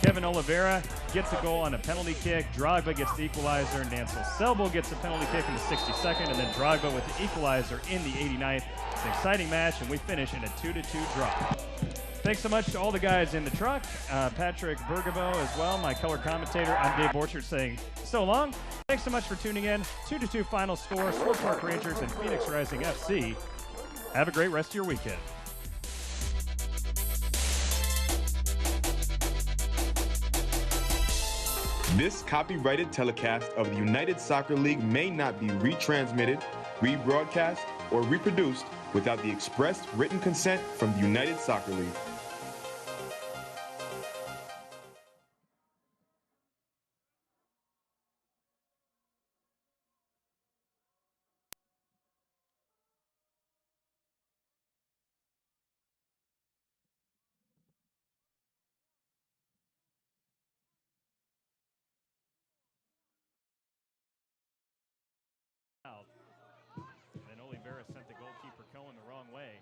Kevin Oliveira gets a goal on a penalty kick. Drogba gets the equalizer. Nancel Selbel gets a penalty kick in the 62nd. And then Drogba with the equalizer in the 89th. It's an exciting match, and we finish in a 2-2 draw. Thanks so much to all the guys in the truck. Patrick Bergabo as well, my color commentator. I'm Dave Borchert saying so long. Thanks so much for tuning in. 2-2 final score. Swope Park Rangers and Phoenix Rising FC. Have a great rest of your weekend. This copyrighted telecast of the United Soccer League may not be retransmitted, rebroadcast, or reproduced without the express written consent from the United Soccer League. And then Oliveira sent the goalkeeper Cohen the wrong way.